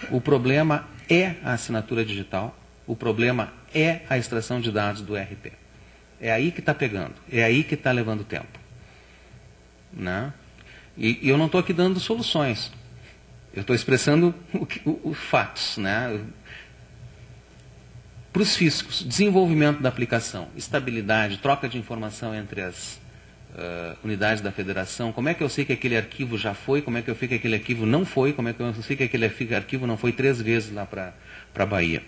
O problema é a assinatura digital, o problema é a extração de dados do ERP. É aí que está pegando, é aí que está levando tempo. Né? E eu não estou aqui dando soluções, eu estou expressando os fatos. Né? Para os fiscos, desenvolvimento da aplicação, estabilidade, troca de informação entre as unidades da federação, como é que eu sei que aquele arquivo já foi, como é que eu sei que aquele arquivo não foi, como é que eu sei que aquele arquivo não foi 3 vezes lá para a Bahia.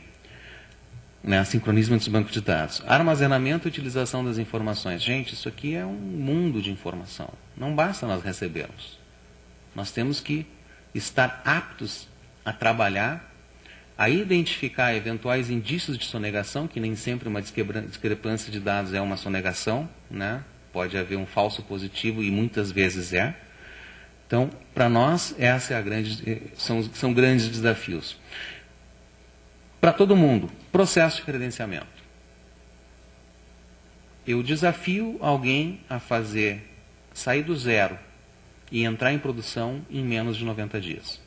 Né? Sincronismo dos bancos de dados. Armazenamento e utilização das informações. Gente, isso aqui é um mundo de informação. Não basta nós recebermos. Nós temos que estar aptos a trabalhar, a identificar eventuais indícios de sonegação, que nem sempre uma discrepância de dados é uma sonegação, né? Pode haver um falso positivo e muitas vezes é. Então, para nós, essa é são grandes desafios. Para todo mundo, processo de credenciamento. Eu desafio alguém a sair do zero e entrar em produção em menos de 90 dias.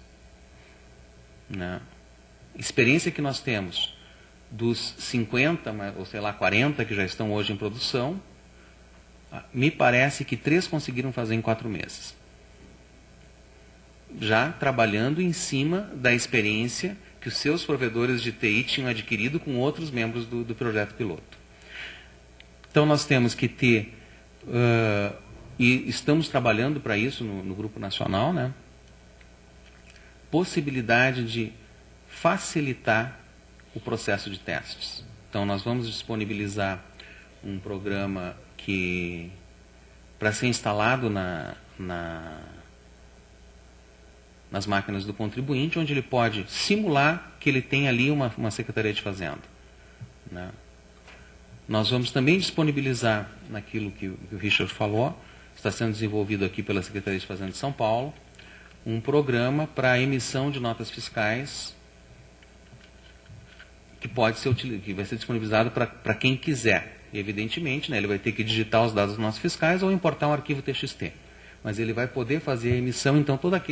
Né? Experiência que nós temos dos 50, ou sei lá, 40 que já estão hoje em produção, me parece que 3 conseguiram fazer em 4 meses. Já trabalhando em cima da experiência que os seus provedores de TI tinham adquirido com outros membros do projeto piloto. Então, nós temos que ter, e estamos trabalhando para isso no Grupo Nacional, né, possibilidade de facilitar o processo de testes. Então, nós vamos disponibilizar um programa para ser instalado nas máquinas do contribuinte, onde ele pode simular que ele tem ali uma Secretaria de Fazenda. Né? Nós vamos também disponibilizar, naquilo que o Richard falou, está sendo desenvolvido aqui pela Secretaria de Fazenda de São Paulo, um programa para a emissão de notas fiscais que vai ser disponibilizado para quem quiser. E, evidentemente, né, ele vai ter que digitar os dados dos nossos fiscais ou importar um arquivo TXT. Mas ele vai poder fazer a emissão, então toda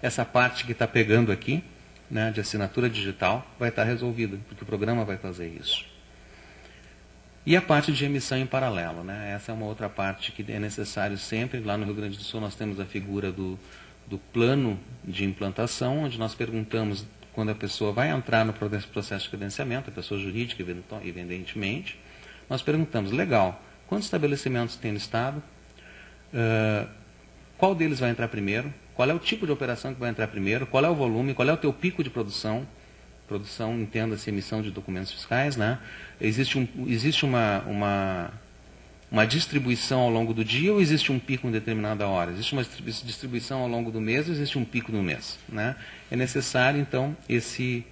essa parte que está pegando aqui, né, de assinatura digital, vai estar resolvida, porque o programa vai fazer isso. E a parte de emissão em paralelo, né, essa é uma outra parte que é necessário sempre. Lá no Rio Grande do Sul nós temos a figura do plano de implantação, onde nós perguntamos, quando a pessoa vai entrar no processo de credenciamento, a pessoa jurídica, evidentemente, nós perguntamos, legal, quantos estabelecimentos tem no Estado? Qual deles vai entrar primeiro? Qual é o tipo de operação que vai entrar primeiro? Qual é o volume? Qual é o teu pico de produção? Produção, entenda-se, emissão de documentos fiscais. Né? Existe uma distribuição ao longo do dia ou existe um pico em determinada hora? Existe uma distribuição ao longo do mês ou existe um pico no mês? Né? É necessário, então, esse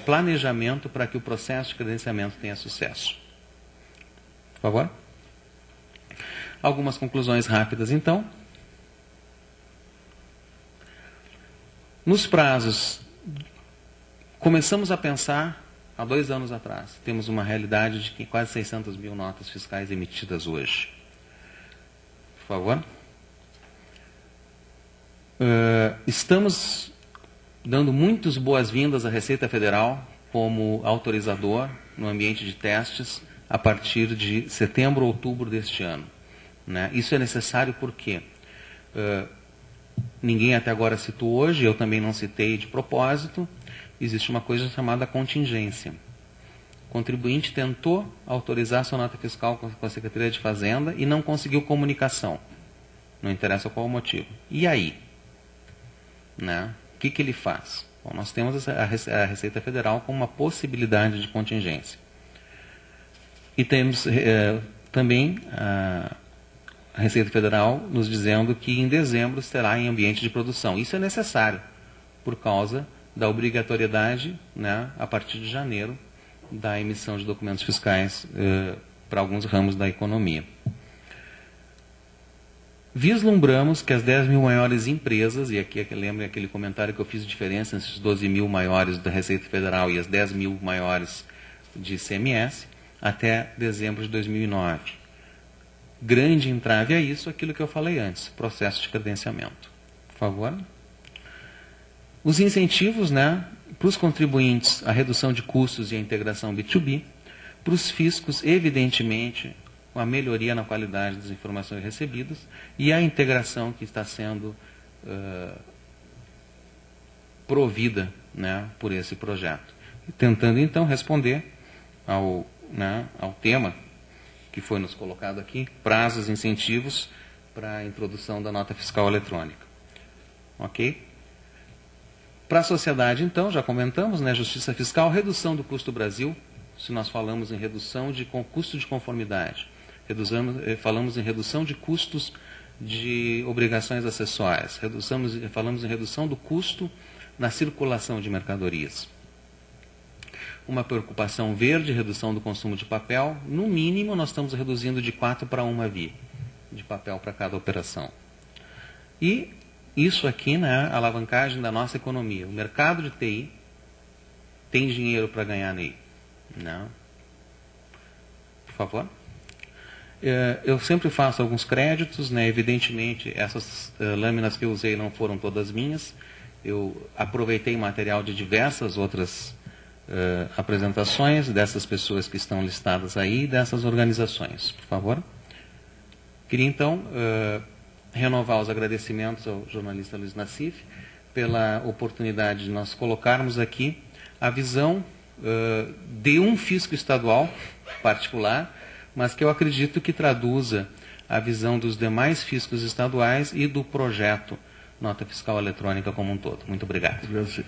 planejamento para que o processo de credenciamento tenha sucesso. Por favor? Algumas conclusões rápidas, então. Nos prazos, começamos a pensar há 2 anos atrás. Temos uma realidade de que quase 600 mil notas fiscais emitidas hoje. Por favor. Estamos dando muitas boas-vindas à Receita Federal como autorizador no ambiente de testes a partir de setembro ou outubro deste ano. Né? Isso é necessário porque ninguém até agora citou hoje, eu também não citei de propósito, existe uma coisa chamada contingência. O contribuinte tentou autorizar sua nota fiscal com a Secretaria de Fazenda e não conseguiu comunicação. Não interessa qual o motivo. E aí? Né? O que ele faz? Bom, nós temos a Receita Federal como uma possibilidade de contingência. E temos também a Receita Federal nos dizendo que em dezembro estará em ambiente de produção. Isso é necessário por causa da obrigatoriedade, né, a partir de janeiro, da emissão de documentos fiscais para alguns ramos da economia. Vislumbramos que as 10 mil maiores empresas, e aqui lembrem aquele comentário que eu fiz de diferença entre os 12 mil maiores da Receita Federal e as 10 mil maiores de ICMS, até dezembro de 2009. Grande entrave a isso, aquilo que eu falei antes, processo de credenciamento. Por favor. Os incentivos, né, para os contribuintes, a redução de custos e a integração B2B, para os fiscos, evidentemente, a melhoria na qualidade das informações recebidas e a integração que está sendo provida, né, por esse projeto. Tentando, então, responder ao tema que foi nos colocado aqui, prazos e incentivos para a introdução da nota fiscal eletrônica. Ok? Para a sociedade, então, já comentamos, né, justiça fiscal, redução do custo Brasil, se nós falamos em redução de custo de conformidade. Falamos em redução de custos de obrigações acessórias. Falamos em redução do custo na circulação de mercadorias. Uma preocupação verde, redução do consumo de papel. No mínimo, nós estamos reduzindo de 4 para 1 via de papel para cada operação. E isso aqui, né, a alavancagem da nossa economia. O mercado de TI tem dinheiro para ganhar nele. Não. Por favor. Eu sempre faço alguns créditos, né? Evidentemente, essas lâminas que eu usei não foram todas minhas. Eu aproveitei material de diversas outras apresentações dessas pessoas que estão listadas aí, dessas organizações. Por favor. Queria, então, renovar os agradecimentos ao jornalista Luiz Nassif pela oportunidade de nós colocarmos aqui a visão de um fisco estadual particular, mas que eu acredito que traduza a visão dos demais fiscos estaduais e do projeto Nota Fiscal Eletrônica como um todo. Muito obrigado. Obrigado.